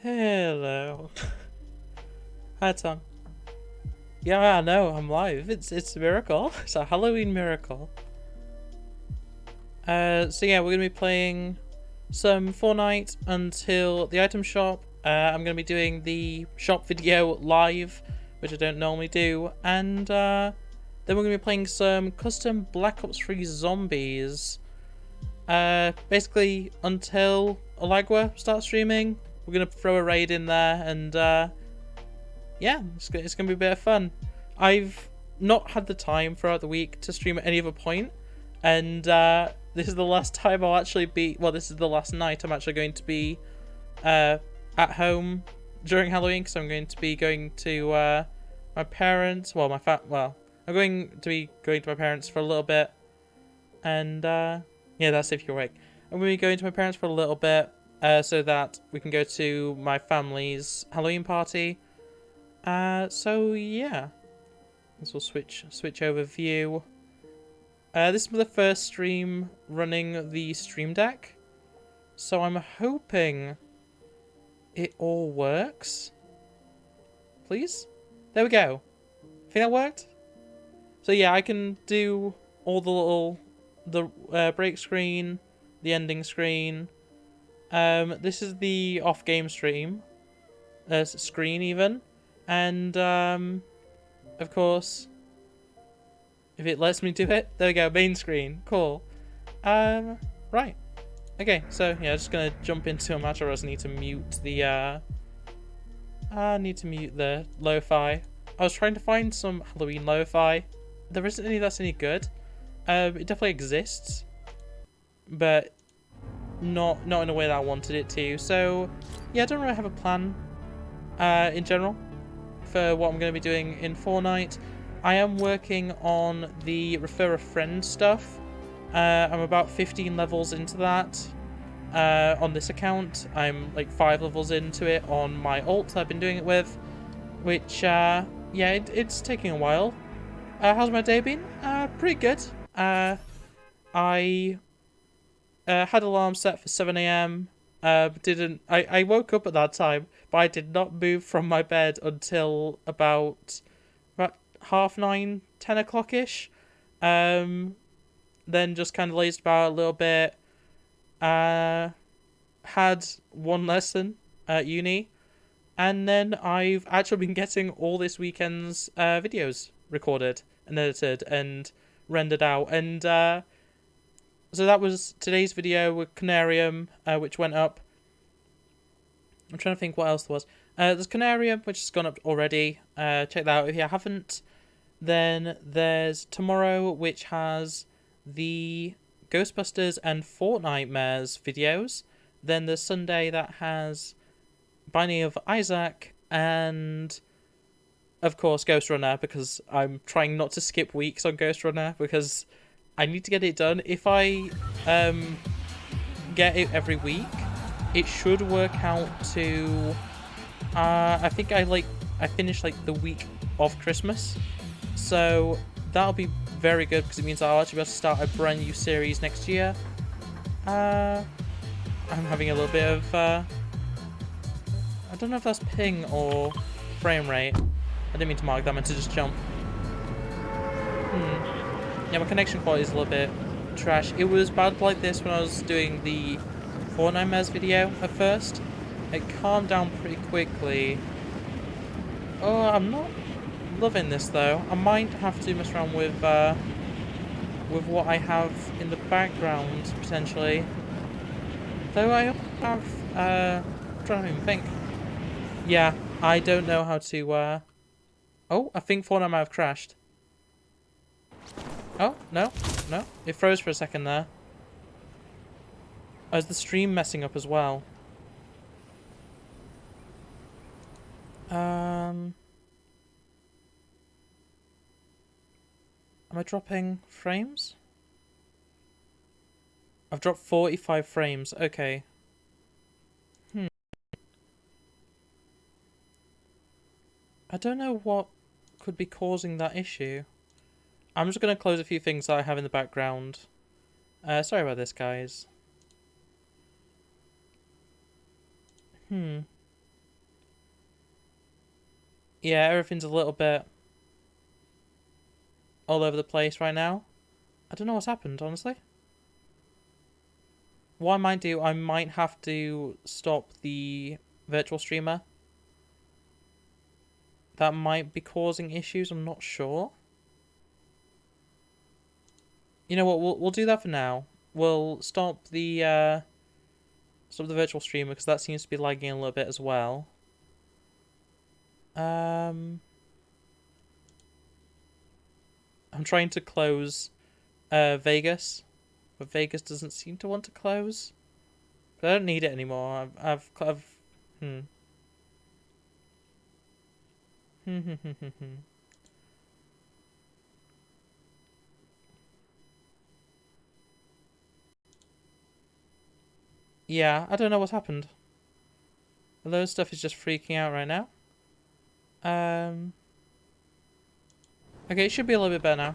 Hello. Hi Tom. Yeah, I know, I'm live. It's a miracle. It's a Halloween miracle. So yeah, we're gonna be playing some Fortnite until the item shop. I'm gonna be doing the shop video live, which I don't normally do, and then we're gonna be playing some custom Black Ops 3 zombies. Basically until Alagua starts streaming. We're gonna throw a raid in there, and yeah, it's gonna be a bit of fun. I've not had the time throughout the week to stream at any other point, and this is the last time I'll actually be. Well, this is the last night I'm actually going to be at home during Halloween, because I'm going to be going to my parents. Well, I'm going to be going to my parents for a little bit, and yeah, that's if you're awake. I'm going to be going to my parents for a little bit, so that we can go to my family's Halloween party. So yeah, this will switch over view. This is the first stream running the Stream Deck, so I'm hoping it all works. Please? There we go. Think that worked? So yeah, I can do all the break screen, the ending screen. This is the off-game stream, screen even, and of course, if it lets me do it, there we go, main screen, cool. Right, okay, so yeah, just gonna jump into a match. I just need to mute the lo-fi. I was trying to find some Halloween lo-fi. There isn't any that's any good. It definitely exists, but not in a way that I wanted it to. So yeah, I don't really have a plan in general for what I'm going to be doing in Fortnite. I am working on the refer a friend stuff. I'm about 15 levels into that on this account. I'm like 5 levels into it on my alt I've been doing it with, which yeah, it's taking a while. How's my day been? Pretty good. I had alarm set for 7 a.m. Didn't I woke up at that time, but I did not move from my bed until about 9:30, 10 o'clock ish. Then just kind of lazed about a little bit. Had one lesson at uni, and then I've actually been getting all this weekend's videos recorded and edited and rendered out, and so that was today's video with Canarium, which went up. I'm trying to think what else there was. There's Canarium, which has gone up already. Check that out if you haven't. Then there's tomorrow, which has the Ghostbusters and Fortnitemares videos. Then there's Sunday that has Binding of Isaac and, of course, Ghost Runner, because I'm trying not to skip weeks on Ghost Runner because I need to get it done. If I get it every week, it should work out to I think I finished like the week of Christmas, so that'll be very good because it means I'll actually be able to start a brand new series next year. I'm having a little bit of I don't know if that's ping or frame rate. I didn't mean to mark that, I meant to just jump. Yeah, my connection quality is a little bit trash. It was bad like this when I was doing the Fortnitemares video at first. It calmed down pretty quickly. Oh, I'm not loving this though. I might have to mess around with what I have in the background potentially. Though I have I'm trying to even think. Yeah, I don't know how to oh, I think Fortnite might have crashed. Oh, no. It froze for a second there. Oh, is the stream messing up as well? Am I dropping frames? I've dropped 45 frames. Okay. I don't know what could be causing that issue. I'm just going to close a few things that I have in the background. Sorry about this, guys. Yeah, everything's a little bit all over the place right now. I don't know what's happened, honestly. What I might do, I might have to stop the virtual streamer. That might be causing issues, I'm not sure. You know what, we'll do that for now. We'll stop the virtual streamer because that seems to be lagging a little bit as well. I'm trying to close Vegas, but Vegas doesn't seem to want to close. But I don't need it anymore. I've Yeah, I don't know what's happened. A load of stuff is just freaking out right now. Okay, it should be a little bit better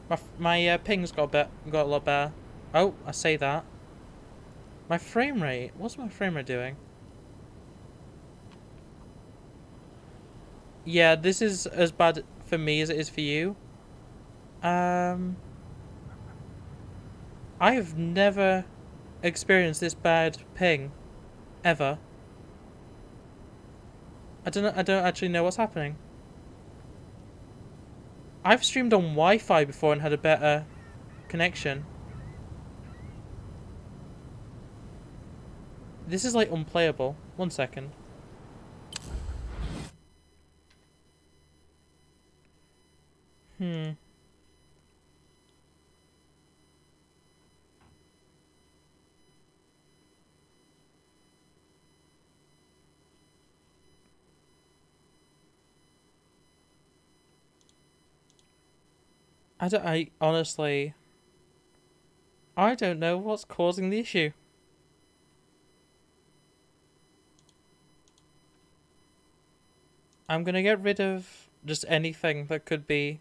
now. My ping's got a lot better. Oh, I say that. My frame rate. What's my frame rate doing? Yeah, this is as bad for me as it is for you. I have never experienced this bad ping, ever. I don't actually know what's happening. I've streamed on Wi-Fi before and had a better connection. This is like unplayable. 1 second. I honestly, I don't know what's causing the issue. I'm gonna get rid of just anything that could be.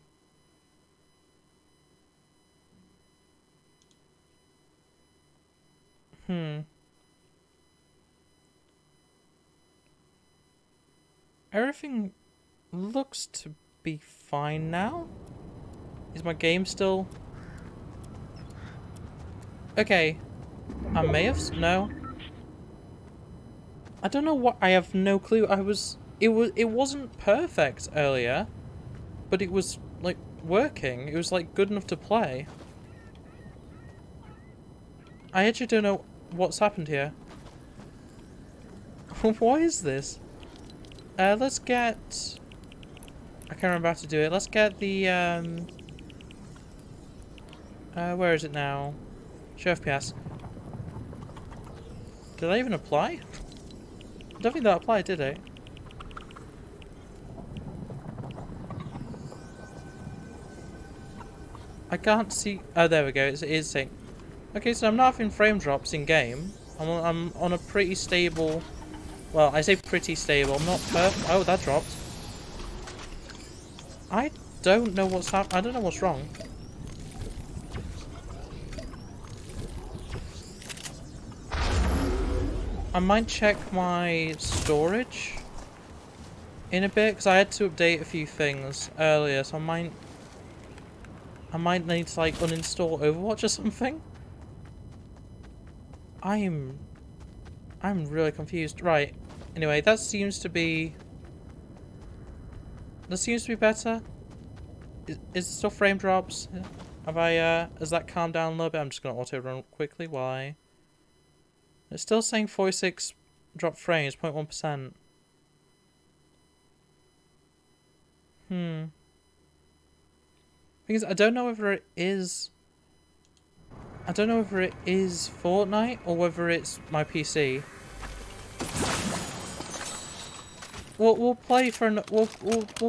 Everything looks to be fine now. Is my game still... Okay. I may have... No. I don't know what... I have no clue. It wasn't perfect earlier. But it was, like, working. It was, like, good enough to play. I actually don't know what's happened here. What is this? Let's get... I can't remember how to do it. Let's get the, where is it now? Show FPS. Did that even apply? I don't think that applied, did it? I can't see... Oh, there we go. It is saying... Okay, so I'm not having frame drops in-game. I'm on a pretty stable... Well, I say pretty stable. I'm not perfect. Oh, that dropped. I don't know what's happening. I don't know what's wrong. I might check my storage in a bit, because I had to update a few things earlier, so I might need to, like, uninstall Overwatch or something. I'm really confused. Right. Anyway, that seems to be better. Is it still frame drops? Have I, has that calmed down a little bit? I'm just going to auto-run quickly. Why? It's still saying 46 drop frames, 0.1%. Because I don't know whether it is... I don't know whether it is Fortnite or whether it's my PC. We'll play for an... We'll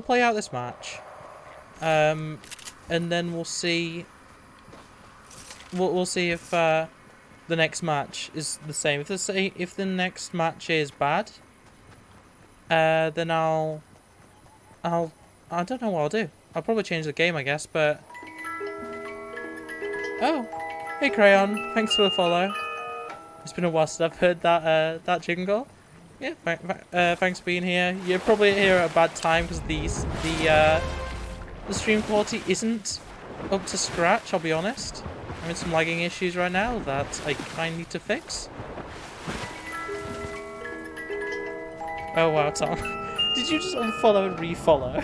play out this match. And then we'll see... We'll see if the next match is the same. If the next match is bad, then I don't know what I'll do. I'll probably change the game, I guess, but... Oh! Hey, Crayon. Thanks for the follow. It's been a while since I've heard that jingle. Yeah, thanks for being here. You're probably here at a bad time because the stream quality isn't up to scratch, I'll be honest. I'm having some lagging issues right now that I kind of need to fix. Oh wow, Tom. Did you just unfollow and refollow?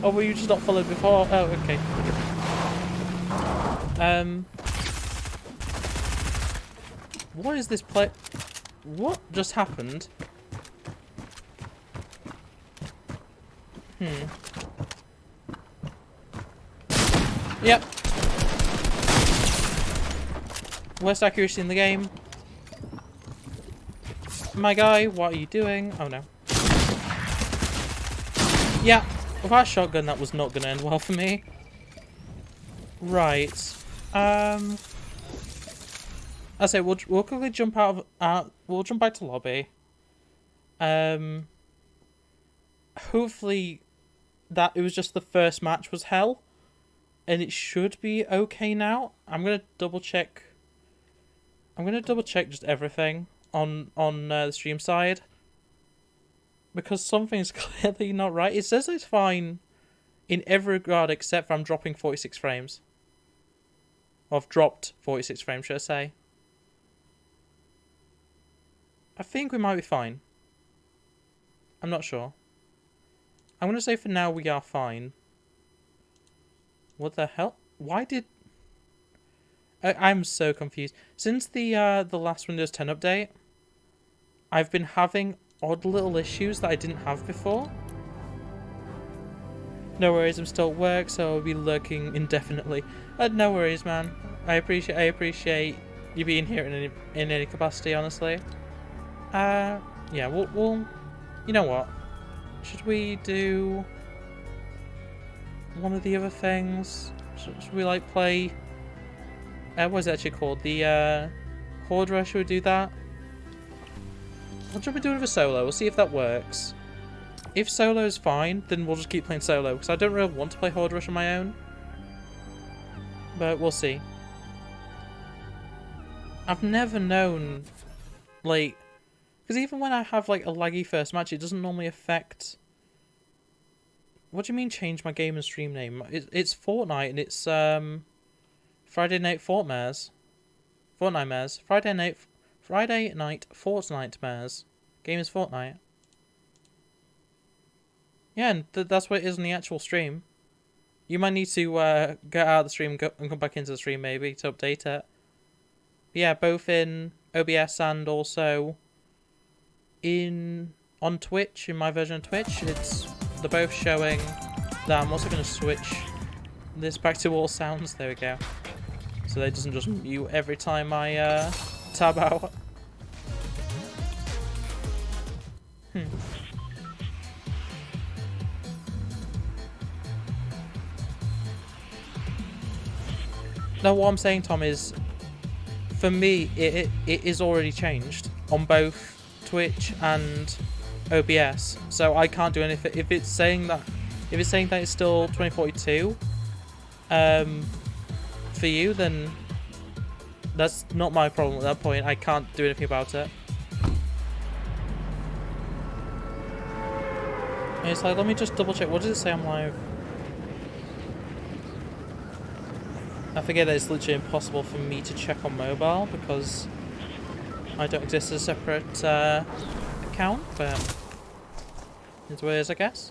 Or were you just not followed before? Oh, okay. What is this play? What just happened? Yep. Worst accuracy in the game. My guy, what are you doing? Oh no. Yeah, without a shotgun that was not gonna end well for me. Right. I say we'll quickly jump out of we'll jump back to lobby. Hopefully that it was just the first match was hell, and it should be okay now. I'm gonna double check just everything on the stream side, because something's clearly not right. It says it's fine in every regard except for I'm dropping 46 frames. I've dropped 46 frames, should I say. I think we might be fine. I'm not sure. I'm going to say for now we are fine. What the hell? Why did... I'm so confused. Since the last Windows 10 update, I've been having odd little issues that I didn't have before. No worries, I'm still at work, so I'll be lurking indefinitely. No worries, man. I appreciate you being here in any capacity, honestly. Yeah, we'll... You know what? Should we do... one of the other things? Should we like play? What is it actually called? The Horde Rush. Should we do that? What should we do with a solo? We'll see if that works. If solo is fine, then we'll just keep playing solo because I don't really want to play Horde Rush on my own. But we'll see. I've never known, like, because even when I have like a laggy first match, it doesn't normally affect. What do you mean change my game and stream name? It's Fortnite and it's Friday Night Fortnitemares. Fortnitemares. Friday night Fortnitemares. Game is Fortnite. Yeah, and that's what it is on the actual stream. You might need to get out of the stream and come back into the stream maybe to update it. But yeah, both in OBS and also on Twitch, in my version of Twitch, they're both showing that. I'm also going to switch this back to all sounds. There we go. So that it doesn't just mute every time I tab out. No, what I'm saying, Tom, is for me it is already changed on both Twitch and OBS, so I can't do anything. If it's saying that it's still 2042 for you, then that's not my problem at that point. I can't do anything about it. And it's like, let me just double check. What does it say I'm live? I forget that it's literally impossible for me to check on mobile because I don't exist as a separate account, but it's what it is, I guess.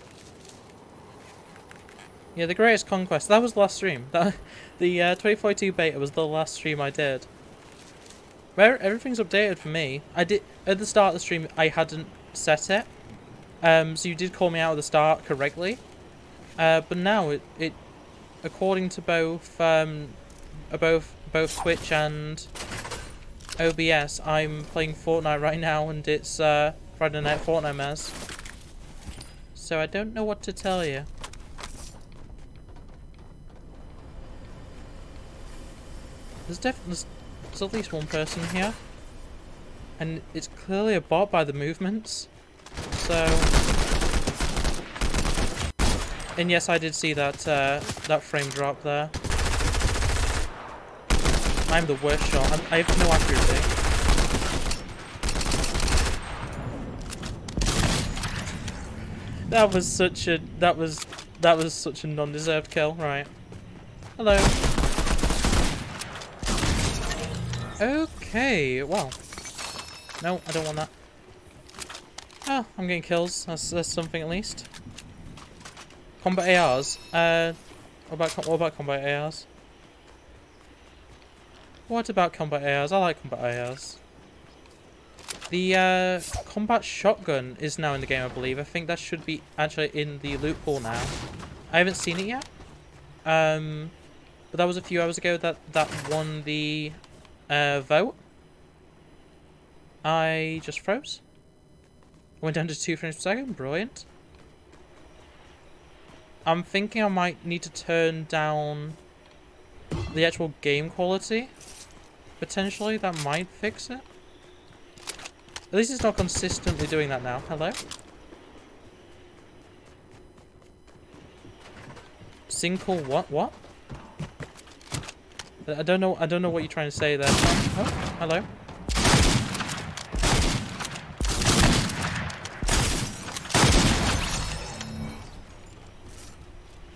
Yeah, the Greatest Conquest. That was the last stream. The 2042 beta was the last stream I did. Where everything's updated for me. I did at the start of the stream. I hadn't set it, so you did call me out at the start correctly. But now it according to both Twitch and OBS, I'm playing Fortnite right now, and it's Friday Night Fortnitemares. So I don't know what to tell you. There's at least one person here, and it's clearly a bot by the movements. So, and yes, I did see that that frame drop there. I'm the worst shot. I have no accuracy. That was such a non-deserved kill. Right. Hello. Okay. Well. No, I don't want that. Oh, I'm getting kills. That's something at least. Combat ARs. What about combat ARs? What about combat ARs? I like combat ARs. The combat shotgun is now in the game, I believe. I think that should be actually in the loot pool now. I haven't seen it yet. But that was a few hours ago that won the vote. I just froze. Went down to 2 frames per second. Brilliant. I'm thinking I might need to turn down the actual game quality. Potentially, that might fix it. At least it's not consistently doing that now. Hello? Single what? What? I don't know what you're trying to say there. Oh, hello.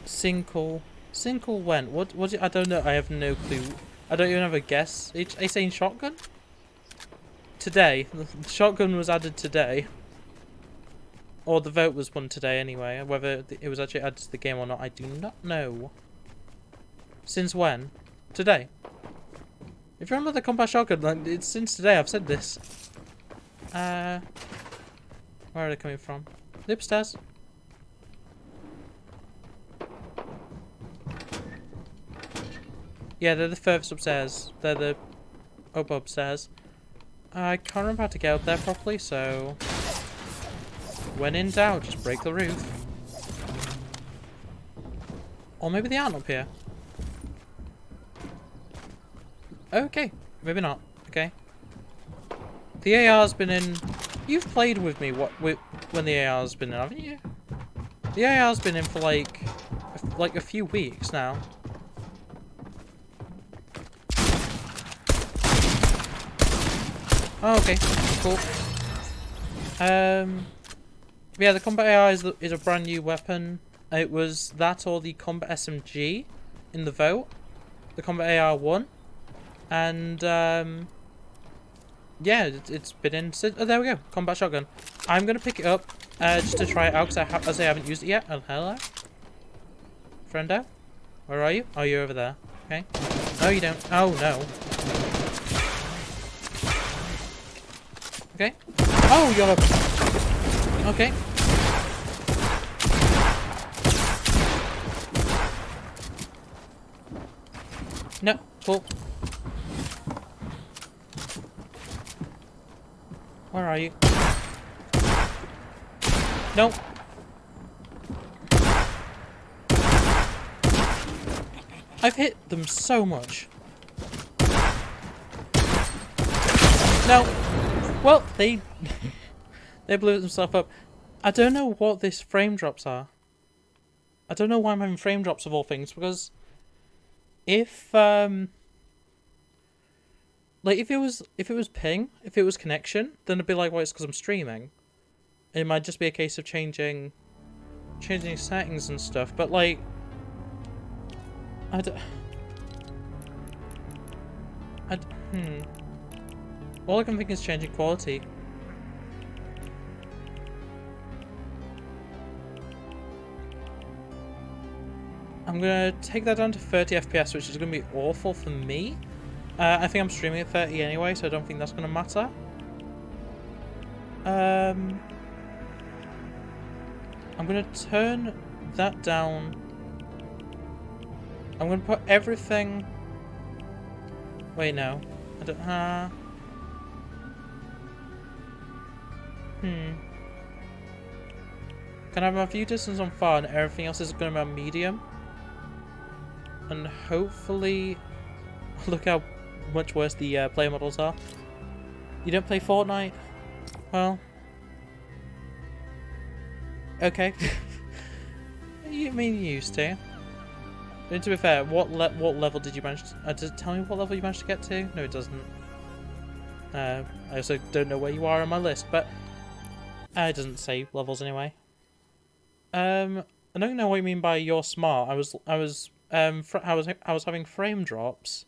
Single when? What I don't know. I have no clue. I don't even have a guess. Are you saying shotgun? Today. The shotgun was added today. Or the vote was won today anyway. Whether it was actually added to the game or not, I do not know. Since when? Today. If you remember the combat shotgun, like, it's since today. I've said this. Where are they coming from? The upstairs. Yeah, they're the furthest upstairs. They're the upstairs. I can't remember how to get up there properly, so when in doubt, just break the roof. Or maybe they aren't up here. Okay, maybe not. Okay. The AR's been in... You've played with me when the AR's been in, haven't you? The AR's been in for like a few weeks now. Oh, okay, cool. Yeah, the combat AI is a brand new weapon. It was that or the combat SMG in the vote. The combat AI won. And, yeah, it's been in... Oh, there we go. Combat shotgun. I'm going to pick it up just to try it out because I haven't used it yet. Oh, hello. Friendo? Where are you? Oh, you're over there. Okay. No, you don't. Oh, no. Okay. Oh, you're... Okay. No, cool. Where are you? No. I've hit them so much. No. Well, they they blew themselves up. I don't know what this frame drops are. I don't know why I'm having frame drops of all things, because if like if it was ping, if it was connection, then it'd be like, well, it's because I'm streaming. It might just be a case of changing settings and stuff, but like all I can think is changing quality. I'm gonna take that down to 30 FPS, which is gonna be awful for me. I think I'm streaming at 30 anyway, so I don't think that's gonna matter. I'm gonna turn that down. I'm gonna put everything... Wait, no. I don't... Can I have my view distance on far and everything else is gonna be on medium? And hopefully... Look how much worse the player models are. You don't play Fortnite? Well... Okay. You mean you used to? And to be fair, what level did you manage to... does it tell me what level you managed to get to? No, it doesn't. I also don't know where you are on my list, but... it doesn't say levels anyway. I don't know what you mean by you're smart. I was having frame drops.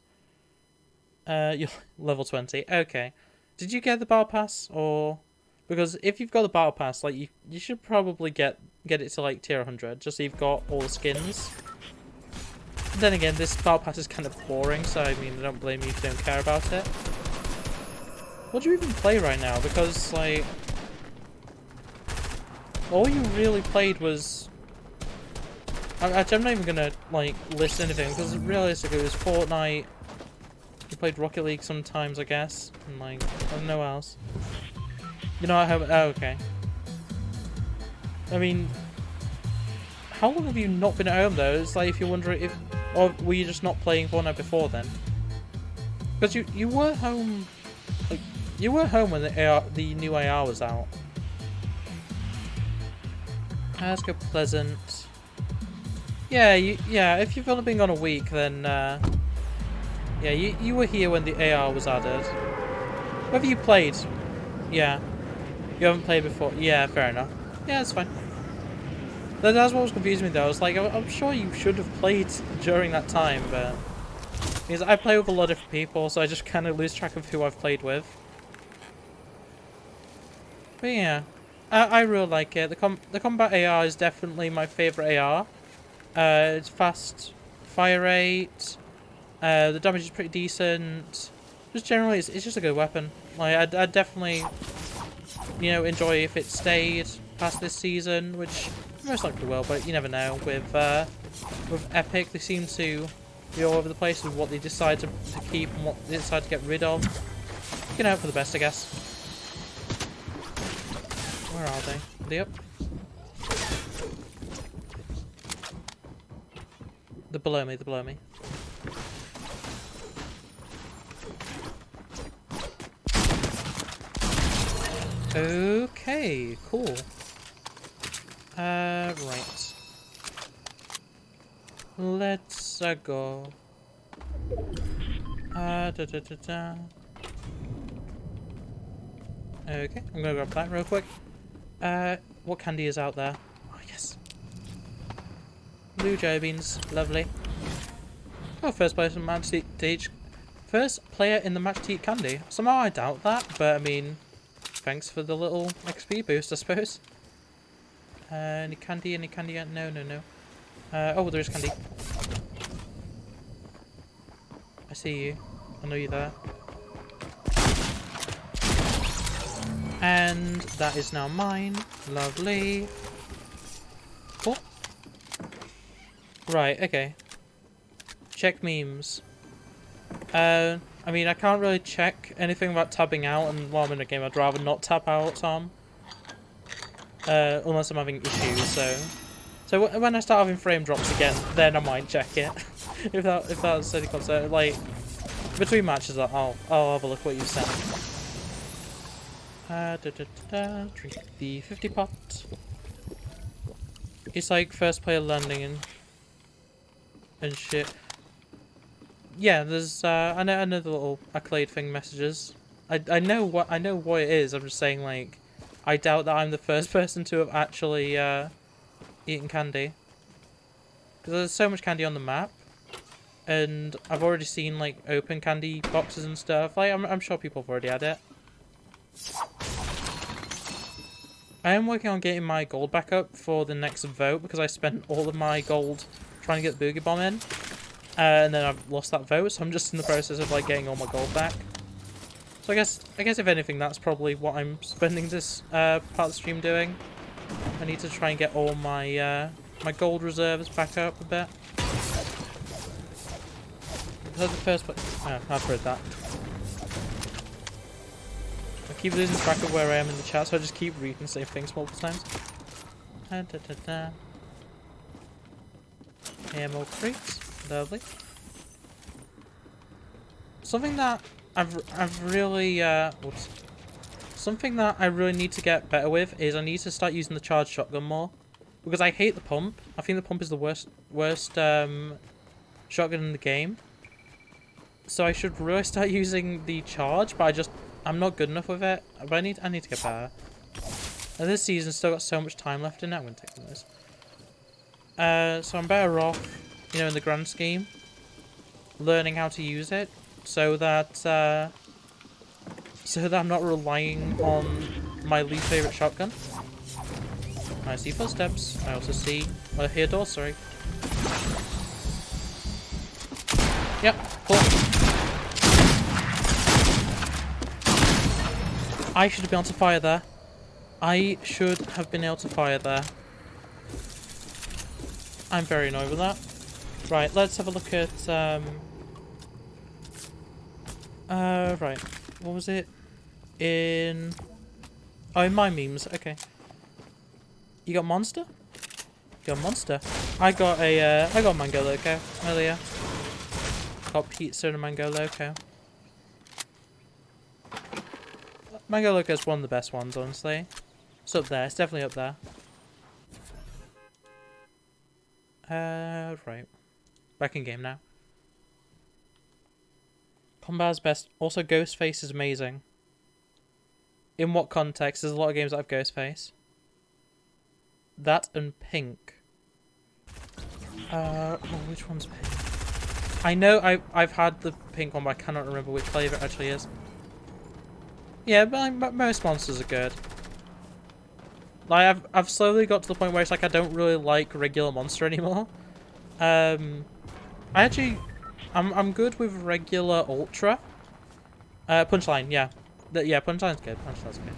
You're level 20. Okay. Did you get the battle pass, or... Because if you've got the battle pass, like, you should probably get it to, like, tier 100, just so you've got all the skins. Then again, this battle pass is kind of boring, so, I mean, I don't blame you if you don't care about it. What do you even play right now? Because, like... all you really played was... Actually, I'm not even gonna, like, list anything, because realistically it was Fortnite. You played Rocket League sometimes, I guess. And, like, I don't know what else. You know, oh, okay. I mean, how long have you not been at home, though? It's like, if you're wondering if... Or were you just not playing Fortnite before then? Because you were home... Like, you were home when the new AR was out. Let's go Pleasant. Yeah, if you've only been gone a week, then... yeah, you were here when the AR was added. Whether you played... Yeah. You haven't played before? Yeah, fair enough. Yeah, that's fine. That's what was confusing me, though. I was like, I'm sure you should have played during that time, but... Because I play with a lot of different people, so I just kind of lose track of who I've played with. But yeah. I really like it. The combat AR is definitely my favourite AR. It's fast fire rate. The damage is pretty decent. Just generally, it's just a good weapon. Like, I'd definitely, you know, enjoy if it stayed past this season, which most likely will, but you never know. With Epic, they seem to be all over the place with what they decide to keep and what they decide to get rid of. You know, for the best, I guess. Where are they? Are they up? They're below me, they're below me. Okay, cool. Right. Let's go. Da da da da. Okay, I'm gonna grab that real quick. What candy is out there? Oh, yes. Blue jelly beans, lovely. Oh, first player in the match to eat. First player in the match to eat candy. Somehow I doubt that, but I mean, thanks for the little XP boost, I suppose. Any candy? Any candy? No, no, no. Oh, there is candy. I see you. I know you're there. And that is now mine. Lovely. Cool. Right, okay. Check memes. I mean, I can't really check anything about tabbing out, and while I'm in a game, I'd rather not tab out, Tom. Unless I'm having issues, so when I start having frame drops again, then I might check it. if that's any concern. Like, between matches, I'll have a look what you sent. Drink the 50 pot. It's like first player landing and shit. Yeah, there's I know the little accolade thing messages. I know what it is. I'm just saying, like, I doubt that I'm the first person to have actually eaten candy, because there's so much candy on the map, and I've already seen like open candy boxes and stuff. Like, I'm sure people have already had it. I am working on getting my gold back up for the next vote, because I spent all of my gold trying to get the Boogie Bomb in, and then I've lost that vote, so I'm just in the process of like getting all my gold back. So I guess if anything, that's probably what I'm spending this part of the stream doing. I need to try and get all my my gold reserves back up a bit. The first place. Oh, I've heard that. I keep losing track of where I am in the chat, so I just keep reading the same things multiple times. Ammo crates, lovely. Something that I've really something that I really need to get better with is I need to start using the charged shotgun more, because I hate the pump. I think the pump is the worst shotgun in the game. So I should really start using the charge, but I'm not good enough with it. But I need to get better. And this season's still got so much time left in it. I'm gonna take this. So I'm better off, you know, in the grand scheme, learning how to use it, so that I'm not relying on my least favorite shotgun. I see footsteps. I also see hear doors. Sorry. Yep. Cool. I should have been able to fire there. I should have been able to fire there. I'm very annoyed with that. Right, let's have a look at right. What was it? In my memes. Okay. You got monster? You got monster. I got mango loco earlier. Got pizza and a mango loco. Mango loco is one of the best ones, honestly. It's up there. It's definitely up there. Right. Back in game now. Combat's best. Also, Ghostface is amazing. In what context? There's a lot of games that have Ghostface. That and Pink. Which one's Pink? I know I've had the Pink one, but I cannot remember which flavour it actually is. Yeah, but most monsters are good. Like, I've slowly got to the point where it's like I don't really like regular monster anymore. I'm good with regular ultra. Punchline, yeah. Punchline's good. Punchline's good.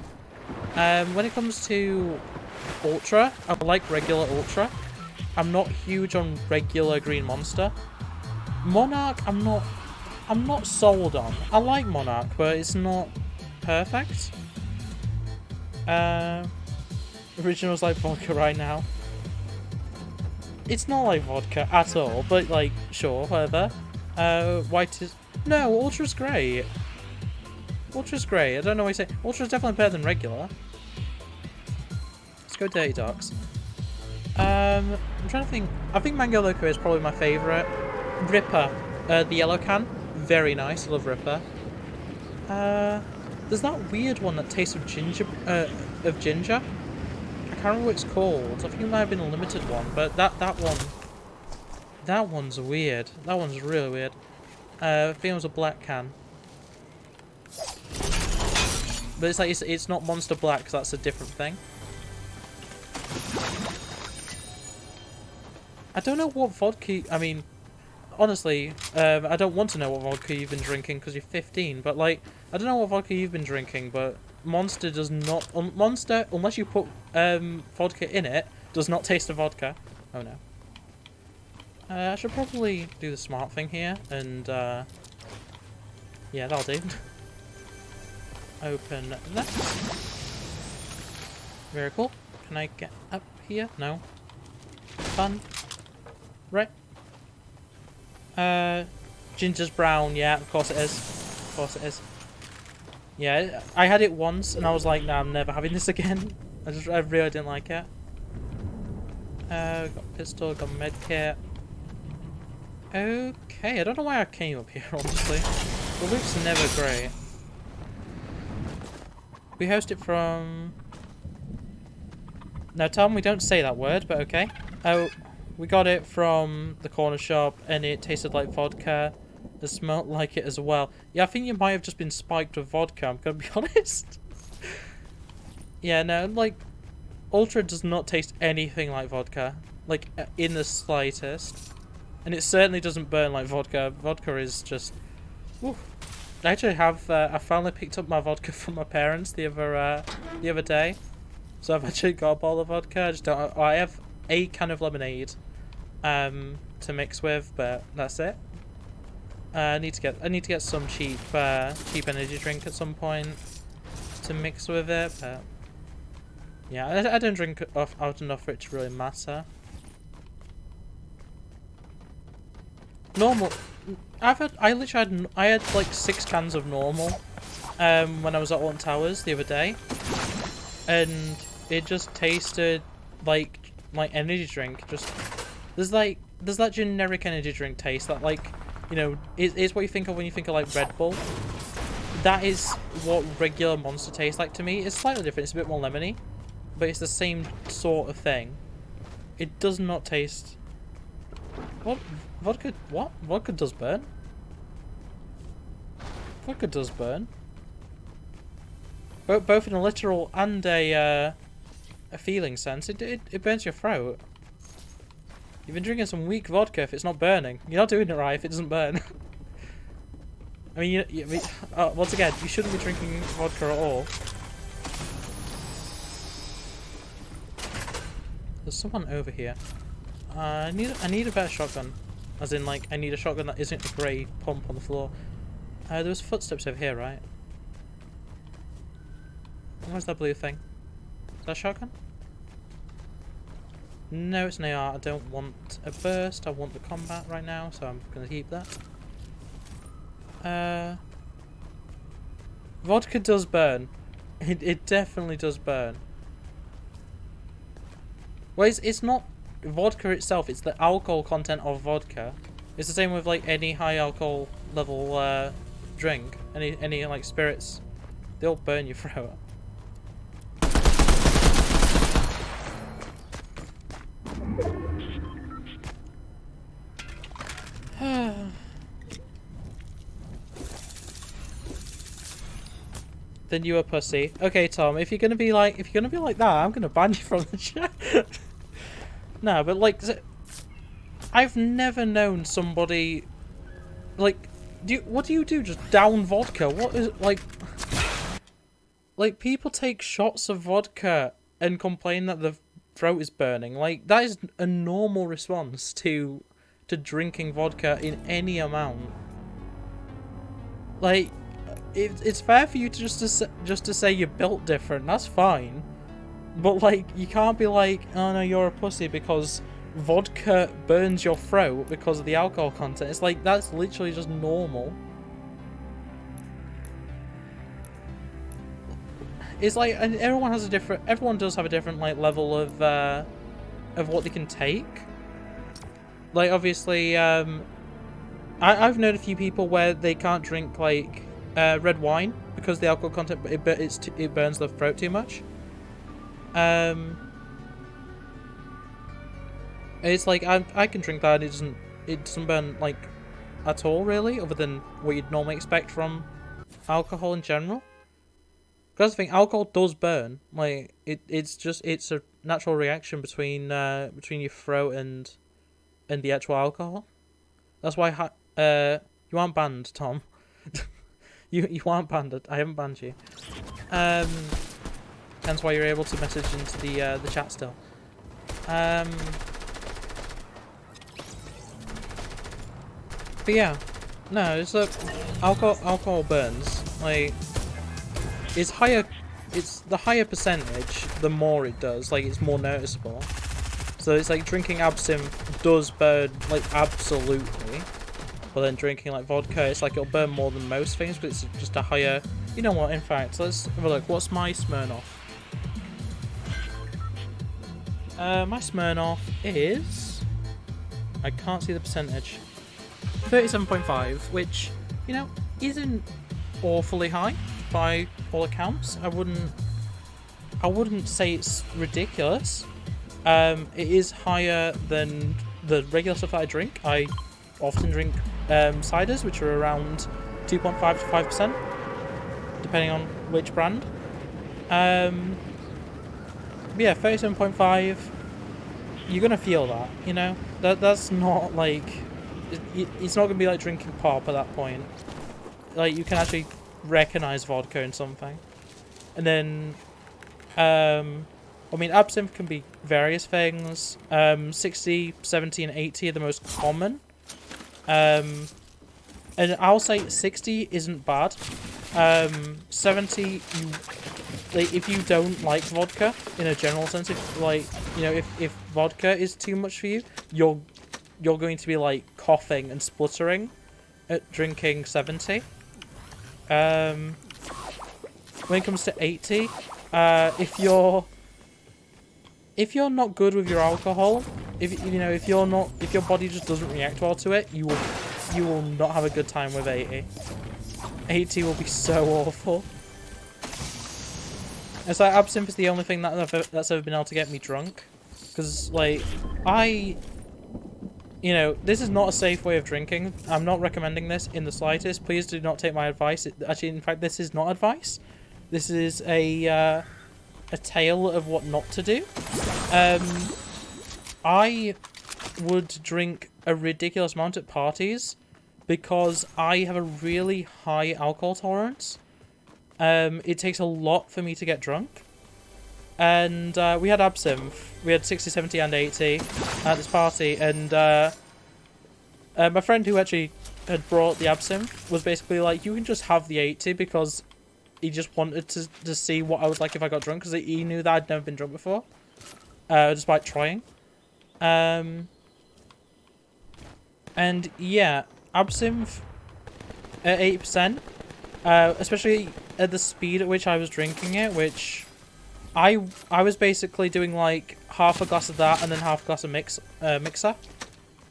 When it comes to ultra, I like regular ultra. I'm not huge on regular green monster. Monarch, I'm not sold on. I like Monarch, but it's not perfect. Original's like vodka right now. It's not like vodka at all, but like, sure, whatever. White is... No, Ultra's great. Ultra's great. I don't know what you say. Ultra's definitely better than regular. Let's go Dirty Darks. I'm trying to think. I think Mango Loco is probably my favourite. Ripper, the yellow can, very nice. I love Ripper. There's that weird one that tastes of ginger. I can't remember what it's called. I think it might have been a limited one, but that one's weird. That one's really weird. I think it was a black can. But it's like it's not Monster Black because that's a different thing. I don't know what vodka. I mean, honestly, I don't want to know what vodka you've been drinking because you're 15. But like, I don't know what vodka you've been drinking. But Monster does not. Monster, unless you put vodka in it, does not taste of vodka. Oh no. I should probably do the smart thing here and yeah, that'll do. Open that. Very cool. Can I get up here? No. Fun. Right. Ginger's brown. Yeah, of course it is. Of course it is. Yeah, I had it once and I was like, nah, I'm never having this again. I really didn't like it. Got pistol, got medkit. Okay, I don't know why I came up here, honestly. The loot's never great. We host it from... No, Tom, we don't say that word, but okay. Oh, we got it from the corner shop, and it tasted like vodka. It smelled like it as well. Yeah, I think you might have just been spiked with vodka, I'm gonna be honest. Yeah, no, like... Ultra does not taste anything like vodka. Like, in the slightest. And it certainly doesn't burn like vodka. Vodka is just... Woo. I actually have... I finally picked up my vodka from my parents the other day. So I've actually got a bottle of vodka. I just don't... I have a can of lemonade to mix with, but that's it. I need to get some cheap energy drink at some point to mix with it, but yeah, I don't drink out enough for it to really matter. Normal. I had like 6 cans of normal when I was at Alton Towers the other day, and it just tasted like energy drink. Just there's that generic energy drink taste that, like, you know, is what you think of when you think of like Red Bull. That is what regular Monster tastes like to me. It's slightly different. It's a bit more lemony, but it's the same sort of thing. It does not taste. What? Vodka? What? Vodka does burn? Vodka does burn. Both in a literal and a feeling sense. It burns your throat. You've been drinking some weak vodka if it's not burning. You're not doing it right if it doesn't burn. I mean, once again, you shouldn't be drinking vodka at all. There's someone over here. I need a better shotgun. As in, like, I need a shotgun that isn't a grey pump on the floor. There was footsteps over here, right? Where's that blue thing? Is that a shotgun? No, it's an AR. I don't want a burst. I want the combat right now, so I'm going to keep that. Vodka does burn. It definitely does burn. Well, it's not vodka itself. It's the alcohol content of vodka. It's the same with like any high alcohol level drink. Any like spirits. They'll burn your throat. Then you a pussy. Okay, Tom, if you're gonna be like that, I'm gonna ban you from the chat. No, but like, I've never known somebody like, what do you do? Just down vodka? What is like people take shots of vodka and complain that the throat is burning. Like, that is a normal response to drinking vodka in any amount. Like, it's fair for you to just to say you're built different. That's fine, but like, you can't be like, oh no, you're a pussy because vodka burns your throat because of the alcohol content. It's like, that's literally just normal. It's like, and everyone has a different, everyone does have a different like level of what they can take. Like obviously, I've known a few people where they can't drink like red wine because the alcohol content it burns their throat too much. It's like I can drink that and it doesn't burn like at all really, other than what you'd normally expect from alcohol in general. Because I think alcohol does burn. Like it's a natural reaction between your throat and the actual alcohol. That's why you aren't banned, Tom. you aren't banned. I haven't banned you. Hence why you're able to message into the chat still. But yeah, no, it's like alcohol burns. Like it's higher. It's the higher percentage, the more it does. Like it's more noticeable. So it's like drinking absinthe does burn like absolutely, but then drinking like vodka, it's like it'll burn more than most things, but it's just a higher. You know what? In fact, let's have a look. What's my Smirnoff? My Smirnoff is. I can't see the percentage. 37.5, which, you know, isn't awfully high by all accounts. I wouldn't say it's ridiculous. It is higher than the regular stuff that I drink. I often drink ciders, which are around 2.5 to 5%, depending on which brand. But yeah, 37.5. You're gonna feel that, you know. That's not like. It's not going to be like drinking pop at that point. Like, you can actually recognize vodka in something. And then, I mean, absinthe can be various things. 60, 70, and 80 are the most common. And I'll say 60 isn't bad. 70, if you don't like vodka, in a general sense, if vodka is too much for you, you're going to be like coughing and spluttering at drinking 70. When it comes to 80, if you're not good with your alcohol, if your body just doesn't react well to it, you will not have a good time with 80. 80 will be so awful. It's like absinthe is the only thing that's ever been able to get me drunk, because like you know, this is not a safe way of drinking. I'm not recommending this in the slightest. Please do not take my advice. Actually, in fact, this is not advice. This is a tale of what not to do. I would drink a ridiculous amount at parties because I have a really high alcohol tolerance. It takes a lot for me to get drunk. And we had absinthe. We had 60, 70, and 80 at this party. And my friend who actually had brought the absinthe was basically like, you can just have the 80, because he just wanted to see what I was like if I got drunk, because he knew that I'd never been drunk before, despite trying. And yeah, absinthe at 80%, especially at the speed at which I was drinking it, which I was basically doing like half a glass of that and then half a glass of mixer,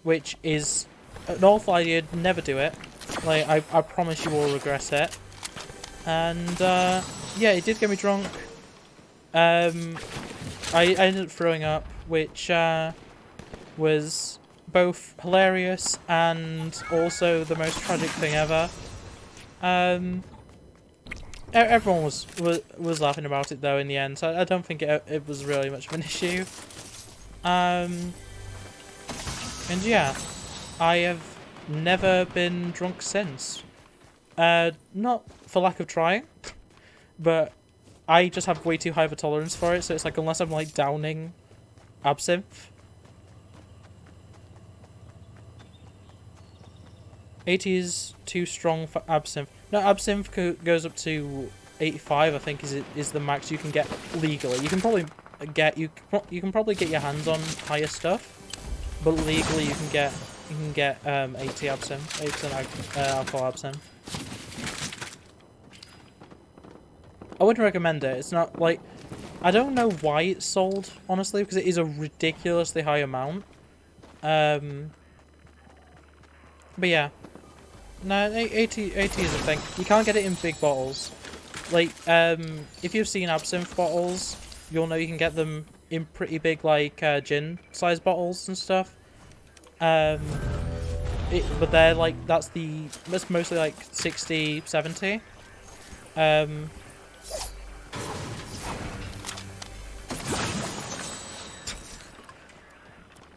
which is an awful idea. Never do it. Like, I promise you will regret it. And yeah, it did get me drunk. I ended up throwing up, which was both hilarious and also the most tragic thing ever. Everyone was laughing about it though in the end, so I don't think it was really much of an issue. And yeah, I have never been drunk since. Not for lack of trying, but I just have way too high of a tolerance for it, so it's like unless I'm like downing absinthe. 80 is too strong for absinthe. No, absinthe goes up to 85, I think, is the max you can get legally. You can probably get your hands on higher stuff. but legally you can get 80 absinthe, 80% alcohol absinthe. I wouldn't recommend it. It's not like, I don't know why it's sold, honestly, because it is a ridiculously high amount. But yeah, no, 80 is a thing. You can't get it in big bottles. Like, if you've seen absinthe bottles, you'll know you can get them in pretty big, like, gin-sized bottles and stuff. But they're, like, that's mostly, like, 60, 70.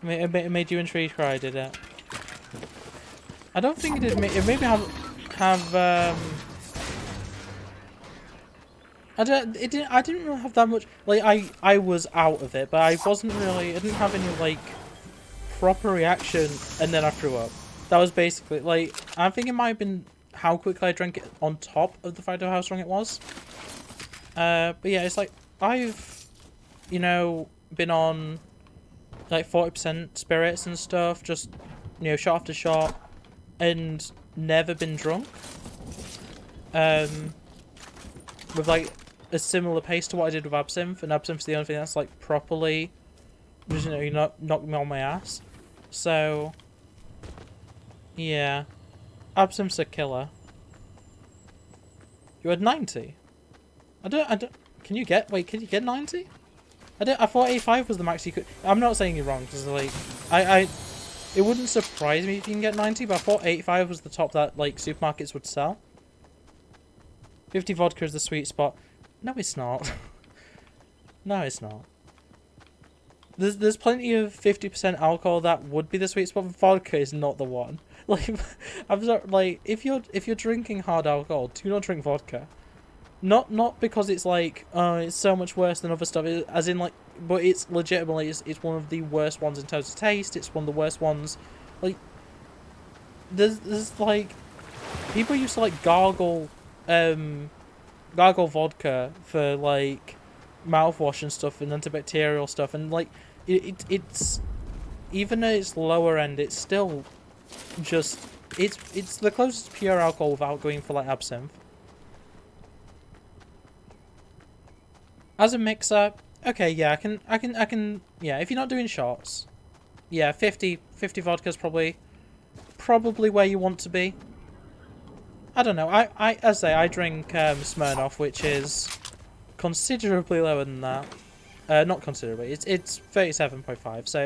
It made you intrigued, cry, did it? I don't think it did. It made me have I didn't really have that much. Like, I was out of it, but I didn't have any, like, proper reaction, and then I threw up. That was basically, like, I think it might have been how quickly I drank it on top of the fact of how strong it was. But yeah, it's like, I've, you know, been on, like, 40% spirits and stuff, just, you know, shot after shot, and never been drunk. With, like, a similar pace to what I did with absinthe, and absinthe's the only thing that's, like, properly, just, you know, knocked me on my ass. So, yeah, absinthe's a killer. You had 90? I don't, can you get 90? I thought 85 was the max you could. I'm not saying you're wrong, because, like, it wouldn't surprise me if you can get 90, but I thought 85 was the top that, like, supermarkets would sell. 50 vodka is the sweet spot. No, it's not. No, it's not. There's plenty of 50% alcohol that would be the sweet spot, but vodka is not the one. Like, I'm sorry, like, if you're drinking hard alcohol, do not drink vodka. Not because it's like, oh, it's so much worse than other stuff, as in, like, but it's legitimately, it's one of the worst ones in terms of taste. It's one of the worst ones. Like, there's like, people used to, like, gargle vodka for, like, mouthwash and stuff and antibacterial stuff, and, like, it's even at its lower end, it's still just, it's the closest to pure alcohol without going for, like, absinthe. As a mixer, okay, yeah, I can, yeah, if you're not doing shots, yeah, 50 vodka's probably where you want to be. I don't know, as I say, I drink Smirnoff, which is considerably lower than that. Not considerably, it's 37.5, so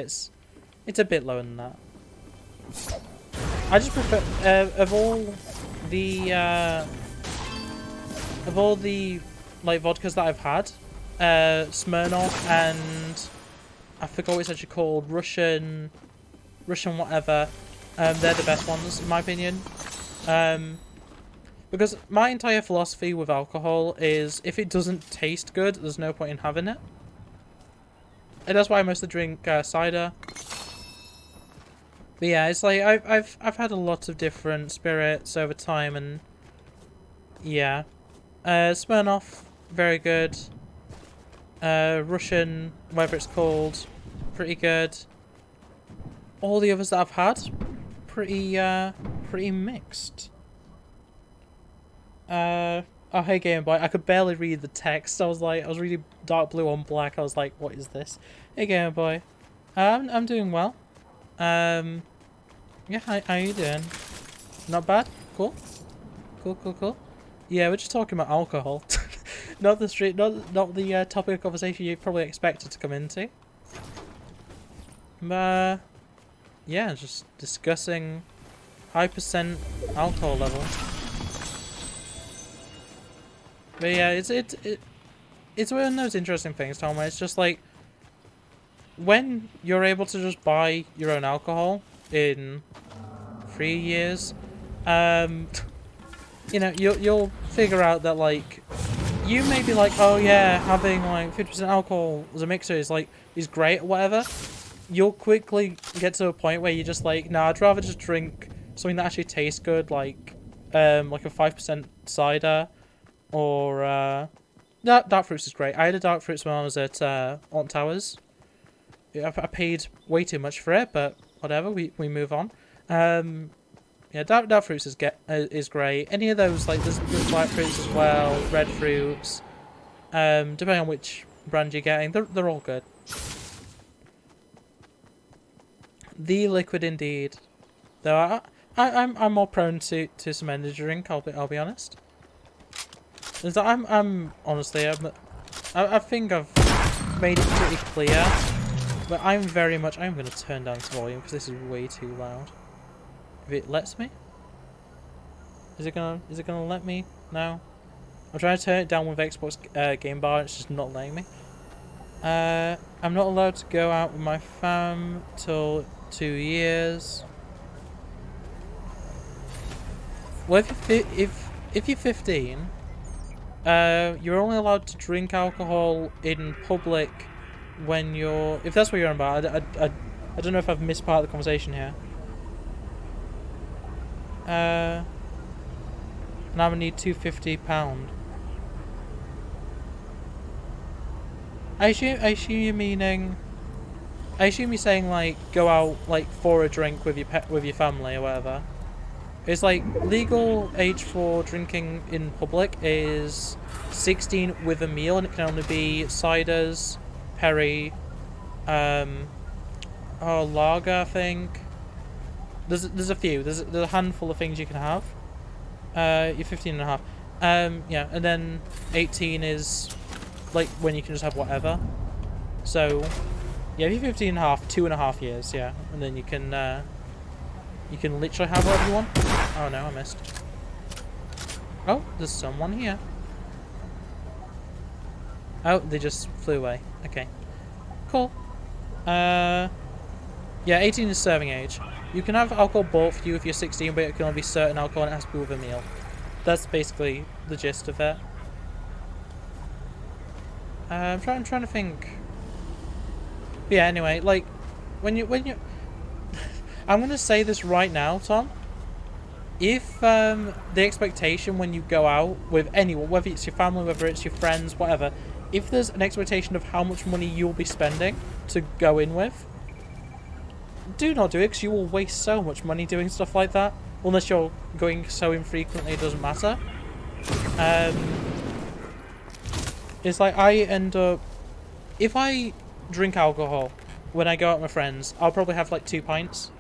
it's a bit lower than that. I just prefer, of all the like vodkas that I've had, Smirnoff and I forgot what it's actually called, Russian whatever, they're the best ones in my opinion. Because my entire philosophy with alcohol is, if it doesn't taste good, there's no point in having it. And that's why I mostly drink cider. But yeah, it's like I've had a lot of different spirits over time, and yeah, Smirnoff, very good. Russian, whatever it's called, pretty good. All the others that I've had, pretty mixed. Oh, hey Game Boy, I could barely read the text. I was reading dark blue on black. I was like, what is this? Hey Game Boy, I'm doing well. Yeah, how you doing? Not bad? Cool? Cool. Yeah, we're just talking about alcohol. Not the topic of conversation you probably expected to come into. Yeah, just discussing high percent alcohol level. But yeah, it's one of those interesting things, Tom, where it's just like, when you're able to just buy your own alcohol in 3 years, you know, you'll figure out that, like, you may be like, oh yeah, having like 50% alcohol as a mixer is great or whatever. You'll quickly get to a point where you're just like, nah, I'd rather just drink something that actually tastes good, like a 5% cider, or dark fruits is great. I had a dark fruits when I was at Alton Towers. I paid way too much for it, but whatever. We move on. Yeah, dark fruits is great. Any of those, like there's white fruits as well, red fruits. Depending on which brand you're getting, they're all good. The liquid indeed. Though I'm more prone to some energy drink. I'll be honest. Is that I'm honestly I think I've made it pretty clear, but I'm going to turn down this volume because this is way too loud. If it lets me, is it gonna let me? No. I'm trying to turn it down with Xbox Game Bar. It's just not letting me. I'm not allowed to go out with my fam till 2 years. Well, if you're 15, you're only allowed to drink alcohol in public when you're. If that's what you're on about, I don't know if I've missed part of the conversation here. Now I need £250. I assume you're meaning. I assume you're saying like go out like for a drink with your family or whatever. It's like legal age for drinking in public is 16 with a meal, and it can only be ciders, perry, lager. I think there's a few. There's a handful of things you can have. You're 15 and a half. Yeah, and then 18 is like when you can just have whatever. So yeah, if you're 15 and a half, 2.5 years, yeah, and then you can literally have whatever you want. Oh no, I missed. Oh, there's someone here. Oh, they just flew away. Okay. Cool. Yeah, 18 is serving age. You can have alcohol bought for you if you're 16, but it can only be certain alcohol and it has to be with a meal. That's basically the gist of it. I'm trying to think. But yeah, anyway, like, when you I'm gonna say this right now, Tom. If the expectation when you go out with anyone, whether it's your family, whether it's your friends, whatever, if there's an expectation of how much money you'll be spending to go in with, do not do it, because you will waste so much money doing stuff like that. Unless you're going so infrequently, it doesn't matter. It's like I end up, if I drink alcohol when I go out with my friends, I'll probably have like 2 pints.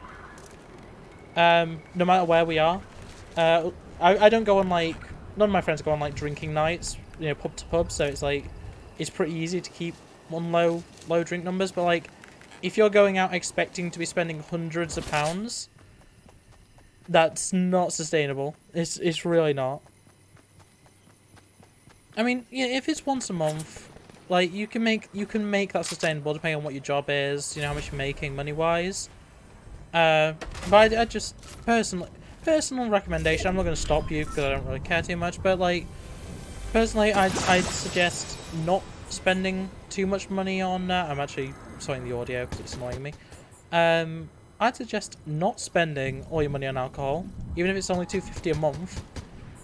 No matter where we are. I don't go on like, none of my friends go on like drinking nights, you know, pub to pub, so it's like, it's pretty easy to keep on low drink numbers, but like, if you're going out expecting to be spending hundreds of pounds, that's not sustainable. It's really not. I mean, yeah, if it's once a month, like you can make that sustainable depending on what your job is, you know, how much you're making money wise. But I just personal recommendation. I'm not going to stop you because I don't really care too much. But like, personally, I'd suggest not spending too much money on. I'm actually sorting the audio because it's annoying me. I'd suggest not spending all your money on alcohol, even if it's only $2.50 a month.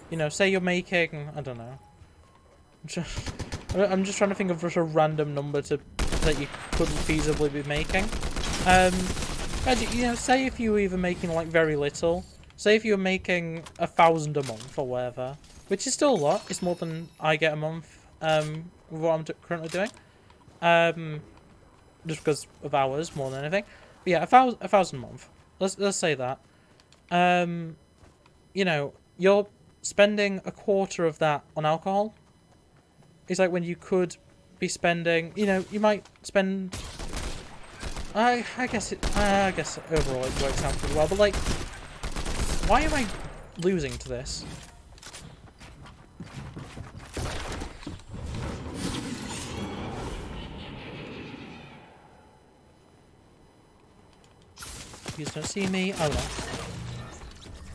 You know, say you're making, I don't know. I'm just trying to think of just a random number that you couldn't feasibly be making. You know, say if you were even making like very little. Say if you were making 1,000 a month or whatever, which is still a lot. It's more than I get a month. With what I'm currently doing. Just because of hours more than anything. But yeah, 1,000 a month. Let's say that. You know, you're spending a quarter of that on alcohol. It's like when you could be spending, you know, you might spend. I guess overall it works out pretty well, but like, why am I losing to this? You just don't see me. Oh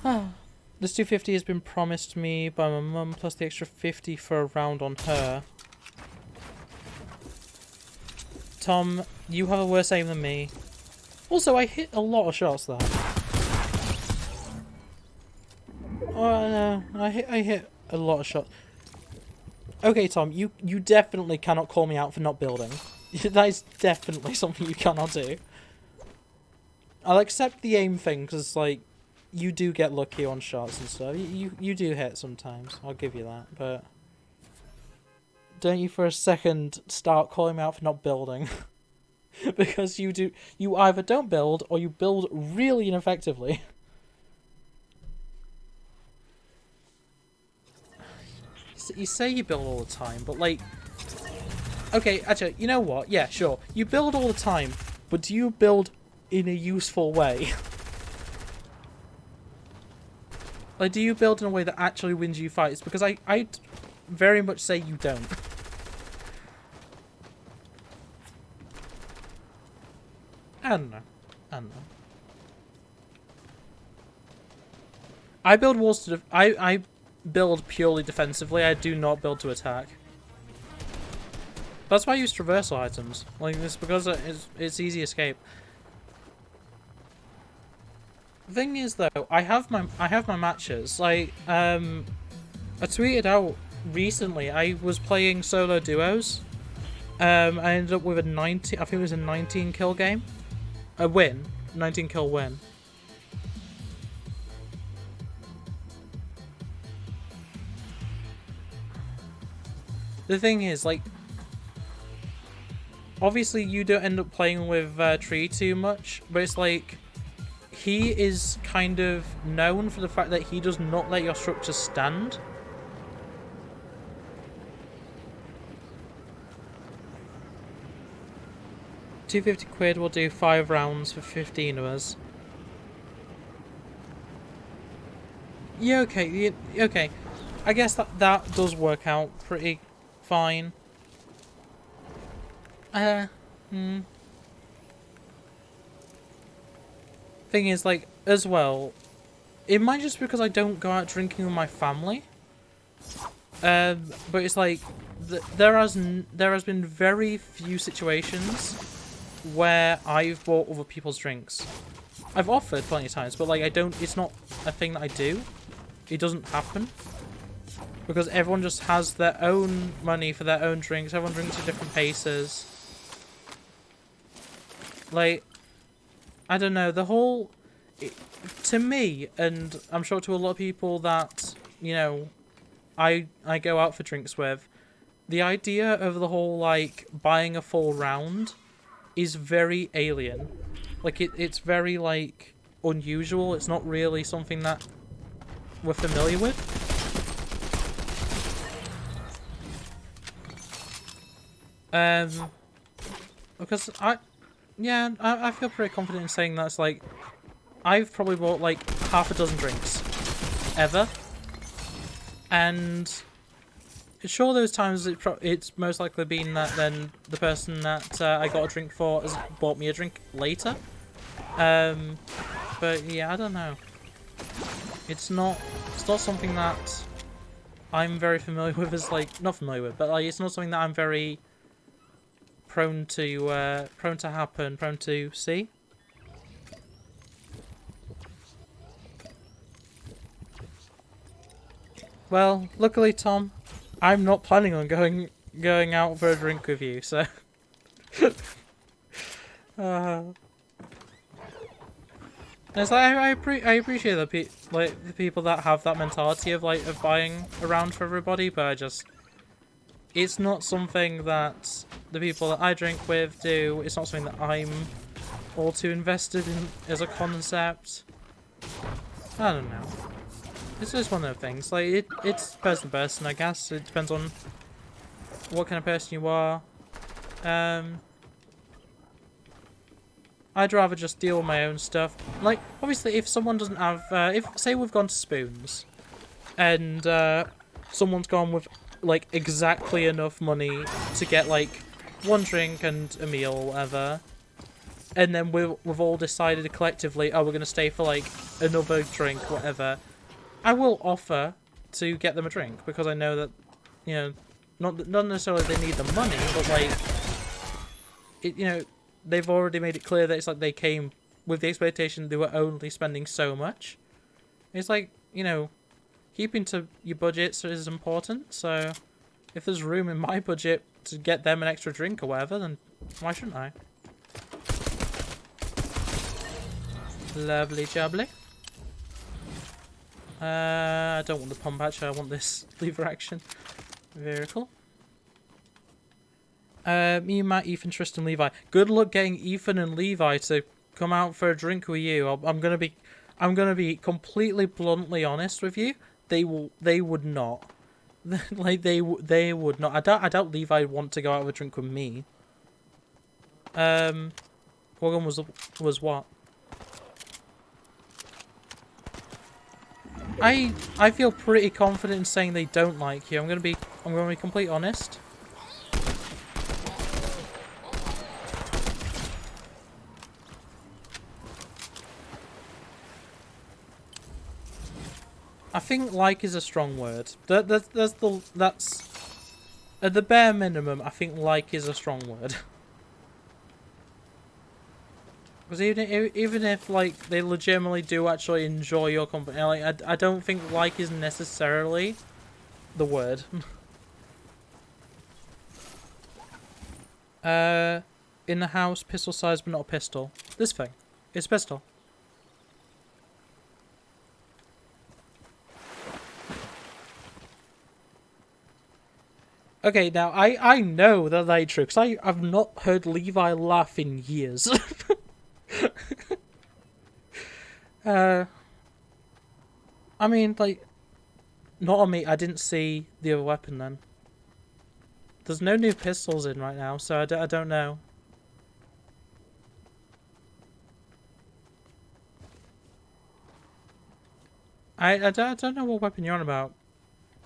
no. This 250 has been promised me by my mum, plus the extra 50 for a round on her. Tom, you have a worse aim than me. Also, I hit a lot of shots there. Oh no, I hit a lot of shots. Okay, Tom, you definitely cannot call me out for not building. That is definitely something you cannot do. I'll accept the aim thing, because, like, you do get lucky on shots and stuff. You do hit sometimes. I'll give you that. But don't you for a second start calling me out for not building. Because you do. You either don't build, or you build really ineffectively. You say you build all the time, but, like... Okay, actually, you know what? Yeah, sure. You build all the time, but do you build in a useful way? Like, do you build in a way that actually wins you fights? Because I'd very much say you don't. I don't know. I build walls to... I build purely defensively. I do not build to attack. That's why I use traversal items. Like, it's because it's easy escape. The thing is, though, I have my matches. Like, I tweeted out recently. I was playing solo duos. I ended up with a 19. I think it was a 19 kill game. A win, 19 kill win. The thing is, like, obviously you don't end up playing with Tree too much, but it's like, he is kind of known for the fact that he does not let your structures stand. £250 will do 5 rounds for 15 of us. Yeah, okay, okay. I guess that does work out pretty fine. Thing is, like, as well, it might just be because I don't go out drinking with my family. But it's like, there has been very few situations where I've bought other people's drinks. I've offered plenty of times, but, like, it's not a thing that I do. It doesn't happen. Because everyone just has their own money for their own drinks. Everyone drinks at different paces. Like, I don't know, the whole... to me, and I'm sure to a lot of people that, you know, I go out for drinks with, the idea of the whole, like, buying a full round is very alien. Like, it's very, like, unusual. It's not really something that we're familiar with. Because I feel pretty confident in saying that's, like, I've probably bought, like, half a dozen drinks. Ever. And sure, those times it's most likely been that then the person that I got a drink for has bought me a drink later. But yeah, I don't know. It's not something that I'm very familiar with, as, like, not familiar with, but, like, it's not something that I'm very prone to happen, prone to see. Well, luckily, Tom, I'm not planning on going out for a drink with you, so. It's like I appreciate the people that have that mentality of, like, of buying around for everybody, but it's not something that the people that I drink with do. It's not something that I'm all too invested in as a concept. I don't know. It's just one of those things. Like, it's person to person, I guess. It depends on what kind of person you are. I'd rather just deal with my own stuff. Like, obviously, if someone doesn't have... say we've gone to Spoons, and someone's gone with, like, exactly enough money to get, like, one drink and a meal or whatever, and then we've all decided collectively, oh, we're going to stay for, like, another drink, whatever, I will offer to get them a drink, because I know that, you know, not necessarily they need the money, but, like, you know, they've already made it clear that it's like they came with the expectation they were only spending so much. It's like, you know, keeping to your budgets is important, so if there's room in my budget to get them an extra drink or whatever, then why shouldn't I? Lovely jubbly. I don't want the pump actually, I want this lever action. Very cool. Me, Matt, Ethan, Tristan, Levi. Good luck getting Ethan and Levi to come out for a drink with you. I'm gonna be completely bluntly honest with you. They would not. Like they would not. I doubt Levi would want to go out with a drink with me. Morgan was what? I feel pretty confident in saying they don't like you. I'm gonna be completely honest. I think like is a strong word. That's at the bare minimum. I think like is a strong word. Because even if like they legitimately do actually enjoy your company, like I don't think like is necessarily the word. In the house, pistol size, but not a pistol. This thing, it's a pistol. Okay, now I know that ain't true because I've not heard Levi laugh in years. I mean, like, not on me. I didn't see the other weapon then. There's no new pistols in right now, so I don't know. I don't know what weapon you're on about.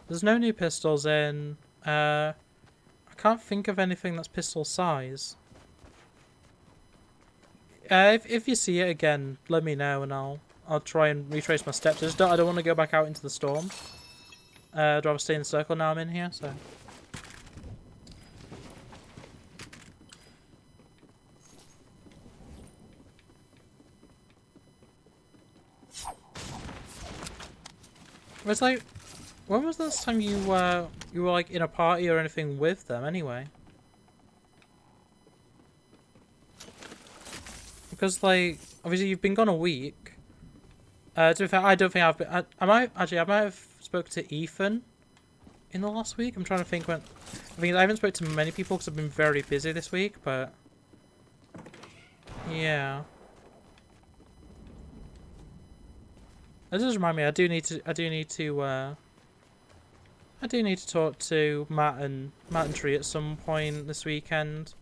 There's no new pistols in. I can't think of anything that's pistol size. If you see it again, let me know and I'll try and retrace my steps. I don't want to go back out into the storm. I'd rather stay in the circle now I'm in here, so. It's like, when was the last time you were like in a party or anything with them anyway? Because like, obviously you've been gone a week. To be fair, I don't think I've been. I might have spoke to Ethan in the last week. I'm trying to think when. I mean, I haven't spoke to many people because I've been very busy this week, but yeah. That does remind me. I do need to talk to Matt and Tree at some point this weekend.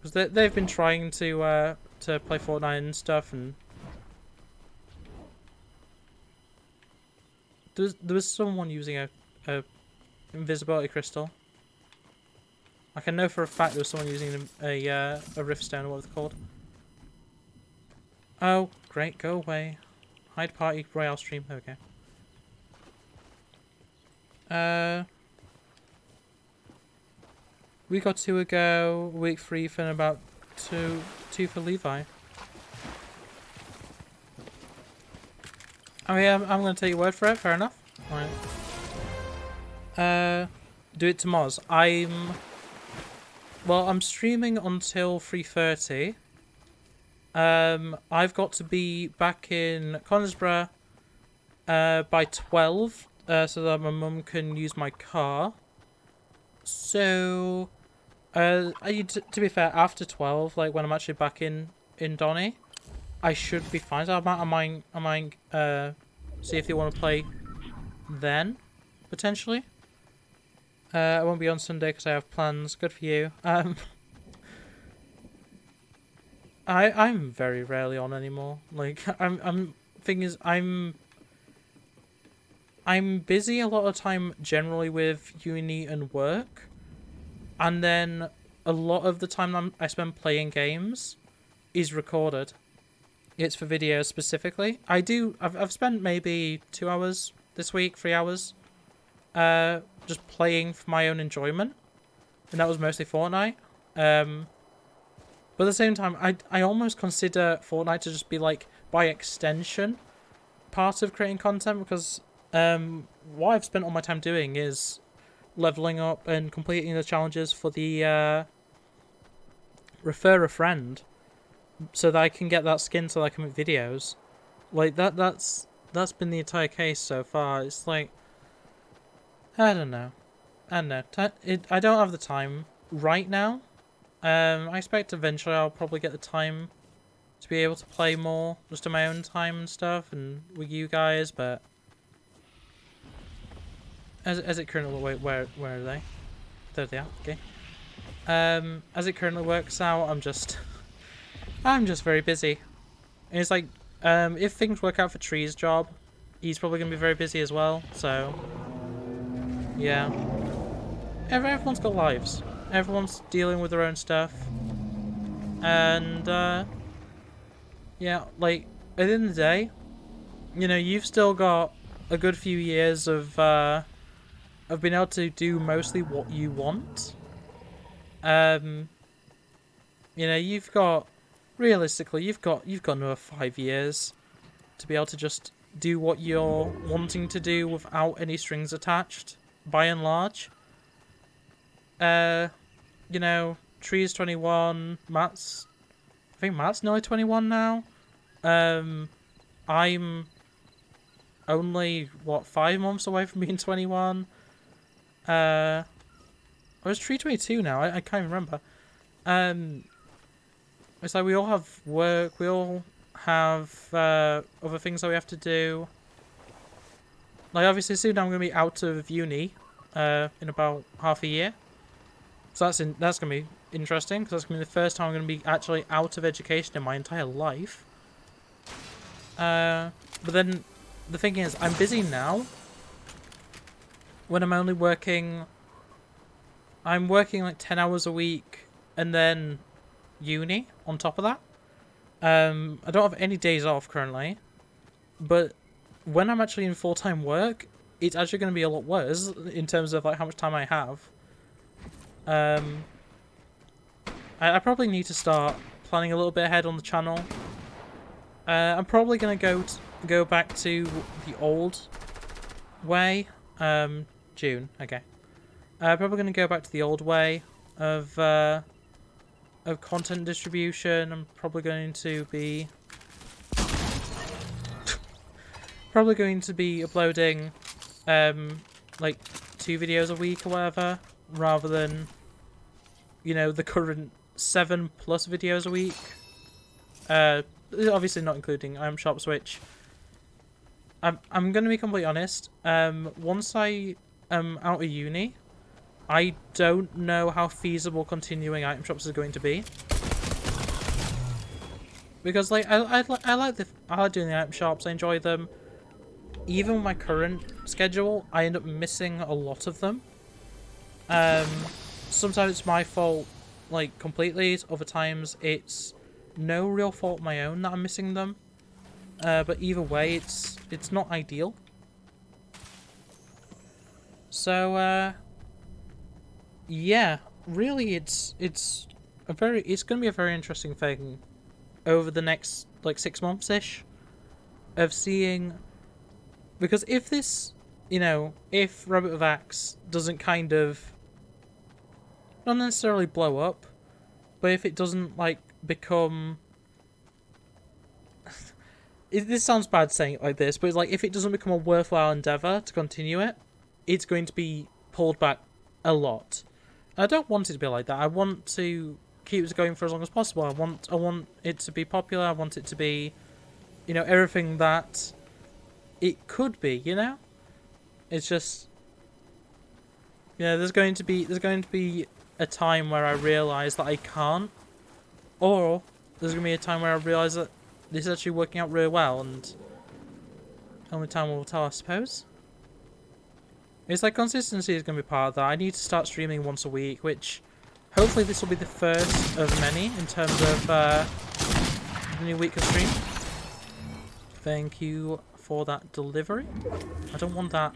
Because they've been trying to play Fortnite and stuff, and there was someone using a invisibility crystal. Like I know for a fact there was someone using a riftstone or what it's called. Oh, great! Go away. Hide party royale stream. There we go. Week or two ago, week 3 for about two for Levi. I mean, I'm going to take your word for it. Fair enough. All right. Do it to Moz. I'm streaming until 3:30. I've got to be back in Conisborough by 12, so that my mum can use my car. So, to be fair, after 12, like when I'm actually back in Donny, I should be fine. So I might see if they want to play then, potentially. I won't be on Sunday because I have plans. Good for you. I'm very rarely on anymore. Like thing is I'm busy a lot of time generally with uni and work, and then a lot of the time I spend playing games is recorded. It's for videos specifically. I've spent maybe 2 hours this week, 3 hours, just playing for my own enjoyment, and that was mostly Fortnite. But at the same time, I almost consider Fortnite to just be like, by extension, part of creating content, because what I've spent all my time doing is leveling up and completing the challenges for the refer a friend, so that I can get that skin so that I can make videos. Like that's been the entire case so far. It's like, I don't know. I don't know. I don't have the time right now. I expect eventually I'll probably get the time to be able to play more just on my own time and stuff and with you guys, but as it currently where are they? There they are. Okay. As it currently works out, I'm just very busy. And it's like, if things work out for Tree's job, he's probably gonna be very busy as well. So, yeah, everyone's got lives. Everyone's dealing with their own stuff, and yeah, like at the end of the day, you know, you've still got a good few years of being able to do mostly what you want. You know, you've got realistically, you've got another 5 years to be able to just do what you're wanting to do without any strings attached, by and large. You know, Tree's 21, I think Matt's nearly 21 now. I'm only, what, 5 months away from being 21. I was Tree 22 now, I can't even remember. It's like we all have work, we all have other things that we have to do. Like, obviously soon I'm going to be out of uni in about half a year. So that's going to be interesting, because that's going to be the first time I'm going to be actually out of education in my entire life. But then the thing is, I'm busy now when I'm only working... I'm working like 10 hours a week and then uni on top of that. I don't have any days off currently, but when I'm actually in full-time work, it's actually going to be a lot worse in terms of like how much time I have. I probably need to start planning a little bit ahead on the channel. I'm probably going to go back to the old way. June, okay. Probably going to go back to the old way of content distribution. I'm probably going to be uploading like 2 videos a week or whatever, rather than, you know, the current 7+ videos a week. Obviously not including Item Shops, which I'm gonna be completely honest. Once I am out of uni, I don't know how feasible continuing Item Shops is going to be. Because like I like doing the Item Shops. I enjoy them. Even with my current schedule, I end up missing a lot of them. Sometimes it's my fault, like, completely. Other times it's no real fault of my own that I'm missing them. But either way, it's not ideal. So, yeah, really, it's gonna be a very interesting thing over the next like 6 months-ish of seeing, because if this, you know, if Rabbit with Axe doesn't kind of not necessarily blow up, but if it doesn't like become this sounds bad saying it like this, but it's like if it doesn't become a worthwhile endeavor to continue it, it's going to be pulled back a lot. I don't want it to be like that. I want to keep it going for as long as possible. I want it to be popular. I want it to be, you know, everything that it could be, you know? It's just, you know, there's going to be a time where I realise that I can't, or there's going to be a time where I realise that this is actually working out really well, and only time will tell, I suppose. It's like consistency is going to be part of that. I need to start streaming once a week, which hopefully this will be the first of many in terms of the new week of stream. Thank you for that delivery. I don't want that.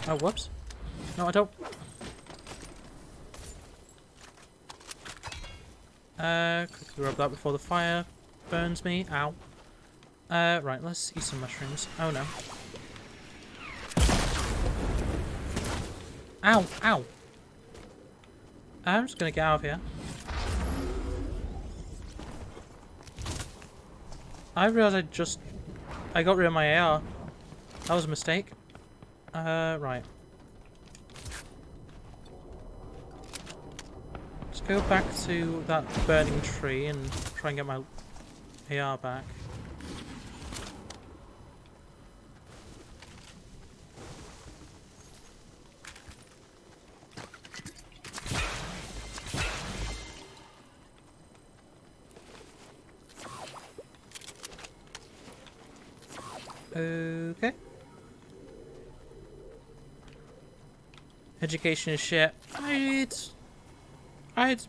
Oh, whoops. No, I don't. Quickly grab that before the fire burns me. Ow. Right, let's eat some mushrooms. Oh no. Ow, ow. I'm just gonna get out of here. I realized I got rid of my AR. That was a mistake. Right. Let's go back to that burning tree and try and get my AR back. Okay. Education is shit. I'd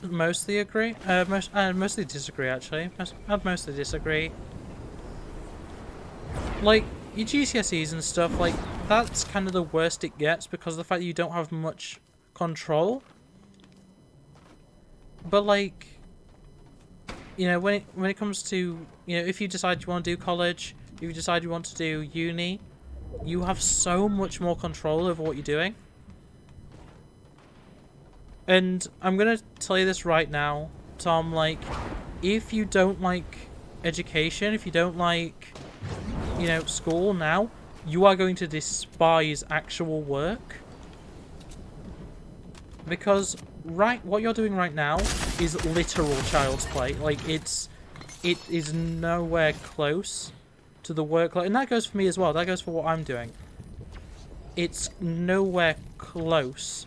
mostly agree. Mostly disagree actually. I'd mostly disagree. Like your GCSEs and stuff, like that's kind of the worst it gets because of the fact that you don't have much control. But like, you know, when it comes to, you know, if you decide you want to do college, if you decide you want to do uni, you have so much more control over what you're doing. And I'm gonna tell you this right now, Tom, like, if you don't like education, if you don't like, you know, school now, you are going to despise actual work. Because what you're doing right now is literal child's play. Like, it is nowhere close to the work, and that goes for me as well. That goes for what I'm doing. It's nowhere close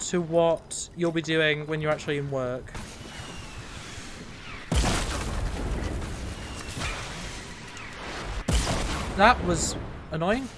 to what you'll be doing when you're actually in work. That was annoying.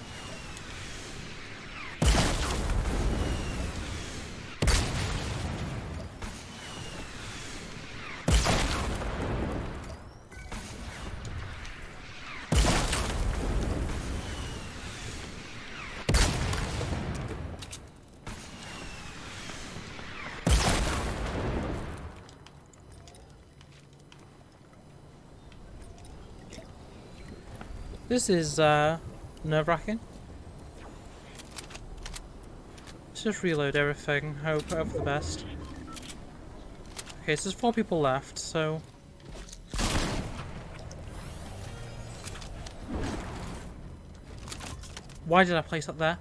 This is nerve-wracking. Let's just reload everything, hope for the best. Okay, so there's 4 people left, so... Why did I place that there?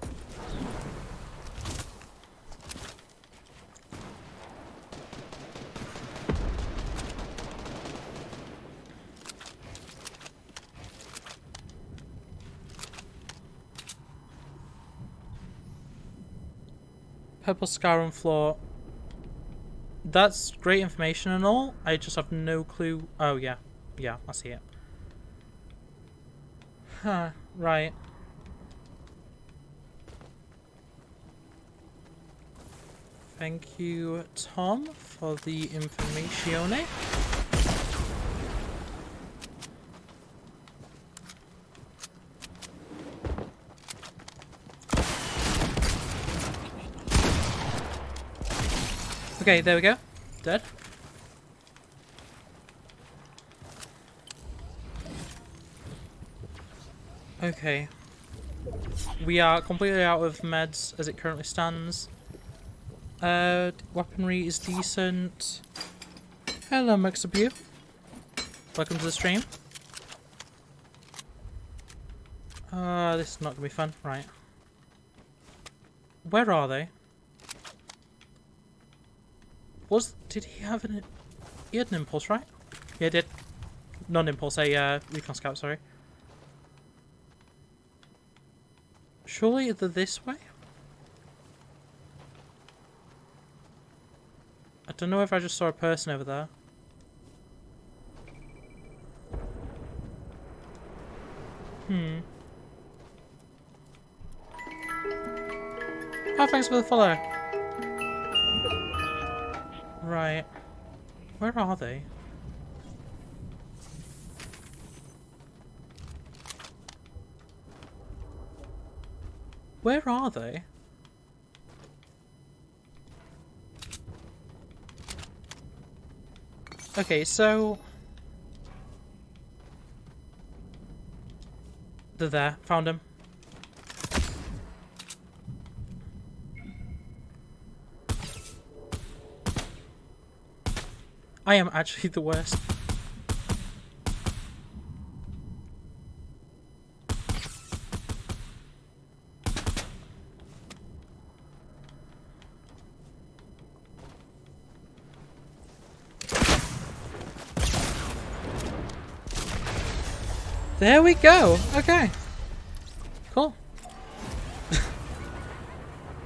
Purple scar on floor. That's great information and all. I just have no clue. Oh, yeah. Yeah, I see it. Huh, right. Thank you, Tom, for the information. Okay, there we go. Dead. Okay. We are completely out of meds as it currently stands. Weaponry is decent. Hello, Mexabu. Welcome to the stream. This is not gonna be fun. Right. Where are they? Did he have an... He had an impulse, right? Yeah, he did. Non-impulse, a recon scout, sorry. Surely they're this way? I don't know if I just saw a person over there. Oh, thanks for the follow. Right. Where are they? Where are they? Okay, so... They're there. Found them. I am actually the worst. There we go. Okay. Cool.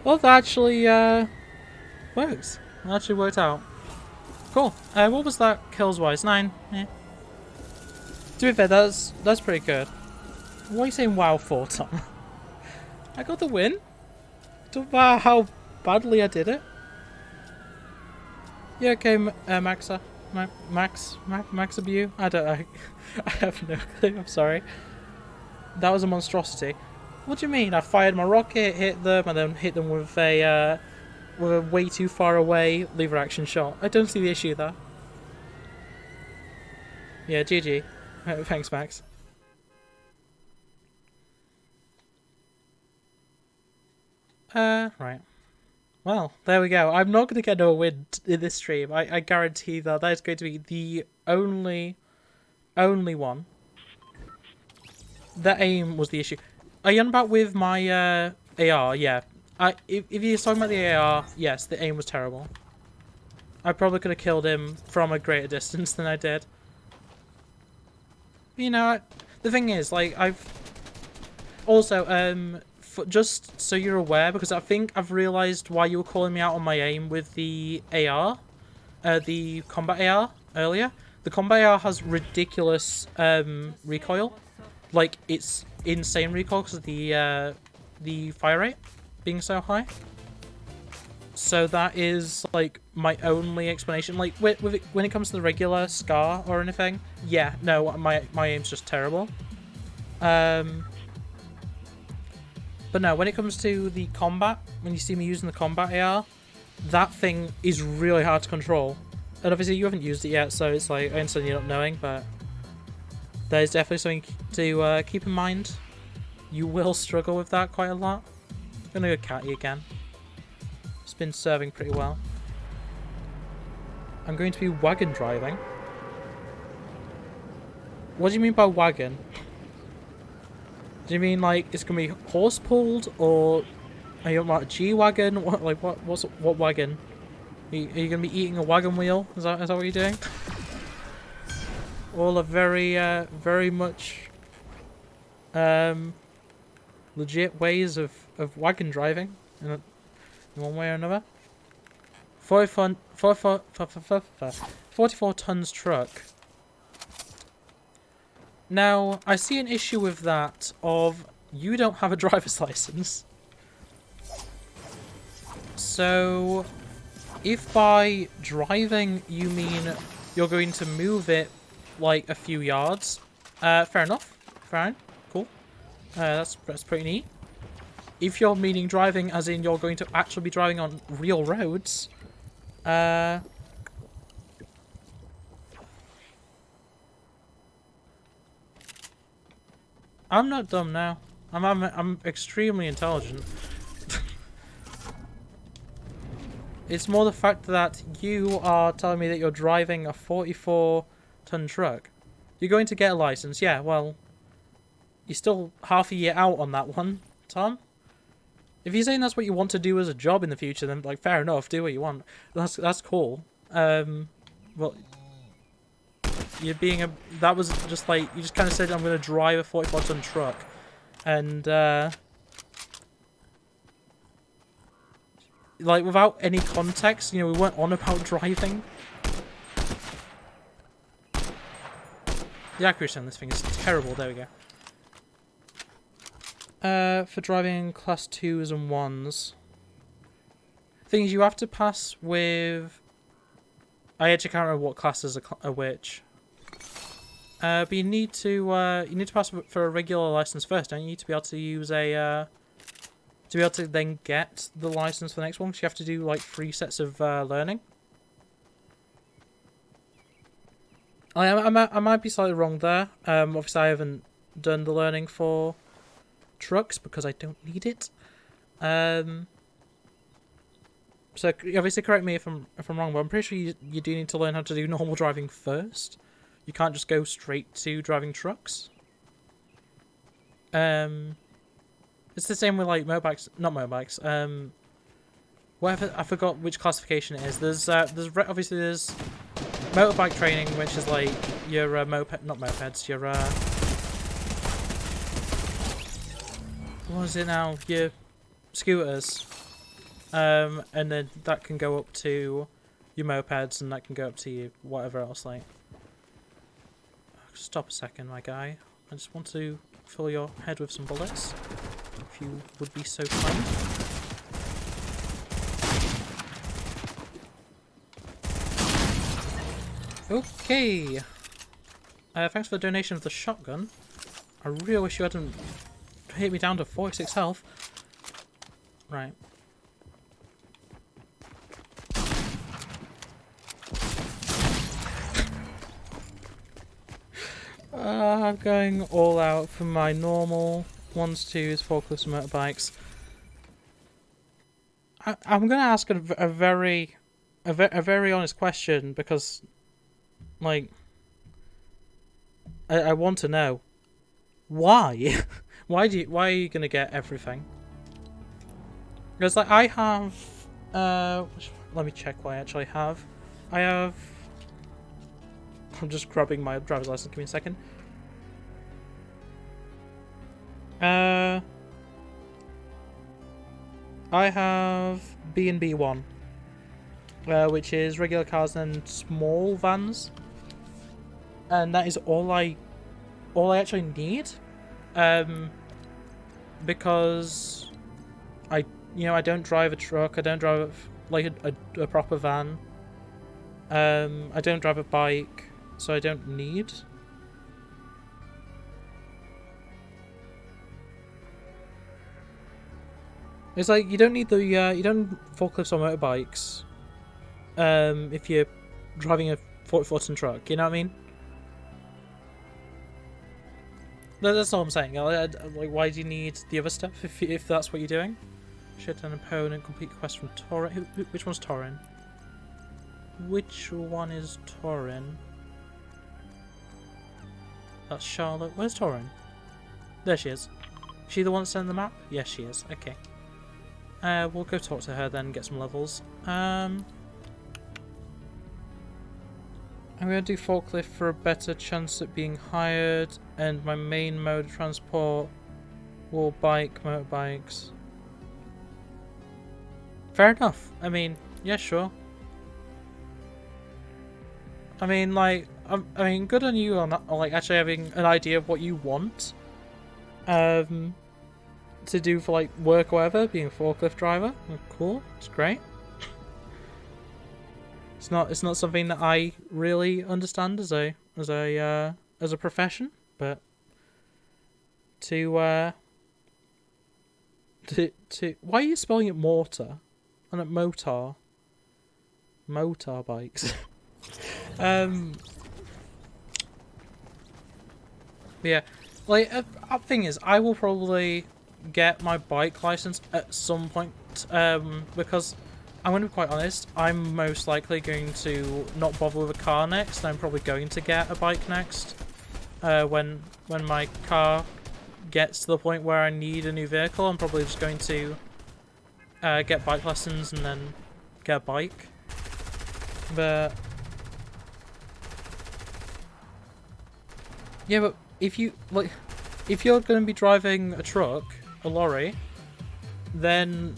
Well, that actually works. That actually worked out. Cool. What was that kills wise? 9. Yeah. To be fair, that's pretty good. What are you saying wow for, Tom? I got the win. Don't matter how badly I did it. Yeah, okay, Maxa. Max Abu? I have no clue, I'm sorry. That was a monstrosity. What do you mean? I fired my rocket, hit them, and then hit them with a way too far away lever action shot. I don't see the issue there. Yeah, GG. Thanks, Max. Right. Well, there we go. I'm not going to get no win in this stream. I guarantee that is going to be the only one. The aim was the issue. Are you on about with my AR? Yeah. If you're talking about the AR, yes, the aim was terrible. I probably could have killed him from a greater distance than I did. You know, the thing is, like, I've... Also, just so you're aware, because I think I've realised why you were calling me out on my aim with the AR, the combat AR earlier. The combat AR has ridiculous recoil. Like, it's insane recoil because of the fire rate being so high. So that is, like, my only explanation. Like, with it, when it comes to the regular SCAR or anything, yeah, no, my aim's just terrible. But no, when it comes to the combat, when you see me using the combat AR, that thing is really hard to control. And obviously you haven't used it yet, so it's like, I understand you're not knowing, but there's definitely something to keep in mind. You will struggle with that quite a lot. I'm gonna go catty again. It's been serving pretty well. I'm going to be wagon driving. What do you mean by wagon? Do you mean like it's gonna be horse pulled, or are you about a G-wagon? What what wagon? Are you gonna be eating a wagon wheel? Is that what you're doing? All are very much legit ways of wagon driving in one way or another. 44 tons truck. Now, I see an issue with that of you don't have a driver's license. So, if by driving you mean you're going to move it like a few yards, fair enough. Fine, cool. That's pretty neat. If you're meaning driving as in you're going to actually be driving on real roads, I'm not dumb now. I'm extremely intelligent. It's more the fact that you are telling me that you're driving a 44-ton truck. You're going to get a license, yeah, well, you're still half a year out on that one, Tom. If you're saying that's what you want to do as a job in the future, then, like, fair enough, do what you want. That's cool. Well, you're being a... That was just, like, you just kind of said, I'm going to drive a 44-ton truck. And, like, without any context, you know, we weren't on about driving. The accuracy on this thing is terrible. There we go. For driving class 2s and 1s. Things you have to pass with... I actually can't remember what classes are which. But you need to pass for a regular license first, don't you? To be able to use a... to be able to then get the license for the next one, because you have to do like 3 sets of learning. I might be slightly wrong there. Obviously I haven't done the learning for trucks because I don't need it. So obviously correct me if I'm wrong, but I'm pretty sure you do need to learn how to do normal driving first. You can't just go straight to driving trucks. It's the same with like motorbikes, not motorbikes. Whatever, I forgot which classification it is. There's obviously there's motorbike training, which is like your not mopeds, your what is it now? Your scooters. And then that can go up to your mopeds, and that can go up to your whatever else, like. Stop a second, my guy. I just want to fill your head with some bullets. If you would be so kind. Okay. Thanks for the donation of the shotgun. I really wish you hadn't hit me down to 46 health. Right. I'm going all out for my normal 1s, 2s, forklifts, and motorbikes. I'm going to ask a very honest question because, like, I want to know why. why are you going to get everything? Because like I have, let me check what I actually have. I'm just grabbing my driver's license. Give me a second. I have B&B 1, which is regular cars and small vans, and that is all I actually need, because I don't drive a truck. I don't drive like a proper van. I don't drive a bike, so I don't need. It's like you don't need the you don't forklifts or motorbikes if you're driving a 40-foot truck. You know what I mean? That's all I'm saying. Like, why do you need the other stuff if that's what you're doing? Shut an opponent, complete quest from Torin. Which one's Torin? Which one is Torin? That's Charlotte. Where's Torin? There she is. Is she the one that sent the map? Yes, she is. Okay. We'll go talk to her then and get some levels. I'm going to do forklift for a better chance at being hired, and my main mode of transport will motorbikes. Fair enough. I mean, yeah, sure. I mean, like, I mean, good on you on that, like actually having an idea of what you want. To do for like work or whatever, being a forklift driver. Cool, it's great. It's not something that I really understand as a profession, but to why are you spelling it mortar and at motor bikes? Yeah, like thing is, I will probably get my bike license at some point, because I'm going to be quite honest, I'm most likely going to not bother with a car next. I'm probably going to get a bike next, when my car gets to the point where I need a new vehicle. I'm probably just going to get bike lessons and then get a bike. But yeah, but if you're going to be driving a truck, a lorry, then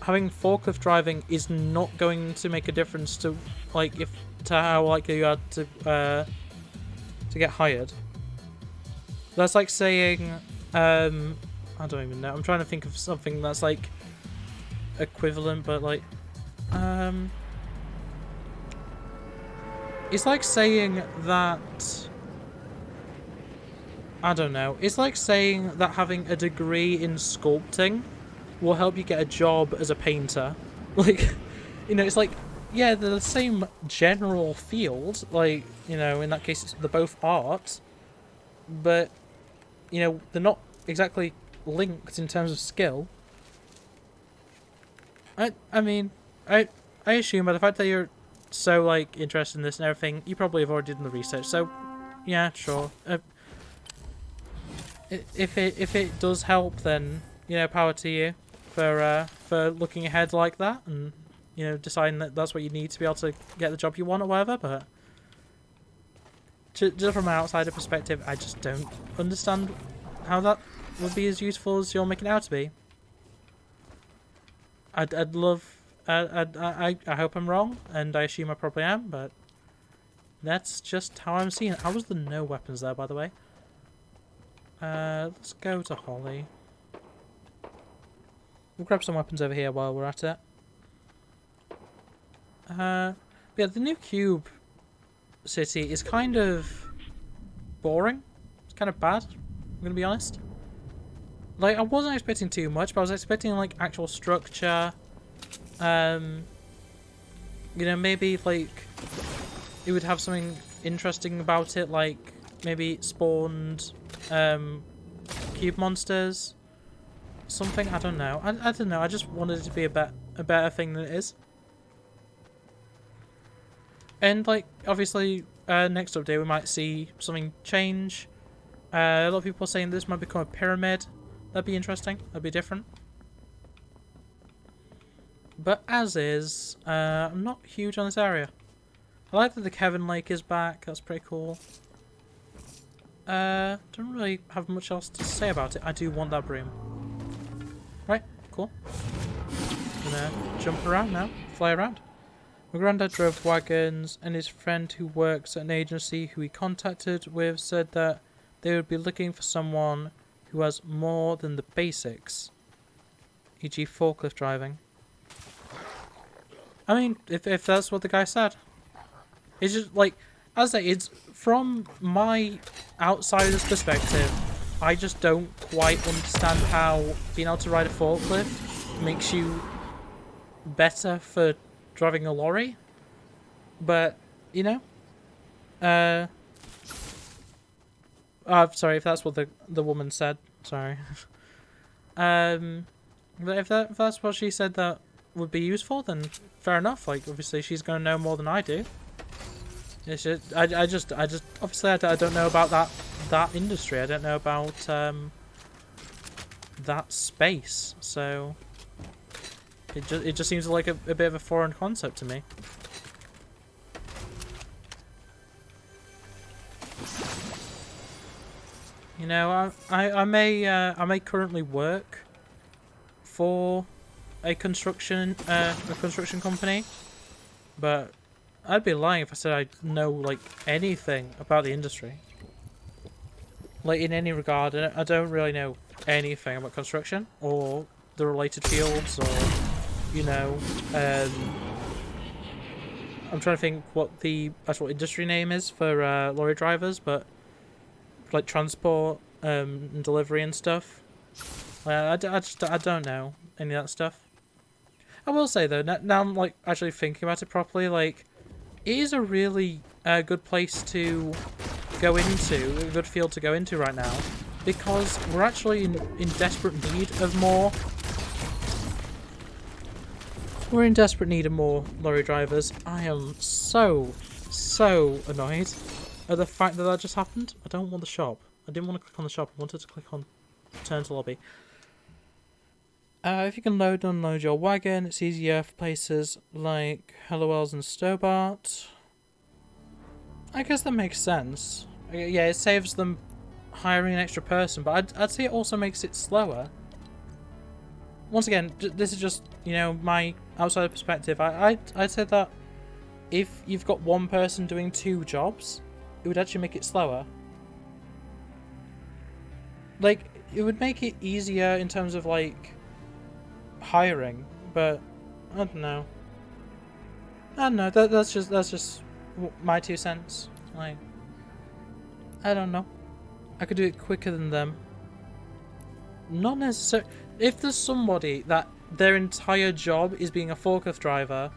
having forklift driving is not going to make a difference to how likely you are to get hired. That's like saying, I don't even know. I'm trying to think of something that's like equivalent, but like, it's like saying that. I don't know. It's like saying that having a degree in sculpting will help you get a job as a painter. Like, it's like, yeah, they're the same general field. Like, in that case, they're both art. But, they're not exactly linked in terms of skill. I mean, I assume by the fact that you're so, like, interested in this and everything, you probably have already done the research. So, yeah, sure. If it does help, then power to you for looking ahead like that and deciding that that's what you need to be able to get the job you want or whatever. But just from an outsider perspective, I just don't understand how that would be as useful as you're making it out to be. I'd love. I hope I'm wrong, and I assume I probably am, but that's just how I'm seeing it. How was the no weapons there, by the way? Let's go to Holly. We'll grab some weapons over here while we're at it. Yeah, the new cube city is kind of boring. It's kind of bad, I'm gonna be honest. Like, I wasn't expecting too much, but I was expecting, like, actual structure. You know, maybe, like, it would have something interesting about it, like, maybe it spawned, cube monsters. Something, I don't know. I don't know, I just wanted it to be a better thing than it is. And, like, obviously, next update we might see something change. A lot of people are saying this might become a pyramid. That'd be interesting. That'd be different. But as is, I'm not huge on this area. I like that the Kevin Lake is back. That's pretty cool. Don't really have much else to say about it. I do want that broom. Right, cool. Gonna jump around now. Fly around. My granddad drove wagons, and his friend who works at an agency who he contacted with said that they would be looking for someone who has more than the basics, e.g. forklift driving. I mean, if that's what the guy said. It's just, like, as I say, it's from my outsider's perspective, I just don't quite understand how being able to ride a forklift makes you better for driving a lorry. But, you know, sorry if that's what the woman said. Sorry. But if that's what she said that would be useful, then fair enough. Like, obviously she's gonna know more than I do. It's just, I just obviously I don't know about that industry. I don't know about that space. So it just seems like a bit of a foreign concept to me. You know, I may currently work for a construction company, but I'd be lying if I said I know like anything about the industry. Like, in any regard, I don't really know anything about construction or the related fields, or, you know, I'm trying to think what the actual industry name is for lorry drivers, but like transport and delivery and stuff. I don't know any of that stuff. I will say though, now I'm like actually thinking about it properly, like, it is a really good place to go into, a good field to go into right now, because we're actually in desperate need of more. We're in desperate need of more lorry drivers. I am so annoyed at the fact that that just happened. I don't want the shop. I didn't want to click on the shop. I wanted to click on turn to lobby. If you can load and unload your wagon, it's easier for places like Hellowells and Stobart. I guess that makes sense. Yeah, it saves them hiring an extra person, but I'd say it also makes it slower. Once again, this is just, you know, my outside perspective. I'd say that if you've got one person doing two jobs, it would actually make it slower. Like, it would make it easier in terms of, like, hiring, but I don't know. That's just my 2 cents. Like, I don't know. I could do it quicker than them. Not necessarily. If there's somebody that their entire job is being a forklift driver,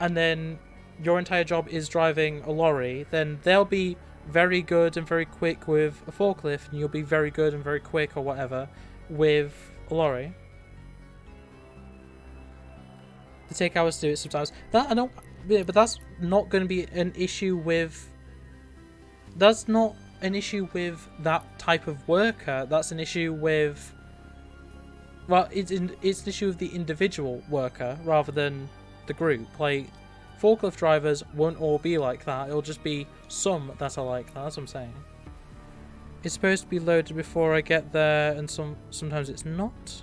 and then your entire job is driving a lorry, then they'll be very good and very quick with a forklift, and you'll be very good and very quick, or whatever, with a lorry. They take hours to do it sometimes. That I don't. Yeah, but that's not going to be an issue with. That's not an issue with that type of worker. That's an issue with. Well, it's an issue of the individual worker rather than the group. Like, forklift drivers won't all be like that. It'll just be some that are like that. That's what I'm saying. It's supposed to be loaded before I get there, and sometimes it's not.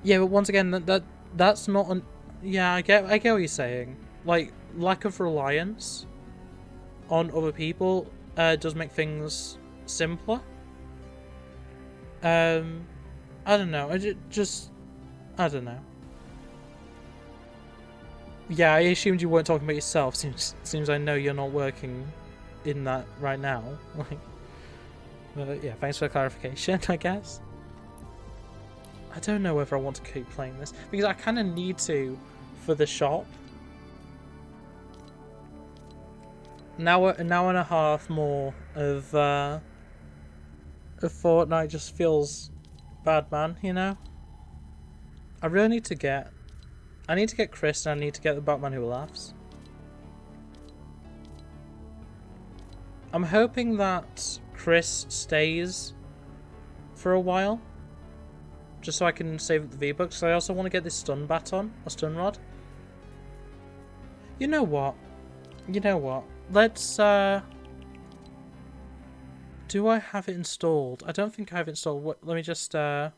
Yeah, but once again, that's not an. Yeah, I get what you're saying. Like, lack of reliance on other people does make things simpler. I don't know. I don't know. Yeah, I assumed you weren't talking about yourself. Seems I know you're not working in that right now. But yeah, thanks for the clarification, I guess. I don't know whether I want to keep playing this because I kind of need to for the shop. An hour and a half more of Fortnite just feels bad, man. You know. I really need to get. I need to get Chris and I need to get the Batman Who Laughs. I'm hoping that Chris stays for a while. Just so I can save up the V-Bucks. I also want to get this stun baton, or stun rod. You know what? Let's, do I have it installed? I don't think I have it installed. Let me just, I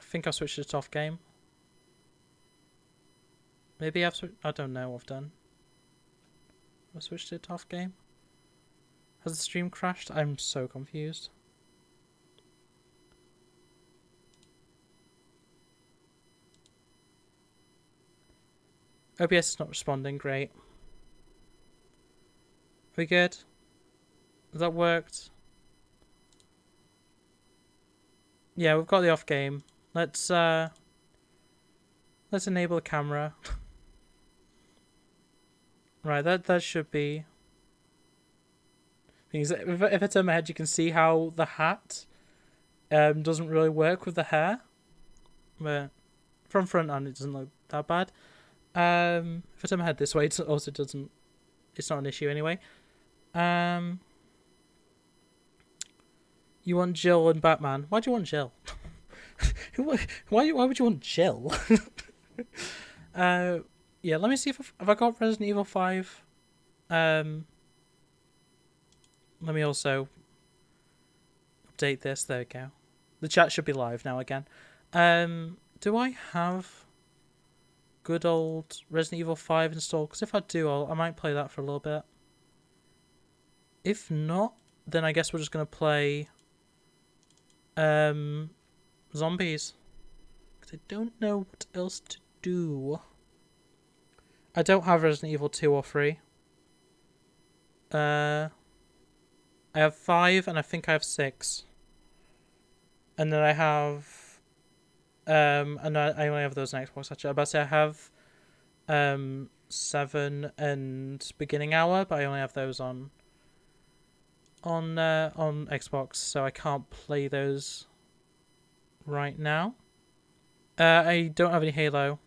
think I've switched it off game. Maybe I don't know what I've done. Have I switched it off game? Has the stream crashed? I'm so confused. OBS is not responding, great. We good? That worked? Yeah, we've got the off game. Let's enable the camera. Right, that should be. Because if I turn my head, you can see how the hat doesn't really work with the hair. But from front on, it doesn't look that bad. If I turn my head this way, it also doesn't. It's not an issue anyway. You want Jill and Batman? Why do you want Jill? Why would you want Jill? Yeah. Let me see if have I got Resident Evil 5. Let me also update this. There we go. The chat should be live now again. Do I have good old Resident Evil 5 installed? Because if I do, I might play that for a little bit. If not, then I guess we're just going to play zombies. Because I don't know what else to do. I don't have Resident Evil 2 or 3. I have 5 and I think I have 6. And then I have and I only have those on Xbox actually. I was about to say I have 7 and Beginning Hour, but I only have those on Xbox, so I can't play those right now. I don't have any Halo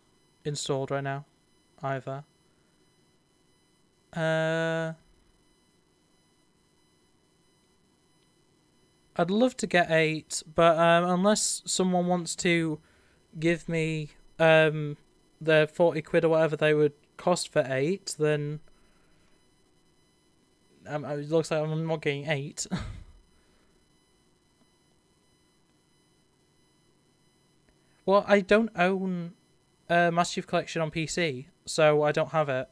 installed right now either. I'd love to get 8, but unless someone wants to give me the 40 quid or whatever they would cost for 8, then it looks like I'm not getting 8. Well, I don't own Master Chief Collection on PC, so I don't have it.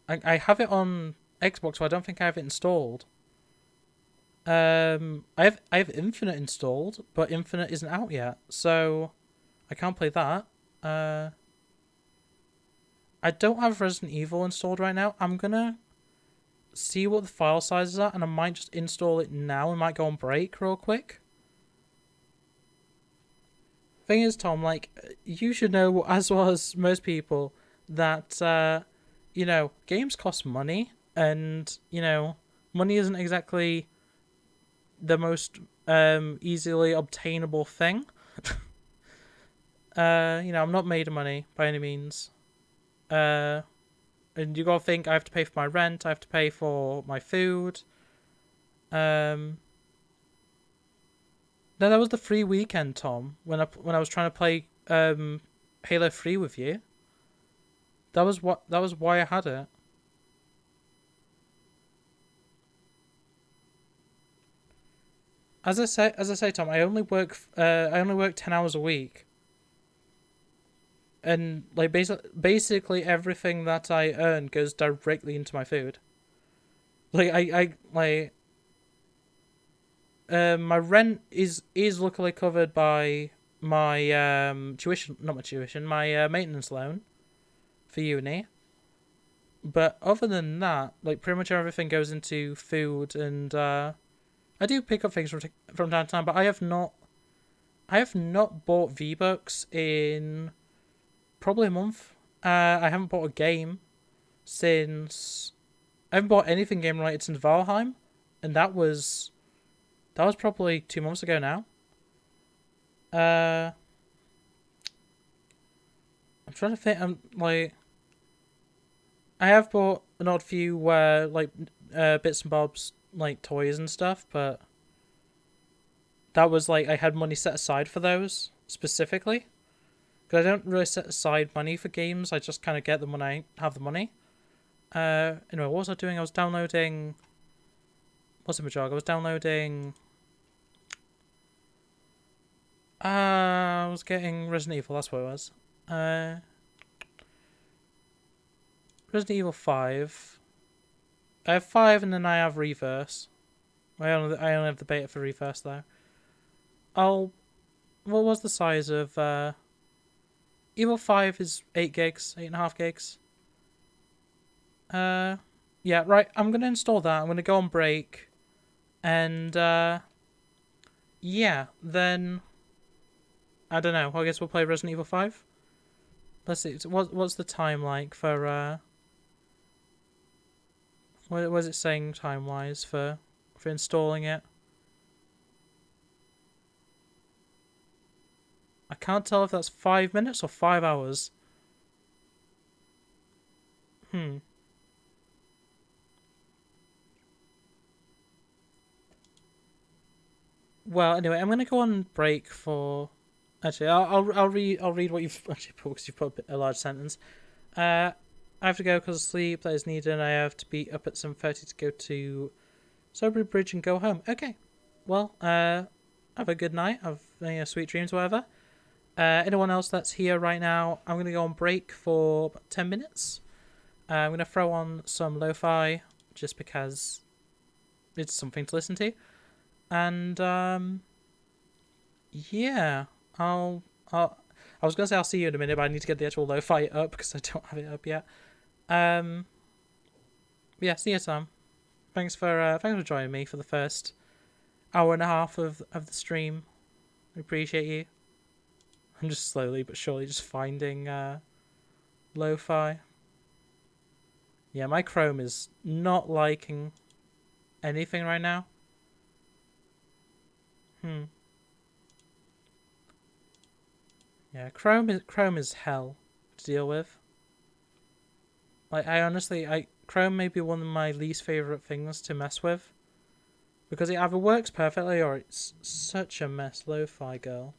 I have it on Xbox, so I don't think I have it installed. I have Infinite installed, but Infinite isn't out yet, so I can't play that. I don't have Resident Evil installed right now. I'm gonna see what the file size is at, and I might just install it now. and might go on break real quick. Thing is, Tom, like, you should know as well as most people that games cost money, and money isn't exactly the most easily obtainable thing. I'm not made of money by any means. And you gotta think I have to pay for my rent, I have to pay for my food. No, that was the free weekend, Tom, when I was trying to play Halo 3 with you. That was why I had it. As I say, Tom, I only work 10 hours a week, and like basically everything that I earn goes directly into my food. Like I like my rent is luckily covered by my tuition, not my tuition, my maintenance loan for uni. But other than that, like pretty much everything goes into food, and I do pick up things from time to time. But I have not bought V Bucks in probably a month. I haven't bought a game since I haven't bought anything game related since Valheim, and that was probably 2 months ago now. Uh, I'm trying to think. I'm like, I have bought an odd few like bits and bobs like toys and stuff, but that was like I had money set aside for those specifically. Because I don't really set aside money for games. I just kind of get them when I have the money. Anyway, what was I doing? I was downloading. What's in my jog? I was downloading. I was getting Resident Evil. That's what it was. Resident Evil 5. I have 5, and then I have Reverse. I only have the beta for Reverse though. What was the size of Evil 5 is 8 gigs, 8.5 gigs. Yeah, right. I'm gonna install that. I'm gonna go on break, and yeah, then I don't know. I guess we'll play Resident Evil 5. Let's see. What's the time like for what was it saying time wise for installing it? I can't tell if that's 5 minutes or 5 hours. Well, anyway, I'm gonna go on break for. Actually, I'll read what you've actually put because you've put a large sentence. I have to go because of sleep that is needed, and I have to be up at 7:30 to go to Soberby Bridge and go home. Okay, well, have a good night. Have sweet dreams, whatever. Anyone else that's here right now, I'm gonna go on break for about 10 minutes. I'm gonna throw on some lo-fi just because it's something to listen to, and yeah, I was gonna say I'll see you in a minute, but I need to get the actual lo-fi up because I don't have it up yet. Yeah, see you, Sam. Thanks for joining me for the first hour and a half of the stream. I appreciate you. I'm just slowly but surely just finding lo-fi. Yeah, my Chrome is not liking anything right now. Yeah, Chrome is hell to deal with. Like Chrome may be one of my least favorite things to mess with because it either works perfectly or it's such a mess. Lo-fi girl.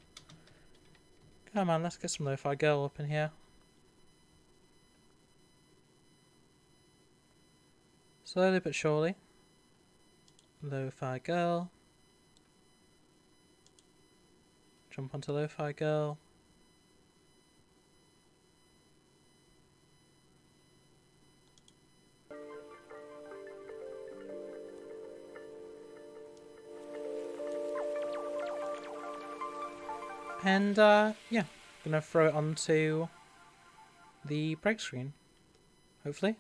Come on, let's get some lo-fi girl up in here. Slowly but surely. Lo-fi girl. Jump onto lo-fi girl. And yeah, gonna throw it onto the break screen, hopefully.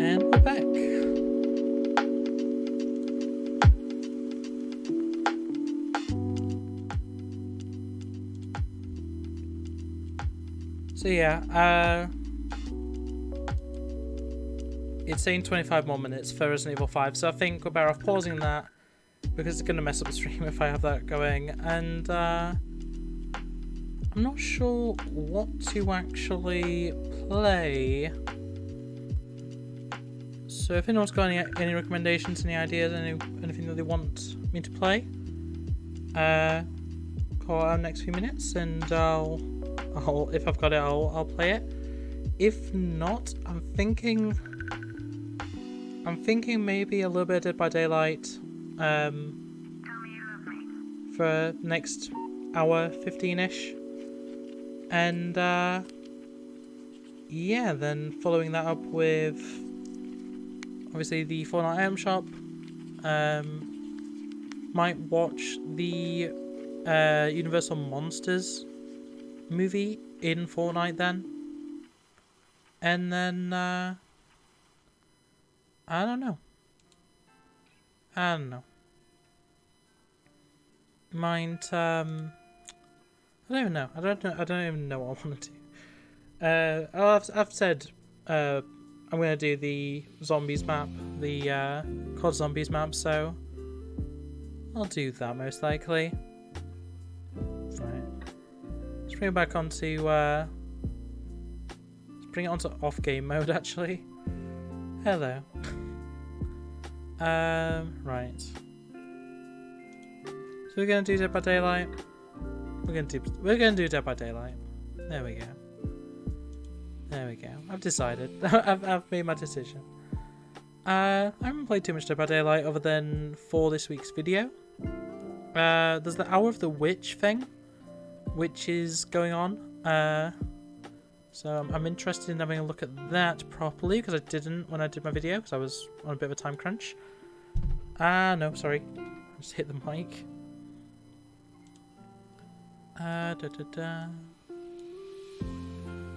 And we're back. So yeah, it's saying 25 more minutes for Resident Evil 5, so I think we're better off pausing that because it's going to mess up the stream if I have that going, and I'm not sure what to actually play. So if anyone's got any recommendations, any ideas, anything that they want me to play, call out next few minutes, and I'll if I've got it, I'll play it. If not, I'm thinking maybe a little bit of Dead by Daylight, for next hour 15ish, and yeah, then following that up with obviously the Fortnite item shop. Might watch the Universal Monsters movie in Fortnite then, and then I don't know. Mind I don't even know. I don't even know what I want to do. I've said I'm gonna do the zombies map, the CoD zombies map, so I'll do that most likely. Right. Let's bring it back onto let's bring it onto off game mode actually. Hello. Right. So we're gonna do Dead by Daylight. We're gonna do Dead by Daylight. There we go. There we go. I've decided. I've made my decision. I haven't played too much Dead by Daylight other than for this week's video. There's the Hour of the Witch thing, which is going on. So I'm interested in having a look at that properly, because I didn't when I did my video, because I was on a bit of a time crunch. No, sorry. I just hit the mic.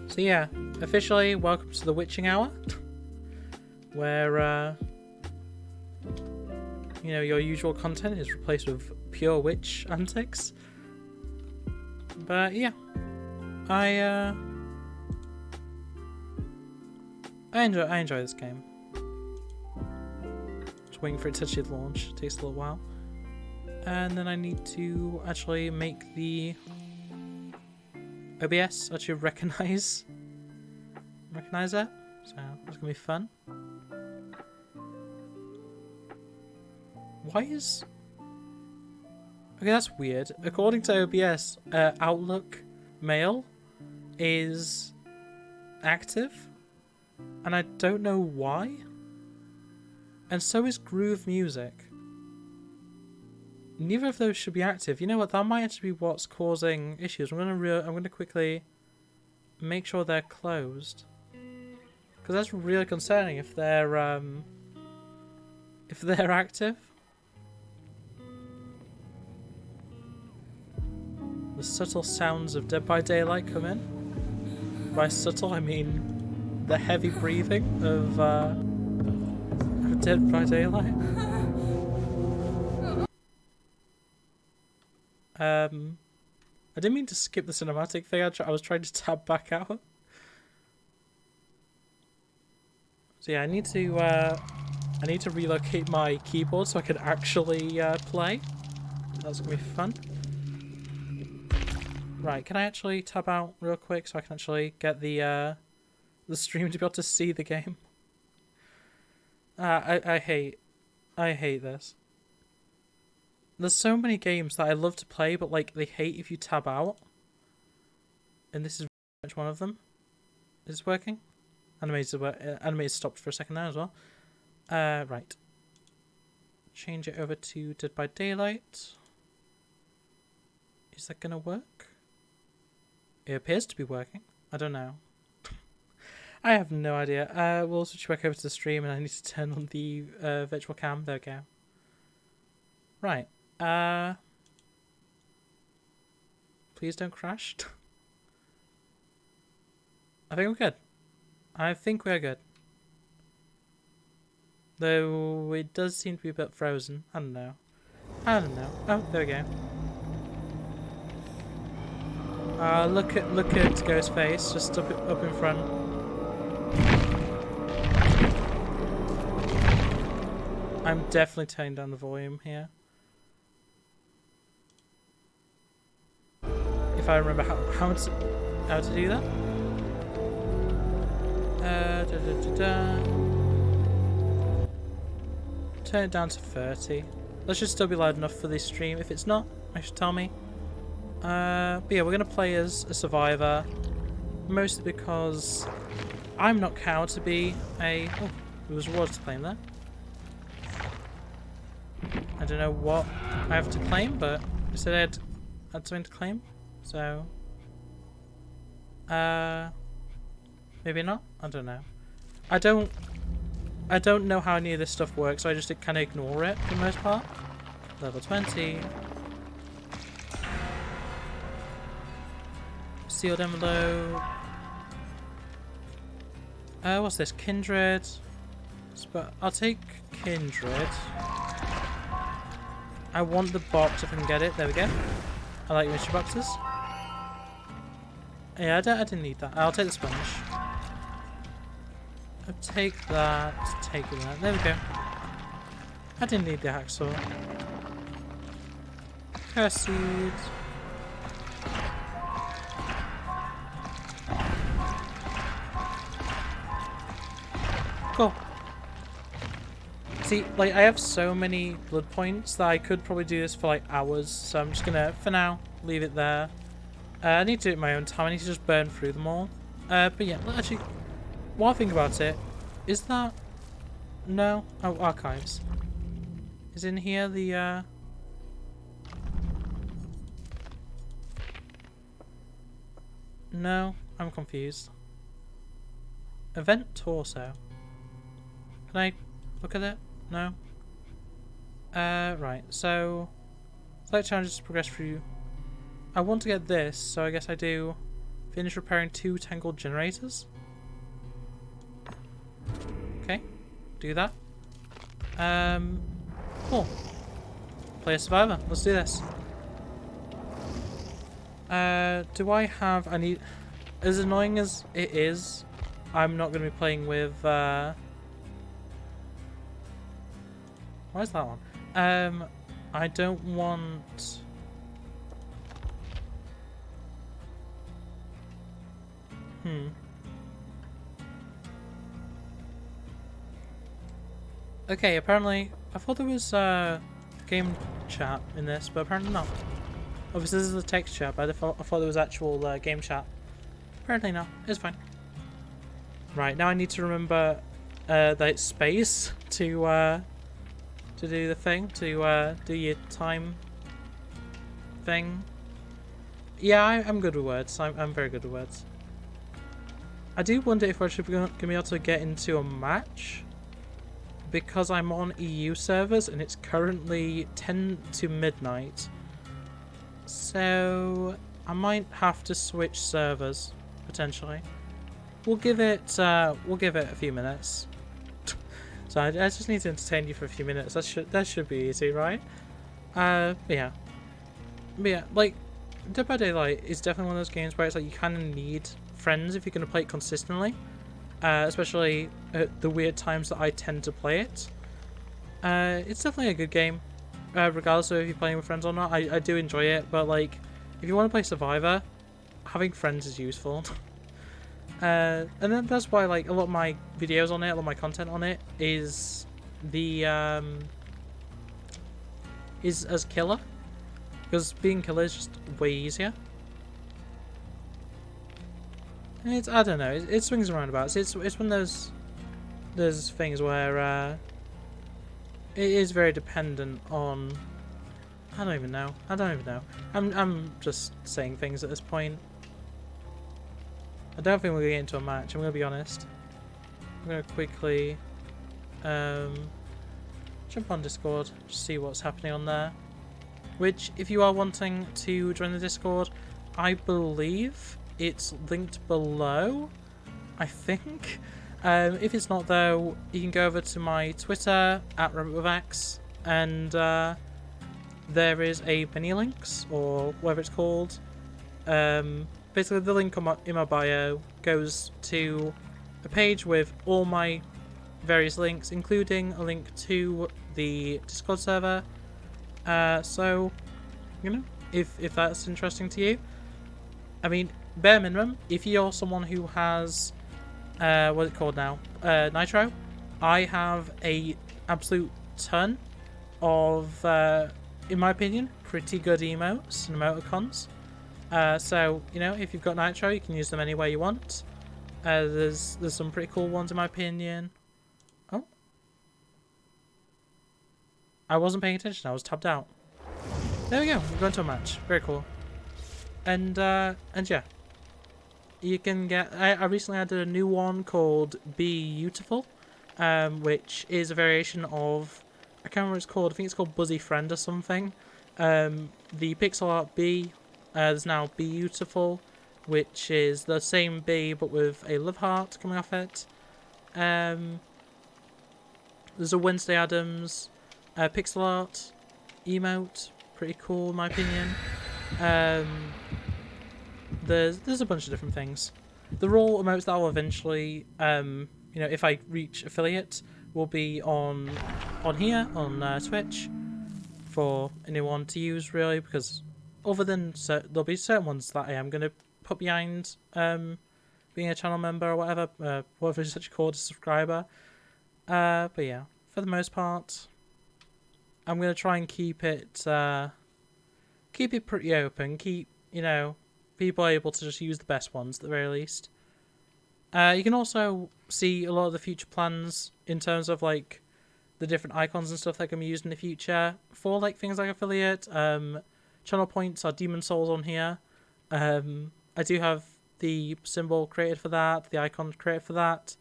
So yeah, officially, welcome to the Witching Hour, where, you know, your usual content is replaced with pure witch antics. But yeah, I enjoy this game. Just waiting for it to actually launch. It takes a little while. And then I need to actually make the OBS actually recognize that. So that's gonna be fun. Why is... Okay, that's weird. According to OBS, Outlook Mail is active, and I don't know why. And so is Groove Music. Neither of those should be active. You know what? That might actually be what's causing issues. I'm gonna quickly make sure they're closed, because that's really concerning if they're active. The subtle sounds of Dead by Daylight come in. By subtle, I mean the heavy breathing of Dead by Daylight. I didn't mean to skip the cinematic thing. I was trying to tab back out. So yeah, I need to relocate my keyboard so I can actually play. That's gonna be fun. Right, can I actually tab out real quick so I can actually get the stream to be able to see the game? I hate this. There's so many games that I love to play, but like they hate if you tab out. And this is very much one of them. Is this working? Animated stopped for a second there as well. Right. Change it over to Dead by Daylight. Is that gonna work? It appears to be working. I don't know. I have no idea. We'll switch back over to the stream, and I need to turn on the virtual cam. There we go. Right. Please don't crash. I think we're good. I think we're good. Though it does seem to be a bit frozen. I don't know. Oh, there we go. Look at Ghostface just up in front. I'm definitely turning down the volume here. If I remember how to do that. Turn it down to 30. That should still be loud enough for this stream. If it's not, I should tell me. But yeah, we're gonna play as a survivor, mostly because I'm not cowed to be a... Oh, there was rewards to claim there. I don't know what I have to claim, but I said I had something to claim, so... maybe not? I don't know. I don't know how any of this stuff works, so I just kind of ignore it for the most part. Level 20. Sealed envelope. What's this? Kindred. But I'll take Kindred. I want the box if I can get it. There we go. I like mystery boxes. Yeah, I didn't need that. I'll take the sponge. I'll take that. Take that. There we go. I didn't need the hacksaw. Curse seeds. Cool. See, like, I have so many blood points that I could probably do this for, like, hours. So I'm just gonna, for now, leave it there. I need to do it in my own time. I need to just burn through them all. But yeah, actually, while I think about it, is that... No? Oh, archives. Is in here the, No, I'm confused. Event torso. Can I look at it? No? Right, so... Select challenges to progress through... I want to get this, so I guess I do... Finish repairing 2 tangled generators. Okay, do that. Cool. Play a survivor. Let's do this. Do I have... I need... As annoying as it is, I'm not going to be playing with... Why is that one? I don't want... Okay, apparently... I thought there was game chat in this, but apparently not. Obviously this is a text chat, but I thought there was actual game chat. Apparently not. It's fine. Right, now I need to remember that it's space to do the thing, to do your time thing. Yeah, I'm good with words. I'm very good with words. I do wonder if I should be going to be able to get into a match, because I'm on EU servers and it's currently 10 to midnight. So I might have to switch servers potentially. We'll give it a few minutes. So I just need to entertain you for a few minutes. That should be easy, right? But yeah, like Dead by Daylight is definitely one of those games where it's like you kind of need friends if you're going to play it consistently, especially at the weird times that I tend to play it. It's definitely a good game, regardless of if you're playing with friends or not. I do enjoy it, but like if you want to play Survivor, having friends is useful. And then that's why like a lot of my videos on it, a lot of my content on it is the is as killer, because being killer is just way easier. And I don't know, it swings and roundabouts. It's one of those things where it is very dependent on... I don't even know. I'm just saying things at this point. I don't think we're going to get into a match, I'm going to be honest. I'm going to quickly jump on Discord, see what's happening on there. Which, if you are wanting to join the Discord, I believe it's linked below, I think. If it's not though, you can go over to my Twitter, @RabbitWithAxe, and there is a mini links, or whatever it's called. Basically the link in my bio goes to a page with all my various links, including a link to the Discord server. So, you know, if that's interesting to you. I mean, bare minimum, if you're someone who has, what's it called now? Nitro, I have a absolute ton of, in my opinion, pretty good emotes and emoticons. So, you know, if you've got Nitro, you can use them any way you want. There's some pretty cool ones in my opinion. Oh. I wasn't paying attention, I was tabbed out. There we go, we're going to a match. Very cool. And yeah. You can get... I recently added a new one called Beautiful, which is a variation of... I can't remember what it's called. I think it's called Buzzy Friend or something. The pixel art bee... there's now Beautiful, which is the same bee but with a love heart coming off it. There's a Wednesday Addams pixel art emote, pretty cool in my opinion. There's a bunch of different things. They're all emotes that I'll eventually, you know, if I reach affiliate, will be on here on Twitch for anyone to use really, because other than there'll be certain ones that I am going to put behind being a channel member or whatever, whatever it's such called, a subscriber. But yeah, for the most part, I'm going to try and keep it pretty open. Keep, you know, people able to just use the best ones at the very least. You can also see a lot of the future plans in terms of like the different icons and stuff that can be used in the future for like things like affiliate. Channel points are demon souls on here. I do have the symbol created for that, the icon created for that,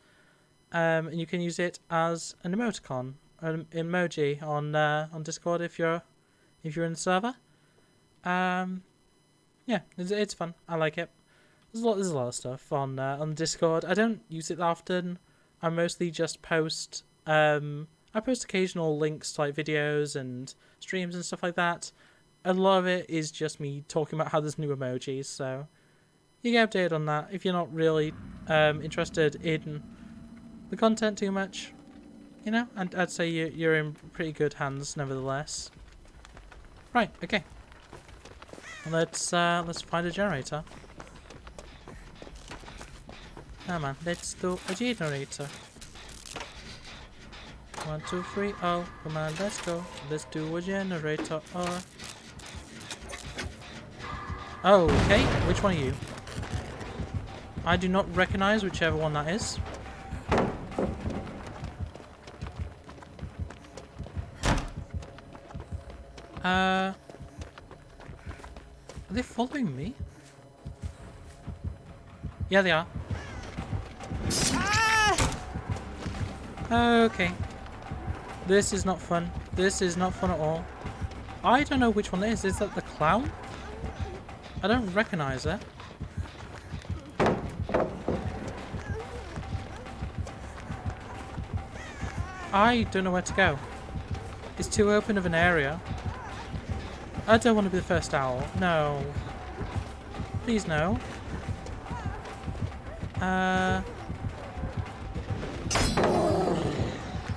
and you can use it as an emoticon, an emoji on Discord if you're in the server. Yeah, it's fun. I like it. There's a lot of stuff on Discord. I don't use it often. I mostly just post. I post occasional links to like videos and streams and stuff like that. A lot of it is just me talking about how there's new emojis. So you get updated on that. If you're not really interested in the content too much, you know, I'd say you're in pretty good hands nevertheless. Right. Okay. Let's find a generator. Come on, let's do a generator. 1, 2, 3, oh, come on, let's go. Let's do a generator. Oh, okay. Which one are you? I do not recognize whichever one that is. Are they following me? Yeah, they are. Okay. This is not fun. This is not fun at all. I don't know which one it is. Is that the clown? I don't recognize it. I don't know where to go. It's too open of an area. I don't want to be the first owl. No. Please no.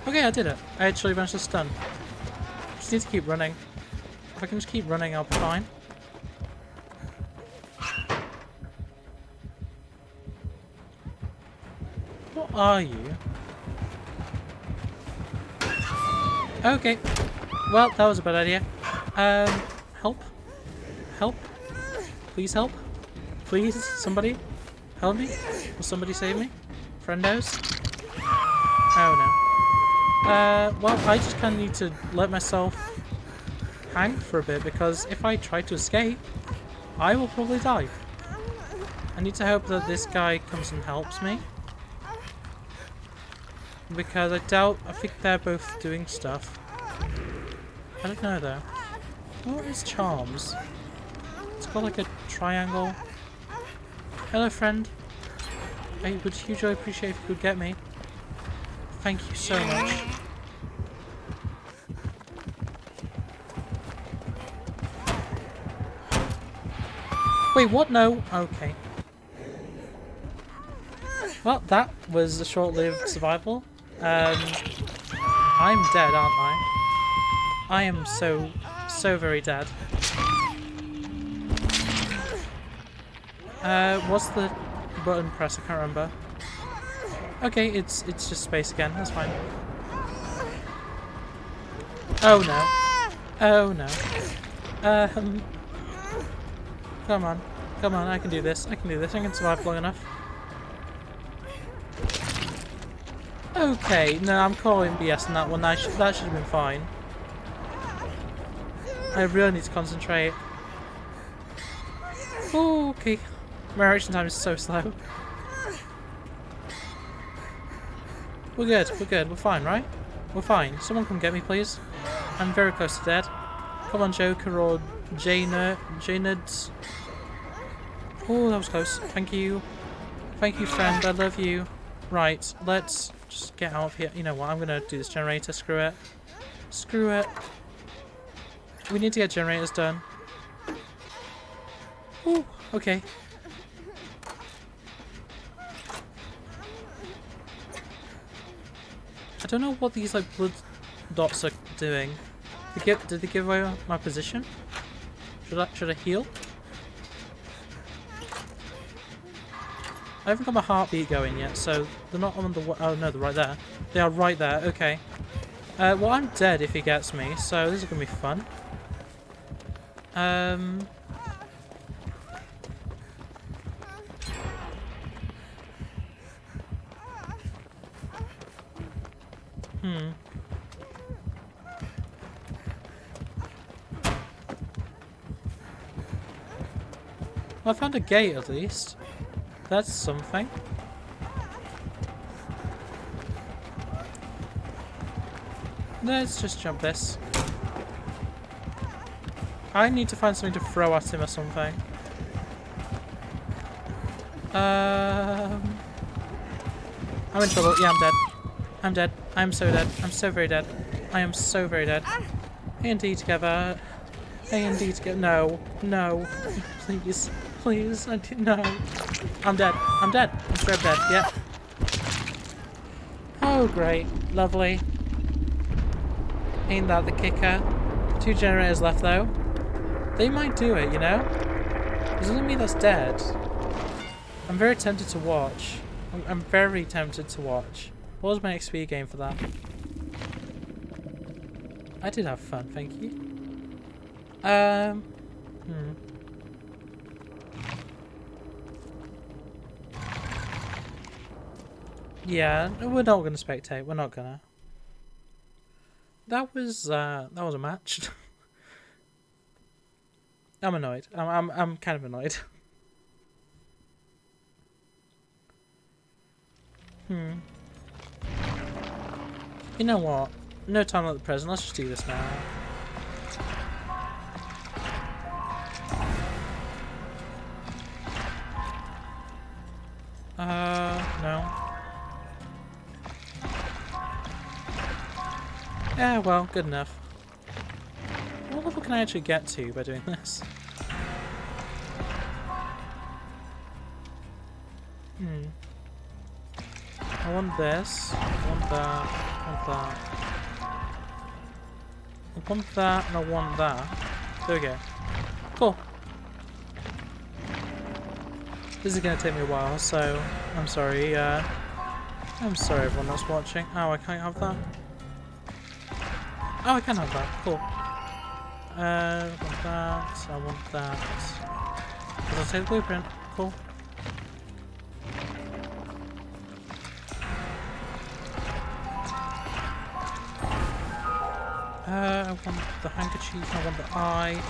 Okay, I did it. I actually managed to stun. Just need to keep running. If I can just keep running, I'll be fine. What are you? Okay. Well, that was a bad idea. Help? Help? Please help? Please, somebody? Help me? Will somebody save me? Friendos? Oh no. Well, I just kind of need to let myself hang for a bit, because if I try to escape, I will probably die. I need to hope that this guy comes and helps me. Because I think they're both doing stuff. I don't know though. What is charms? It's got like a triangle. Hello friend. I would hugely appreciate if you could get me. Thank you so much. Wait, what? No? Okay. Well, that was a short-lived survival. I'm dead, aren't I? I am so very dead. What's the button press? I can't remember. Okay, it's just space again. That's fine. Oh no. Oh no. Come on. Come on, I can do this. I can do this. I can survive long enough. Okay, no, I'm calling BS on that one. That should have been fine. I really need to concentrate. Oh, okay. My reaction time is so slow. We're good, we're good, we're fine, right? We're fine. Someone come get me, please. I'm very close to dead. Come on, Joker or Janed. Oh, that was close. Thank you. Thank you, friend. I love you. Right, let's just get out of here. You know what? I'm going to do this generator. Screw it. Screw it. We need to get generators done. Ooh, okay. I don't know what these like blood dots are doing. Did they give away my position? Should I heal? I haven't got my heartbeat going yet, so they're not on the... Oh no, they're right there. They are right there, okay. Well, I'm dead if he gets me, so this is going to be fun. Hmm. Well, I found a gate at least. That's something. Let's just jump this. I need to find something to throw at him or something. I'm in trouble. Yeah, I'm dead. I'm dead. I'm so dead. I'm so very dead. I am so very dead. A and D together. A and D together. No. No. Please. Please. No. I'm dead. I'm dead. I'm straight dead. Yeah. Oh, great. Lovely. Ain't that the kicker? 2 generators left, though. They might do it, you know? Does it mean that's dead? I'm very tempted to watch. I'm very tempted to watch. What was my XP game for that? I did have fun, thank you. Yeah, we're not gonna spectate. We're not gonna. That was a match. I'm annoyed. I'm kind of annoyed. You know what? No time like the present. Let's just do this now. No. Yeah, well, good enough. What level can I actually get to by doing this? I want this. I want that. I want that. I want that and I want that. There we go. Cool. This is going to take me a while, so I'm sorry. I'm sorry everyone that's watching. Oh, I can't have that. Oh, I can have that. Cool. I want that. I want that. I'll take the blueprint. Cool. I want the handkerchief. I want the eye.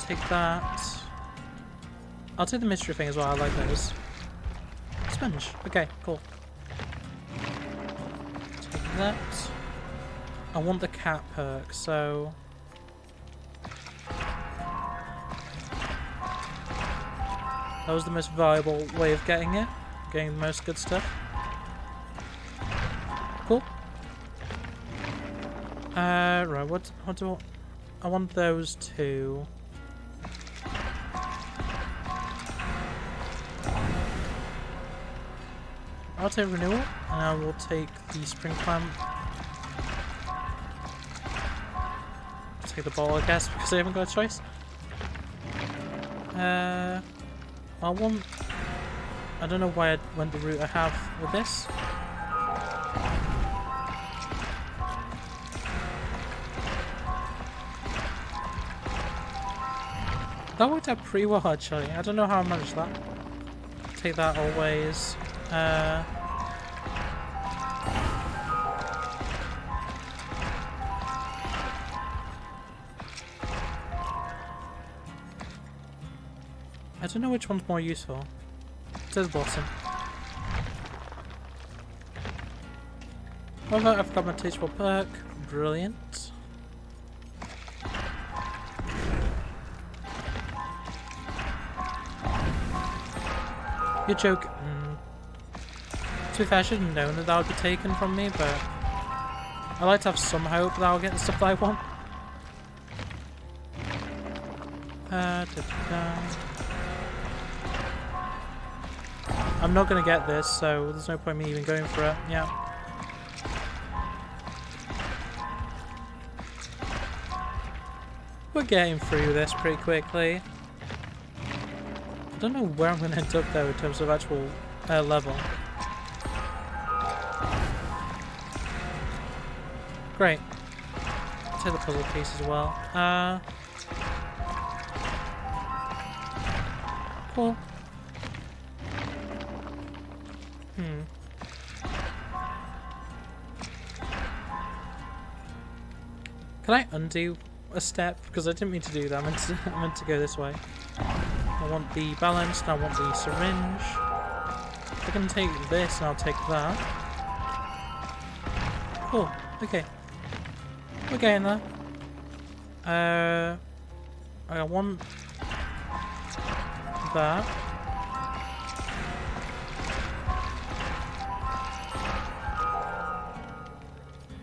Take that. I'll take the mystery thing as well. I like those. Sponge. Okay, cool. Take that. I want the cat perk, so... That was the most viable way of getting it. Getting the most good stuff. Cool. Right, what do I want those two. I'll take renewal, and I will take the spring clamp. I'll take the ball, I guess, because I haven't got a choice. I want... I don't know why I went the route I have with this. That worked out pretty well, actually. I don't know how I managed that. Take that always. I don't know which one's more useful. To the bottom. However, I've got my teachable perk. Brilliant. You're joking. To be fair, I should have known that would be taken from me, but I like to have some hope that I'll get the stuff that I want. I'm not going to get this, so there's no point me even going for it. Yeah. We're getting through this pretty quickly. I don't know where I'm going to end up though in terms of actual level. Great. Take the puzzle piece as well. Cool. Can I undo a step? Because I didn't mean to do that. I meant to go this way. I want the balance, and I want the syringe. If I can take this, and I'll take that. Cool. Okay. We're getting there. I want that.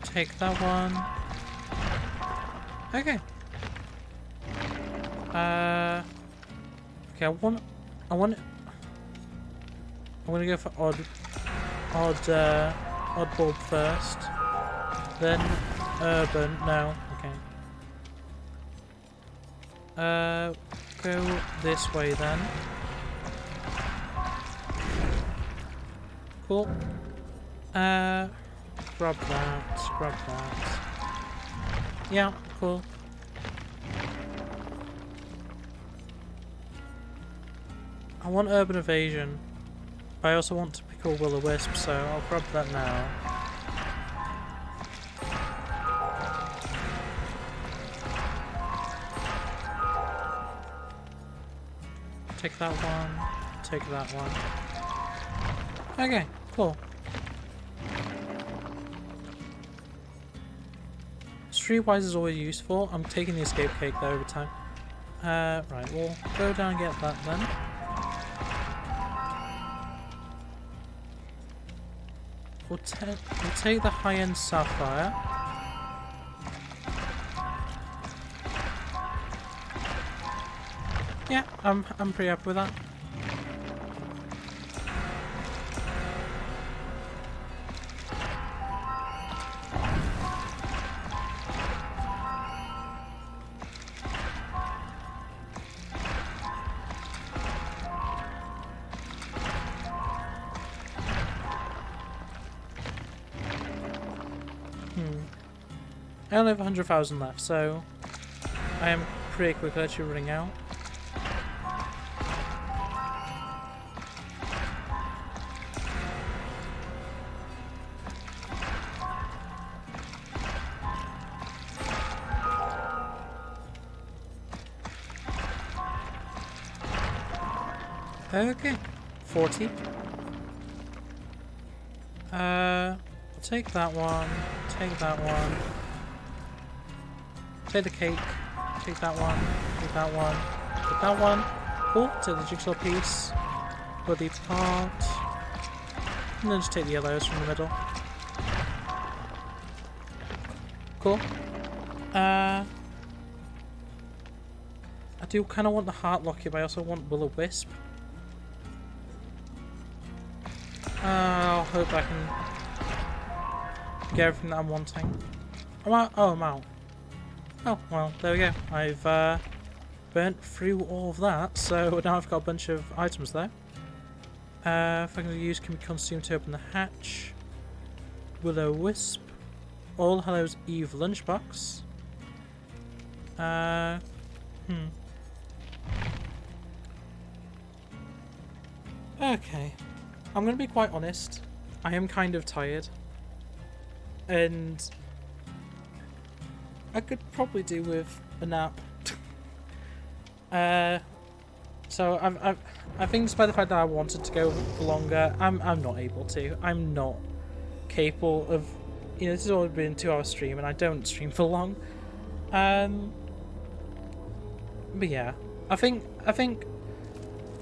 Take that one. Okay. Okay, I want I'm gonna go for odd bulb first. Then urban. No. Okay. Go this way then. Cool. Grab that. Grab that. Yeah, cool. I want urban evasion. I also want to pick a will-o-wisp, so I'll grab that now. Take that one. Take that one. Okay, cool. Streetwise is always useful. I'm taking the escape cake though every time. Right, we'll go down and get that then. We'll take the high-end sapphire. Yeah, I'm pretty happy with that. I only have 100,000 left, so I am pretty quickly actually running out. Okay, 40. I'll take that one, take that one, take the cake, take that one, take that one, take that one. Cool, take the jigsaw piece, put the part, and then just take the yellows from the middle. Cool. I do kind of want the heart locket, but I also want will-o-wisp. I'll hope I can get everything that I'm wanting. I'm out. Oh, I'm out. Oh, well, there we go. I've burnt through all of that, so now I've got a bunch of items there. If I can use, can be consumed to open the hatch. Will-o-wisp. All Hallows Eve lunchbox. Okay. I'm gonna be quite honest. I am kind of tired. And I could probably do with a nap. So I think despite the fact that I wanted to go for longer, I'm not able to. I'm not capable of, you know, this has always been a 2-hour stream and I don't stream for long. But yeah, I think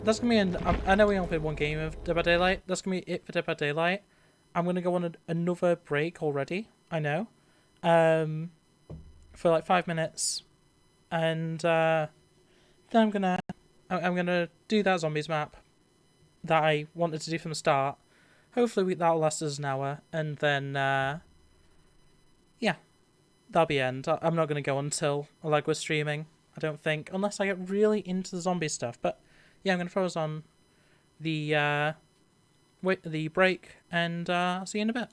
that's gonna be I know we only played one game of Dead by Daylight. That's gonna be it for Dead by Daylight. I'm gonna go on another break already. I know, for like 5 minutes, and then I'm gonna do that zombies map that I wanted to do from the start. Hopefully that'll last us an hour, and then yeah, that'll be end. I'm not gonna go until like we're streaming. I don't think, unless I get really into the zombie stuff. But yeah, I'm gonna throw us on the break, and I'll see you in a bit.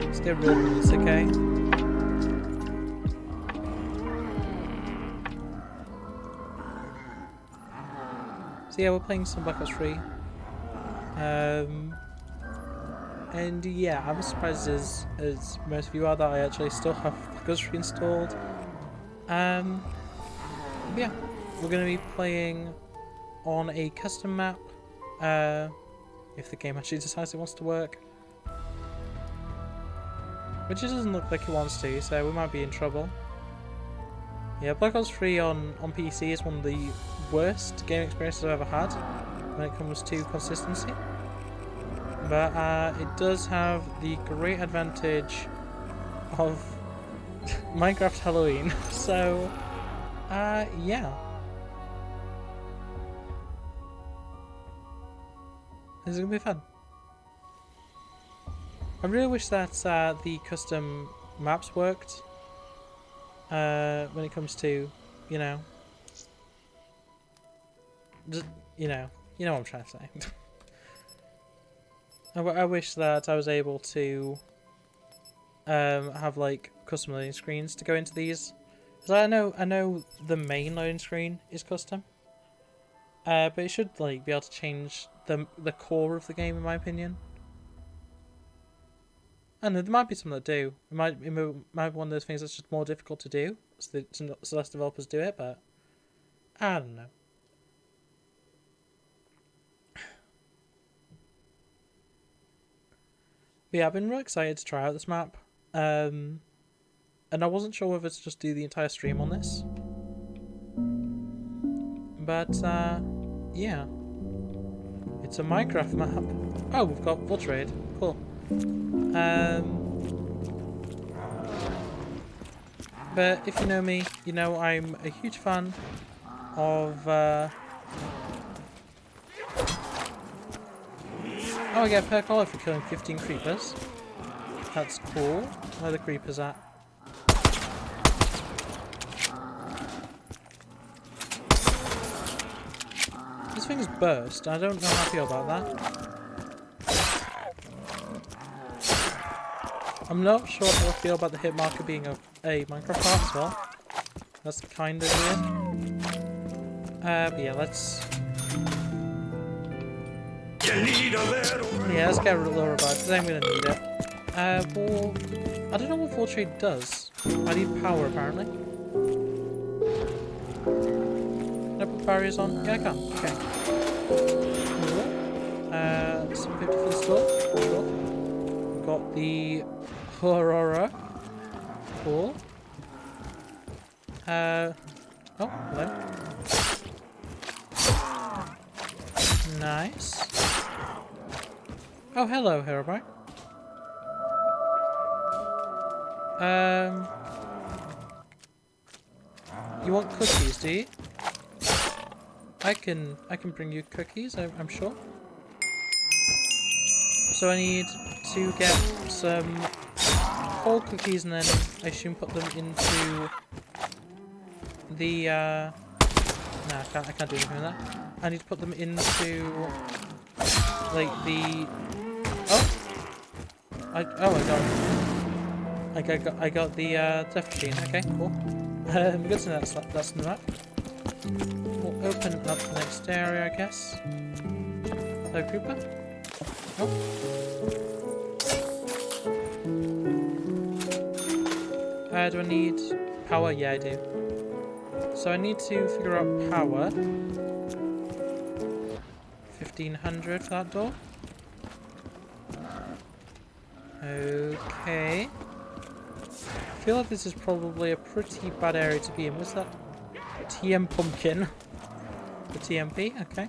let's get rid of this, okay? So yeah, we're playing some Black Ops 3. And yeah, I'm as surprised as most of you are that I actually still have Black Ops 3 installed. Yeah, we're going to be playing on a custom map, if the game actually decides it wants to work. Which it doesn't look like it wants to, so we might be in trouble. Yeah, Black Ops 3 on PC is one of the worst game experiences I've ever had when it comes to consistency. But it does have the great advantage of Minecraft Halloween, so yeah. This is gonna be fun. I really wish that the custom maps worked when it comes to, you know, just, you know what I'm trying to say. I wish that I was able to have like custom loading screens to go into these. Because I know the main loading screen is custom, but it should like be able to change the core of the game, in my opinion. And there might be some that do. It might be one of those things that's just more difficult to do, so less developers do it. But I don't know. But yeah, I've been really excited to try out this map. And I wasn't sure whether to just do the entire stream on this. But, yeah. It's a Minecraft map. Oh, we've got full trade. Cool. But if you know me, you know I'm a huge fan of, Oh, I get a per collar for killing 15 creepers. That's cool. Where are the creepers at? This thing's burst. I don't know how I feel about that. I'm not sure how I feel about the hit marker being a Minecraft part as well. That's kind of weird. But yeah, let's... Yeah, let's get a little revive, because I'm going to need it. Well, I don't know what full trade does. I need power, apparently. Can I put barriers on? Yeah, I can. Okay. Cool. 750 for the store. Sure. We've got the Aurora. Cool. Oh, hello. Nice. Oh, hello, Herobrine. You want cookies, do you? I can bring you cookies, I'm sure. So I need to get some whole cookies and then I assume put them into the no, I can't do anything with that. I need to put them into like the I got the death machine. Okay, cool. Good to know that's in the map. We'll open up the next area, I guess. Hello, creeper. Oh. Do I need power? Yeah, I do. So I need to figure out power. 1500 for that door. Okay. I feel like this is probably a pretty bad area to be in. What's that? TM pumpkin. The TMP? Okay.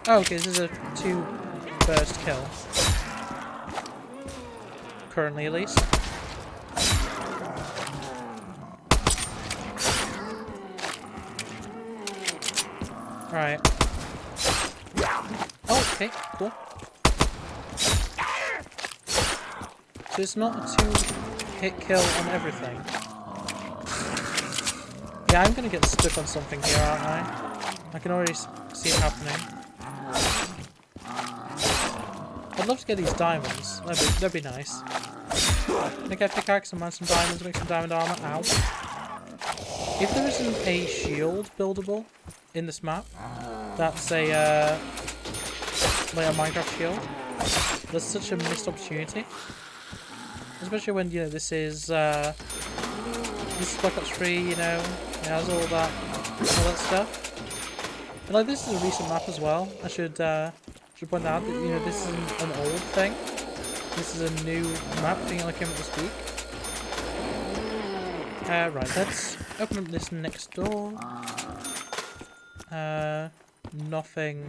Oh, okay, this is a 2 burst kill. Currently, at least. Alright. Oh, okay, cool. So it's not a 2-hit kill on everything. Yeah, I'm gonna get stuck on something here, aren't I? I can already see it happening. I'd love to get these diamonds. That'd be nice. Can I get a pickaxe and mine some diamonds, make some diamond armor? Ow. If there isn't a shield buildable in this map, that's a like a Minecraft shield. That's such a missed opportunity. Especially when, you know, this is Black Ops 3, you know, it has all that stuff. And like, this is a recent map as well. I should point out that, you know, this isn't an old thing. This is a new map thing that came out this week. Right, let's open up this next door. Nothing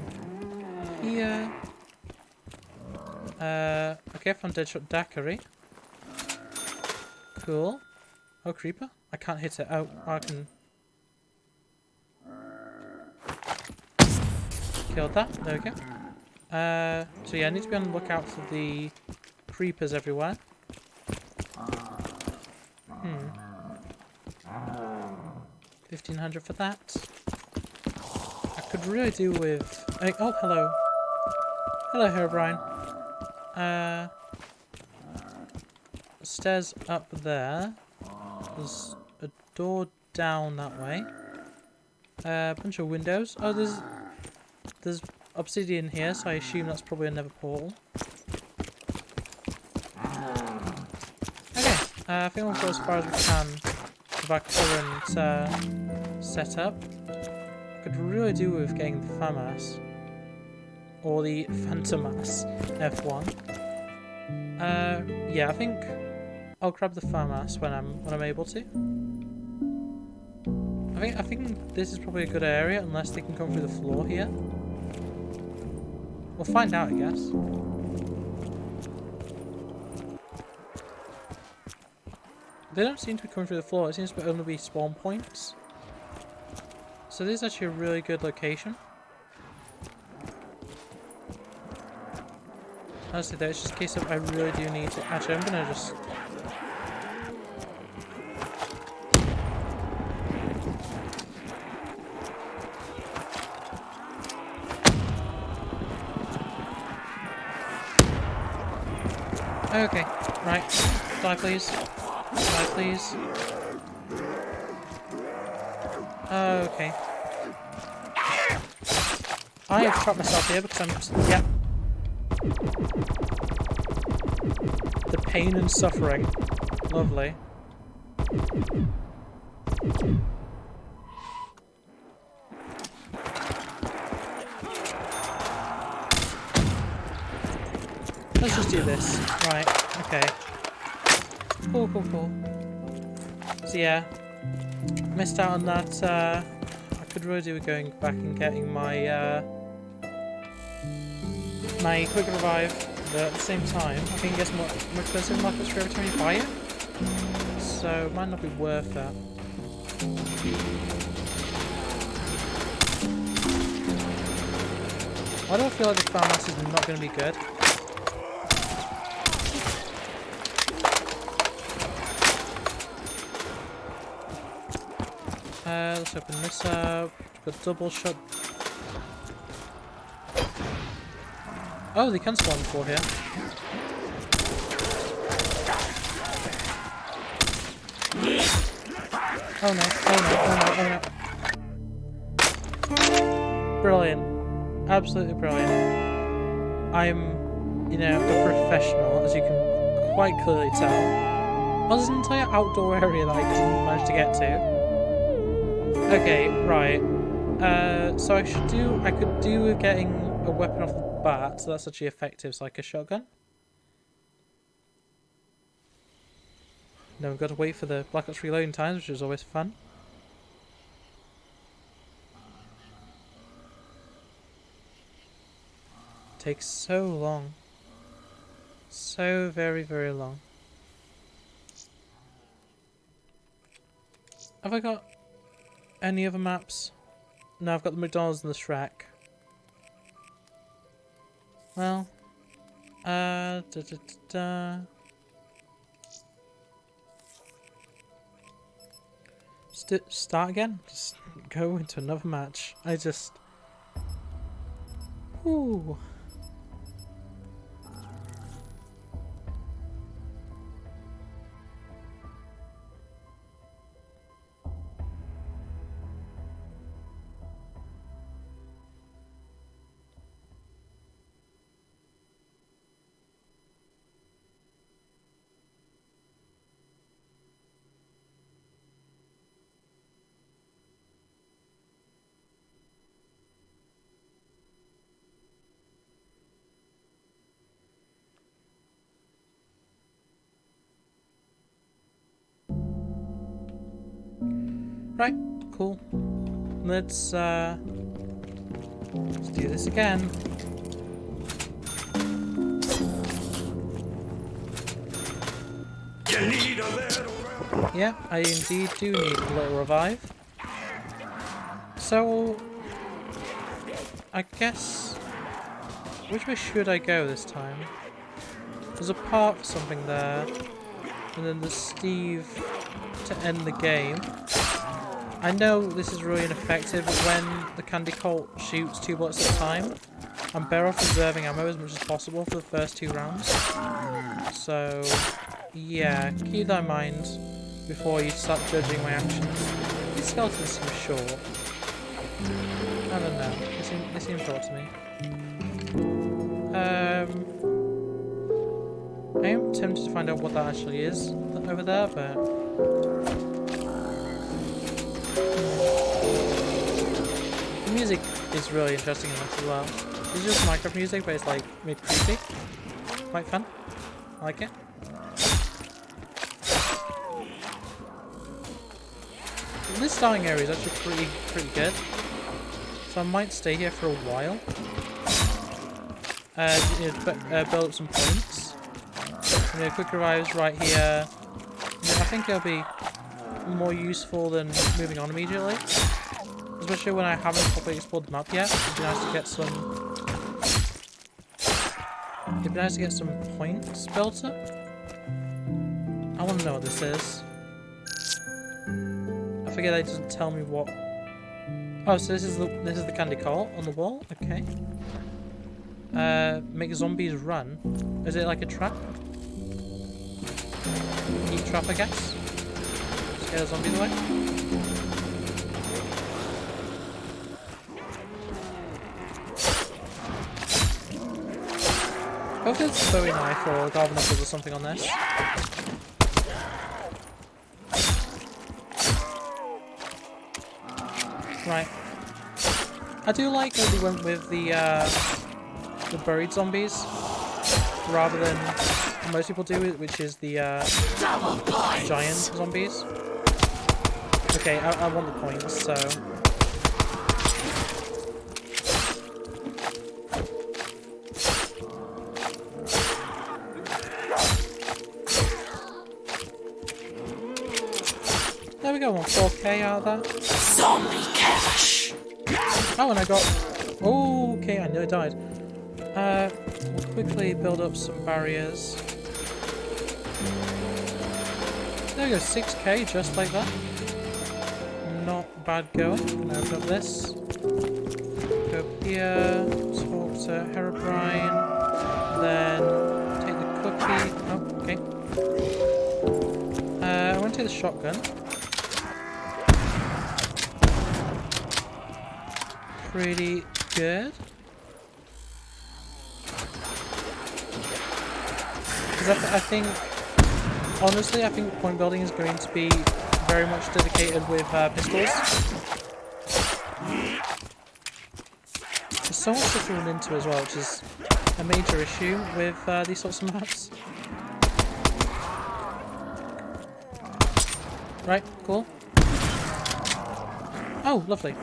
here. Okay, I found Deadshot Daiquiri. Cool. Oh, creeper? I can't hit it. Oh, I can... Killed that. There we go. So yeah, I need to be on the lookout for the creepers everywhere. 1500 for that. I could really do with... oh, hello. Hello, Herobrine. Stairs up there. There's a door down that way. A bunch of windows. Oh, there's obsidian here, so I assume that's probably a nether portal. Okay, I think we'll go as far as we can with our current setup. I could really do with getting the FAMAS. Or the Phantomas F1. Yeah, I think I'll grab the FAMAS when I'm able to. I think this is probably a good area, unless they can come through the floor here. We'll find out, I guess. They don't seem to be coming through the floor. It seems to only be spawn points. So this is actually a really good location. Honestly, though, it's just a case of I really do need to... Actually, I'm gonna just... Okay, right. Die, please. Die, please. Okay. I have trapped myself here because I'm just... Yep. The pain and suffering. Lovely. Let's just do this. Right, okay. Cool, cool, cool. So yeah, missed out on that. I could really do with going back and getting my my quick revive, but at the same time, I think it gets more expensive in markets for every time you buy it. So it might not be worth that. Why do I feel like the FAMAS is not going to be good? Let's open this up. Got double shot. Oh, they can spawn before here. Oh no, oh no, oh no, oh no. Brilliant. Absolutely brilliant. I'm, you know, a professional, as you can quite clearly tell. Oh, there's an entire outdoor area that I didn't manage to get to. Okay, right. So I could do with getting a weapon off the bat, so that's actually effective, so like a shotgun. Then we've got to wait for the Black Ops reloading times, which is always fun. Takes so long. So very, very long. Have I got any other maps? No, I've got the McDonald's and the Shrek. Well, Just just start again. Just go into another match. Ooh. Right, cool. Let's do this again. You need a little. Yeah, I indeed do need a little revive. So, I guess, which way should I go this time? There's a part for something there, and then there's Steve to end the game. I know this is really ineffective, but when the Candy Colt shoots 2 bullets at a time, I'm better off reserving ammo as much as possible for the first 2 rounds. So, yeah, keep that in mind before you start judging my actions. These skeletons seem short. I don't know, they seem short to me. I am tempted to find out what that actually is over there, but... The music is really interesting in this as well. It's just Minecraft music, but it's like mid-creepy. Quite fun. I like it. This starting area is actually pretty good. So I might stay here for a while. Build up some points. Quick revives right here. I think it'll be more useful than moving on immediately. Especially when I haven't properly explored the map yet. It'd be nice to get some points built up. I want to know what this is. I forget it doesn't tell me what. Oh, so this is the Candy Colt on the wall. Okay. Make zombies run. Is it like a trap? Heat trap, I guess. Scare the zombies away. Hopefully it's a Bowie knife or garden knuckles or something on this. Right. I do like that we went with the buried zombies rather than what most people do, which is the giant zombies. Okay, I want the points, so... There we go, 4k out of that. Zombie cash. Oh, and I got... Oh, okay, I nearly died. We'll quickly build up some barriers. There we go, 6k, just like that. Not bad going. I'm gonna open up this. Go up here, talk to Herobrine, then take the cookie. Oh, okay. I want to take the shotgun. Pretty good. Because I think, honestly, I think point building is going to be very much dedicated with pistols. There's so much stuff to run into as well, which is a major issue with these sorts of maps. Right, cool. Oh, lovely.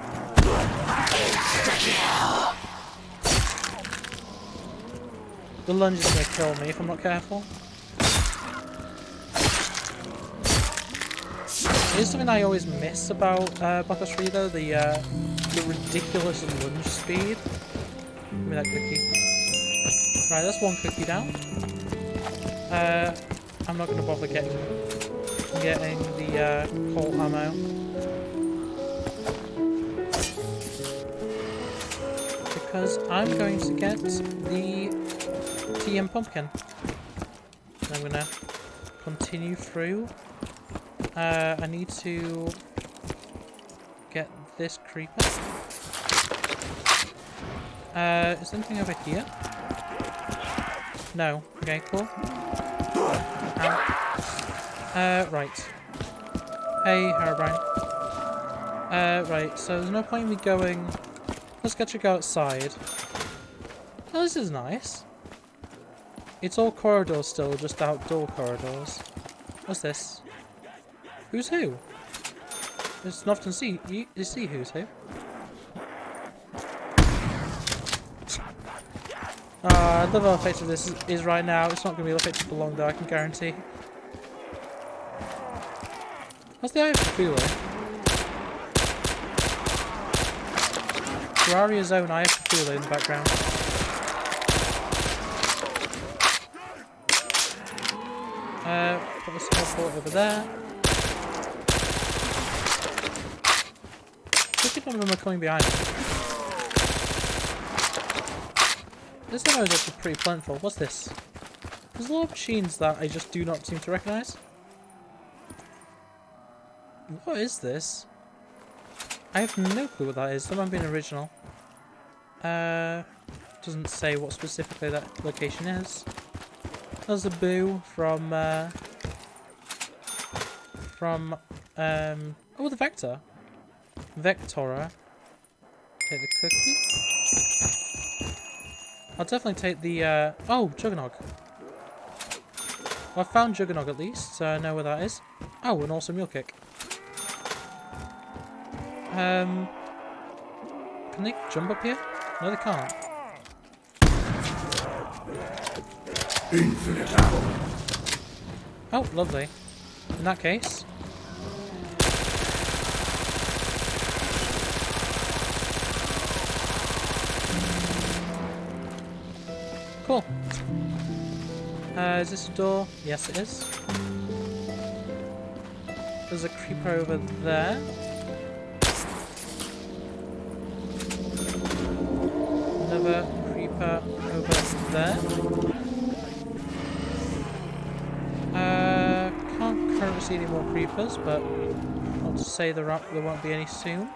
The lunge is going to kill me if I'm not careful. It is something I always miss about Black Ops 3 though, the ridiculous lunge speed. Give me that cookie. Right, that's one cookie down. I'm not going to bother getting I'm getting the Colt ammo. Because I'm going to get the TM pumpkin. I'm gonna continue through. I need to get this creeper. Is there anything over here? No. Okay, cool. Ow. Right. Hey, Herobrine. Right, so there's no point in me going... Let's get you go outside. Oh, this is nice. It's all corridors still, just outdoor corridors. What's this? Who's who? It's not often see who's who. I love how effective this is right now. It's not going to be effective for long though, I can guarantee. What's the eye of Cthulhu? Terraria's own eye of Cthulhu in the background. Put this teleport over there. I think none of them are coming behind me. This ammo is actually pretty plentiful. What's this? There's a lot of machines that I just do not seem to recognise. What is this? I have no clue what that is. That might be an original. Doesn't say what specifically that location is. There's a boo from oh, the Vector. Vectora. Take the cookie. I'll definitely take the, oh, Juggernog. Well, I found Juggernog at least, so I know where that is. Oh, an awesome mule kick. Can they jump up here? No, they can't. Infinite ammo. Oh, lovely. In that case... Cool. Is this a door? Yes, it is. There's a creeper over there. Another creeper over there. Can't currently see any more creepers, but not to say there won't be any soon.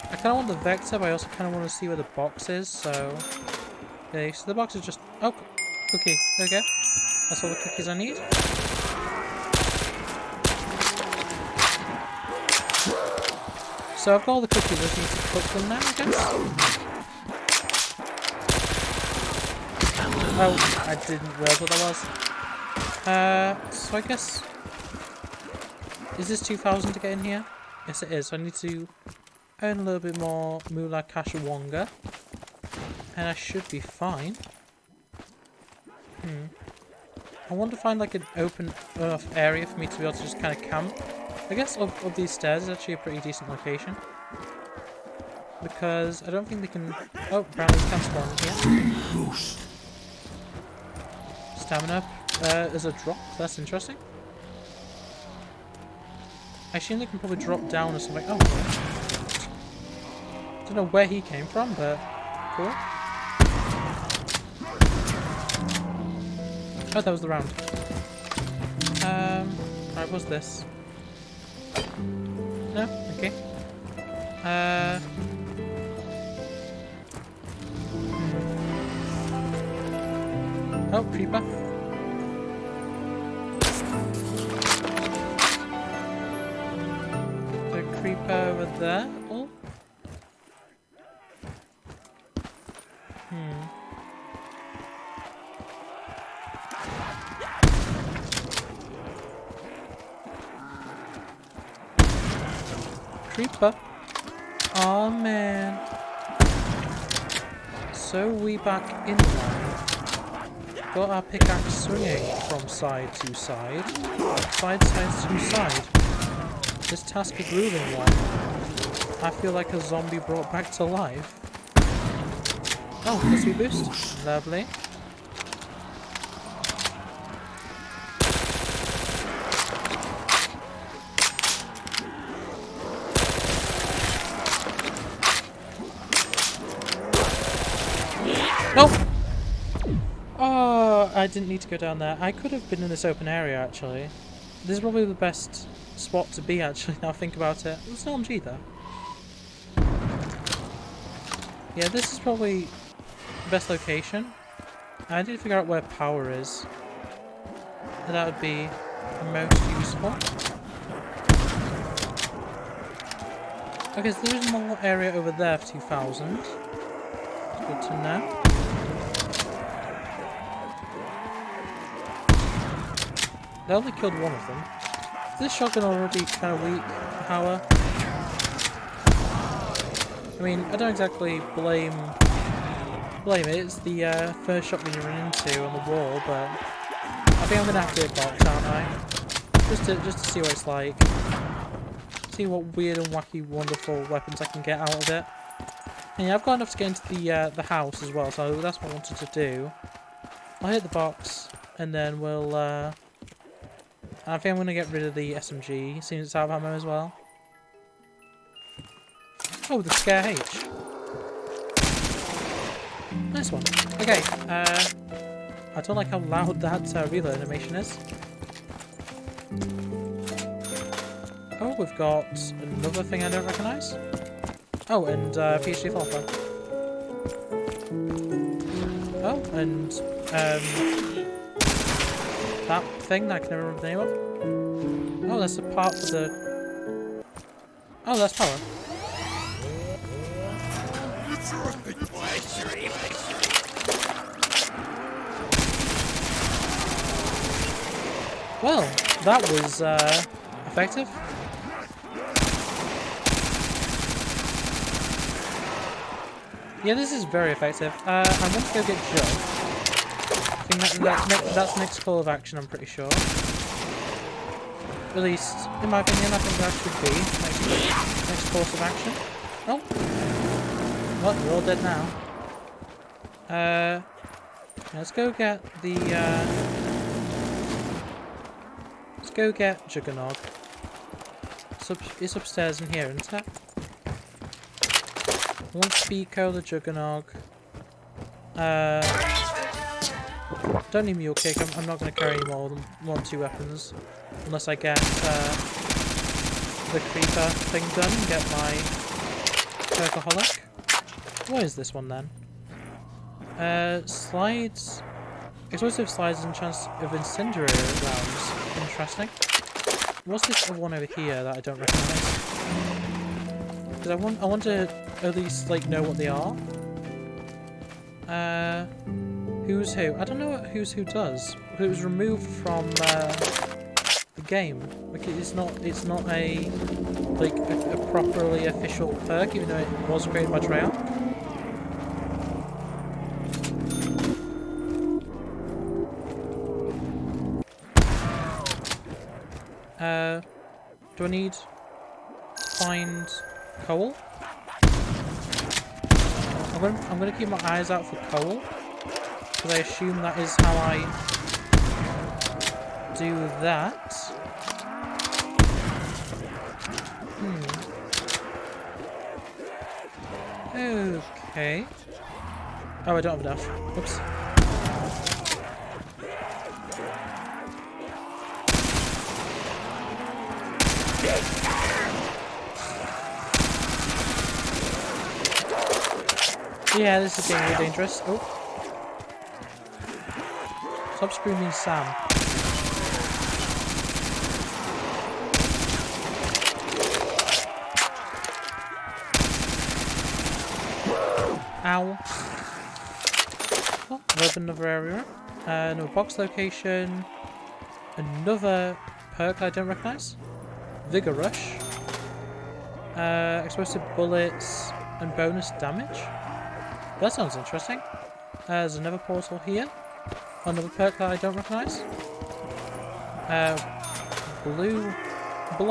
I kind of want the Vector, but I also kind of want to see where the box is, so... Okay, so the box is just... Oh, cookie. There we go. That's all the cookies I need. So I've got all the cookies, I just need to cook them now, I guess? Oh, I didn't realise what that was. So I guess... Is this 2,000 to get in here? Yes it is, so I need to earn a little bit more Moolah Kashawonga. And I should be fine. I want to find like an open enough area for me to be able to just kind of camp. I guess up these stairs is actually a pretty decent location. Because I don't think they can... Oh, brownies can spawn here. Stamina. There's a drop. That's interesting. I assume they can probably drop down or something. Oh. Don't know where he came from, but cool. Oh, that was the round. Right, what's this? No? Okay. Oh, creeper. The creeper over there. Oh. Creeper. Oh man. So we back in line. Got our pickaxe swinging from side to side. Side to side. This task a grueling one. I feel like a zombie brought back to life. Oh, crispy boost. Lovely. I didn't need to go down there. I could have been in this open area, actually. This is probably the best spot to be, actually, now I think about it. There's no LMG there. Yeah, this is probably the best location. I need to figure out where power is. That would be most useful. Okay, so there is more area over there for 2,000. Good to know. They only killed one of them. Is this shotgun already kind of weak power? I mean, I don't exactly blame it. It's the first shotgun you run into on the wall, but I think I'm gonna have to hit box, aren't I? Just to see what it's like. See what weird and wacky, wonderful weapons I can get out of it. And yeah, I've got enough to get into the house as well, so that's what I wanted to do. I'll hit the box, and then we'll. I think I'm gonna get rid of the SMG. Seems it's out of ammo as well. Oh, the Scare H. Nice one. Okay, I don't like how loud that reload animation is. Oh, we've got another thing I don't recognise. Oh, and PhD Falfa. Oh, and that thing that I can never remember the name of. Oh, that's the part for the... Oh, that's power. Well, that was effective. Yeah, this is very effective. I want to go get Joe. I think that's next call of action, I'm pretty sure. At least, in my opinion, I think that should be next course of action. Oh! Well, we're all dead now. Let's go get the, let's go get Juggernog. It's upstairs in here, isn't it? One Speako, the Juggernog. Don't need Mule Kick. I'm not going to carry any more than 1-2 weapons. Unless I get the Creeper thing done and get my Perkaholic. What is this one then? Slides. Explosive slides and chance of incendiary rounds. Interesting. What's this other one over here that I don't recognise? Because I want to at least like know what they are. Who's Who? I don't know what Who's Who does. It was removed from the game. Like it's not a a properly official perk, even though it was created by Treyarch. Do I need to find coal? I'm gonna keep my eyes out for coal, because I assume that is how I do that. Okay. Oh, I don't have enough. Oops. Yeah, this is getting really dangerous. Oh. Stop screaming, Sam. Ow. Oh, I've opened another area. Another box location. Another perk I don't recognise. Vigor Rush. Explosive bullets and bonus damage. That sounds interesting. There's another portal here. Another perk that I don't recognise. Blue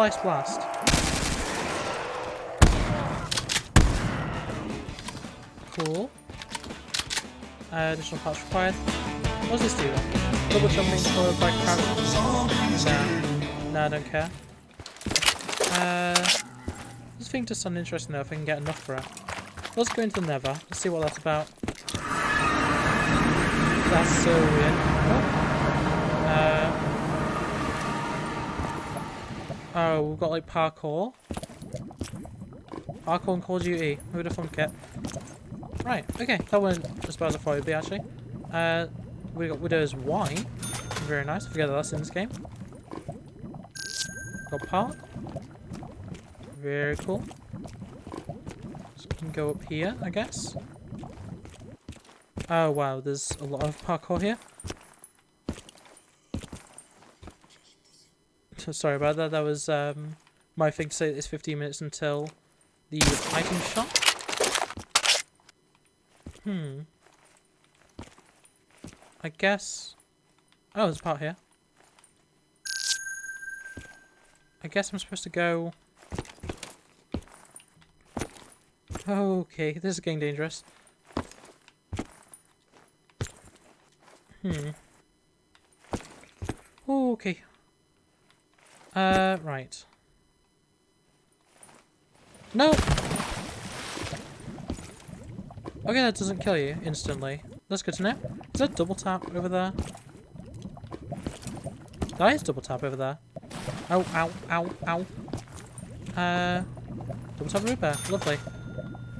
Ice Blast. Cool. Additional parts required. What does this do then? Double jumping followed by crouching. Nah, I don't care. This thing does sound interesting though if I can get enough for it. Let's go into the Nether. Let's see what that's about. That's so weird. Oh, we've got like parkour. Parkour and Call of Duty. Who would have thunk it? Right, okay. That wasn't as bad as I thought it would be, actually. We got Widow's Y. Very nice. I forget that that's in this game. Got Park. Very cool. So we can go up here, I guess. Oh wow, there's a lot of parkour here. Sorry about that. That was my thing to say that it's 15 minutes until the item shop. I guess... Oh, there's a part here. I guess I'm supposed to go... Okay, this is getting dangerous. Okay. Right. No! Okay, that doesn't kill you instantly. That's good to know. Is that double tap over there? That is double tap over there. Oh, ow, ow, ow. Double tap repair. Lovely.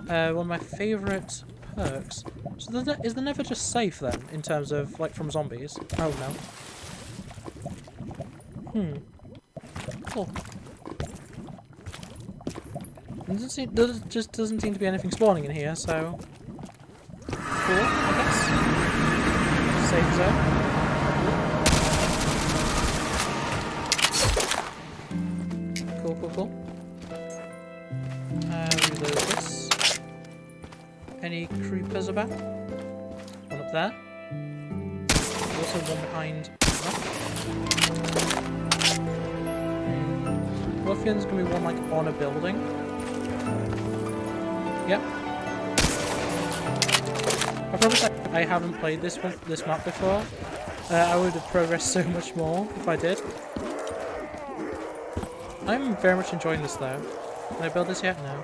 One of my favourite perks. So is the Nether just safe then, in terms of, like, from zombies? Oh, no. Cool. There just doesn't seem to be anything spawning in here, so... Cool, I guess. Safe zone. Cool. Reload this. Any creepers about? One up there. Also one behind that. Well, I feel there's going to be one like on a building. Yep. I promise I haven't played this map before. I would have progressed so much more if I did. I'm very much enjoying this though. Can I build this yet? No.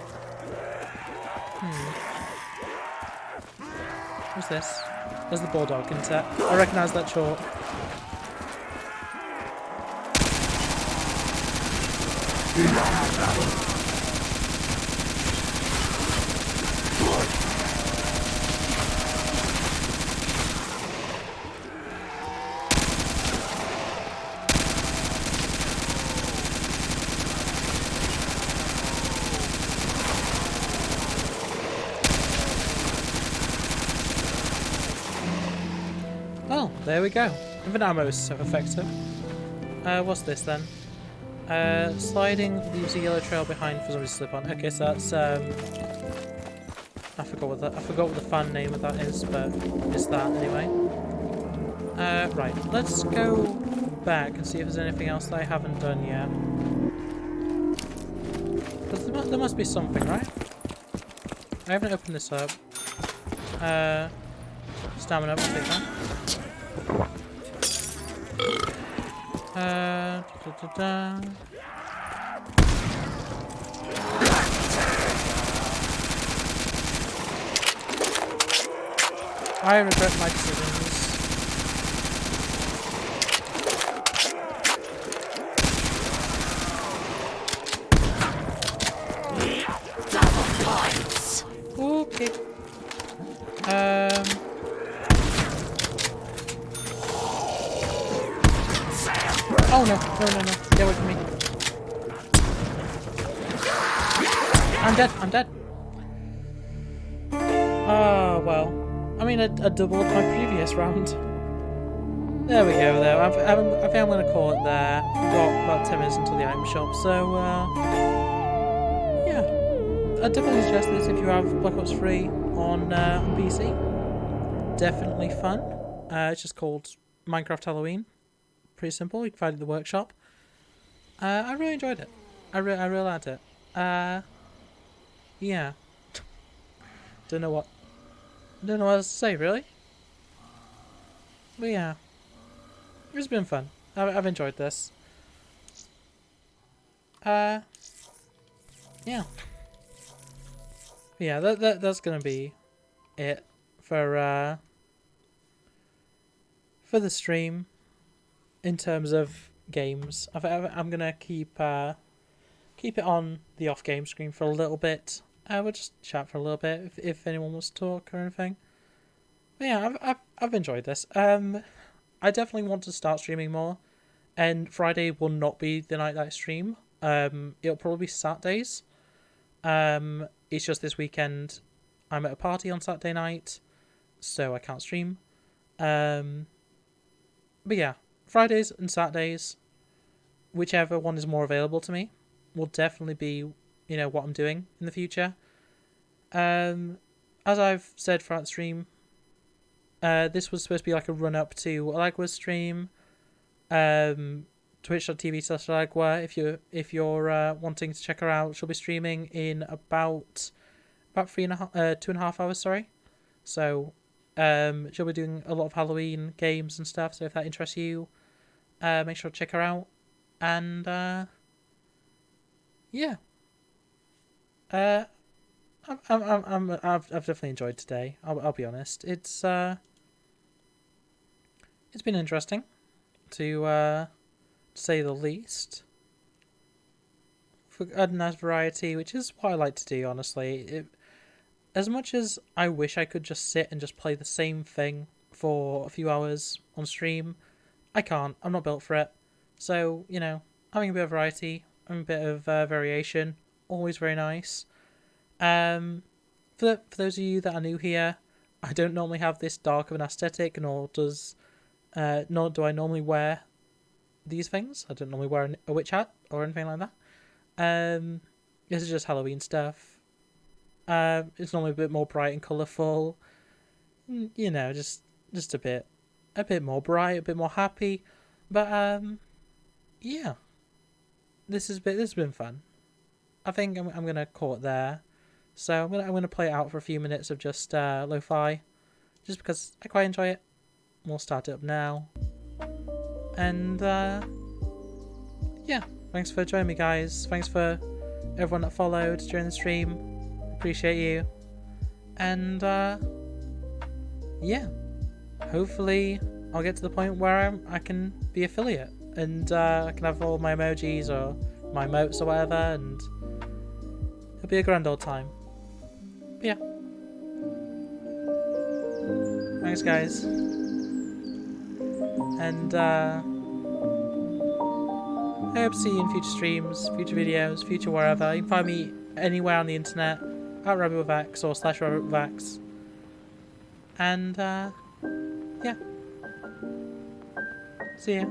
What's this? There's the bulldog, isn't it? I recognise that chalk. Well, there we go. Even ammo is so effective. What's this then? Sliding leaves a yellow trail behind for zombies to slip on. Okay, so that's I forgot what the fan name of that is, but it's that anyway. Right, let's go back and see if there's anything else that I haven't done yet. Because there must be something, right? I haven't opened this up. Stamina, we'll take that. I regret my decisions. Okay. Oh no. Get away from me. I'm dead. Oh, well. I mean, I doubled my previous round. There we go, though. I think I'm going to call it there. We've got about 10 minutes until the item shop, so, yeah. I definitely suggest this if you have Black Ops 3 on PC. Definitely fun. It's just called Minecraft Halloween. Pretty simple. You can find it in the workshop. I really enjoyed it. I really liked it. Yeah. Don't know what else to say, really. But yeah, it's been fun. I've enjoyed this. Yeah. Yeah, that's gonna be it for for the stream, in terms of games, I'm gonna keep it on the off game screen for a little bit. We'll just chat for a little bit if anyone wants to talk or anything. But yeah, I've enjoyed this. I definitely want to start streaming more, and Friday will not be the night that I stream. It'll probably be Saturdays. It's just this weekend I'm at a party on Saturday night, so I can't stream. But yeah, Fridays and Saturdays, whichever one is more available to me, will definitely be, what I'm doing in the future. As I've said throughout the stream, this was supposed to be like a run up to Alagwa's stream. Twitch.tv/Alagwa. If you're wanting to check her out, she'll be streaming in about 2.5 hours. Sorry, so she'll be doing a lot of Halloween games and stuff. So if that interests you, make sure to check her out. And yeah, I've definitely enjoyed today. I'll be honest. It's been interesting, to say the least. For a nice variety, which is what I like to do, honestly. As much as I wish I could just sit and just play the same thing for a few hours on stream, I can't. I'm not built for it. So, having a bit of variety, having a bit of variation, always very nice. For those of you that are new here, I don't normally have this dark of an aesthetic, nor do I normally wear these things. I don't normally wear a witch hat or anything like that. This is just Halloween stuff. It's normally a bit more bright and colourful. Just a bit more bright, a bit more happy. But yeah, this has been fun. I think I'm gonna call it there. So I'm gonna play it out for a few minutes of just lo-fi, just because I quite enjoy it. We'll start it up now. And yeah, thanks for joining me, guys. Thanks for everyone that followed during the stream. Appreciate you. And yeah, hopefully I'll get to the point where I can be affiliate, and I can have all my emojis or my emotes or whatever, and it'll be a grand old time. But yeah, thanks, guys. And I hope to see you in future streams, future videos, future wherever. You can find me anywhere on the internet at RabbitWithAxe or /RabbitWithAxe. And yeah, see ya.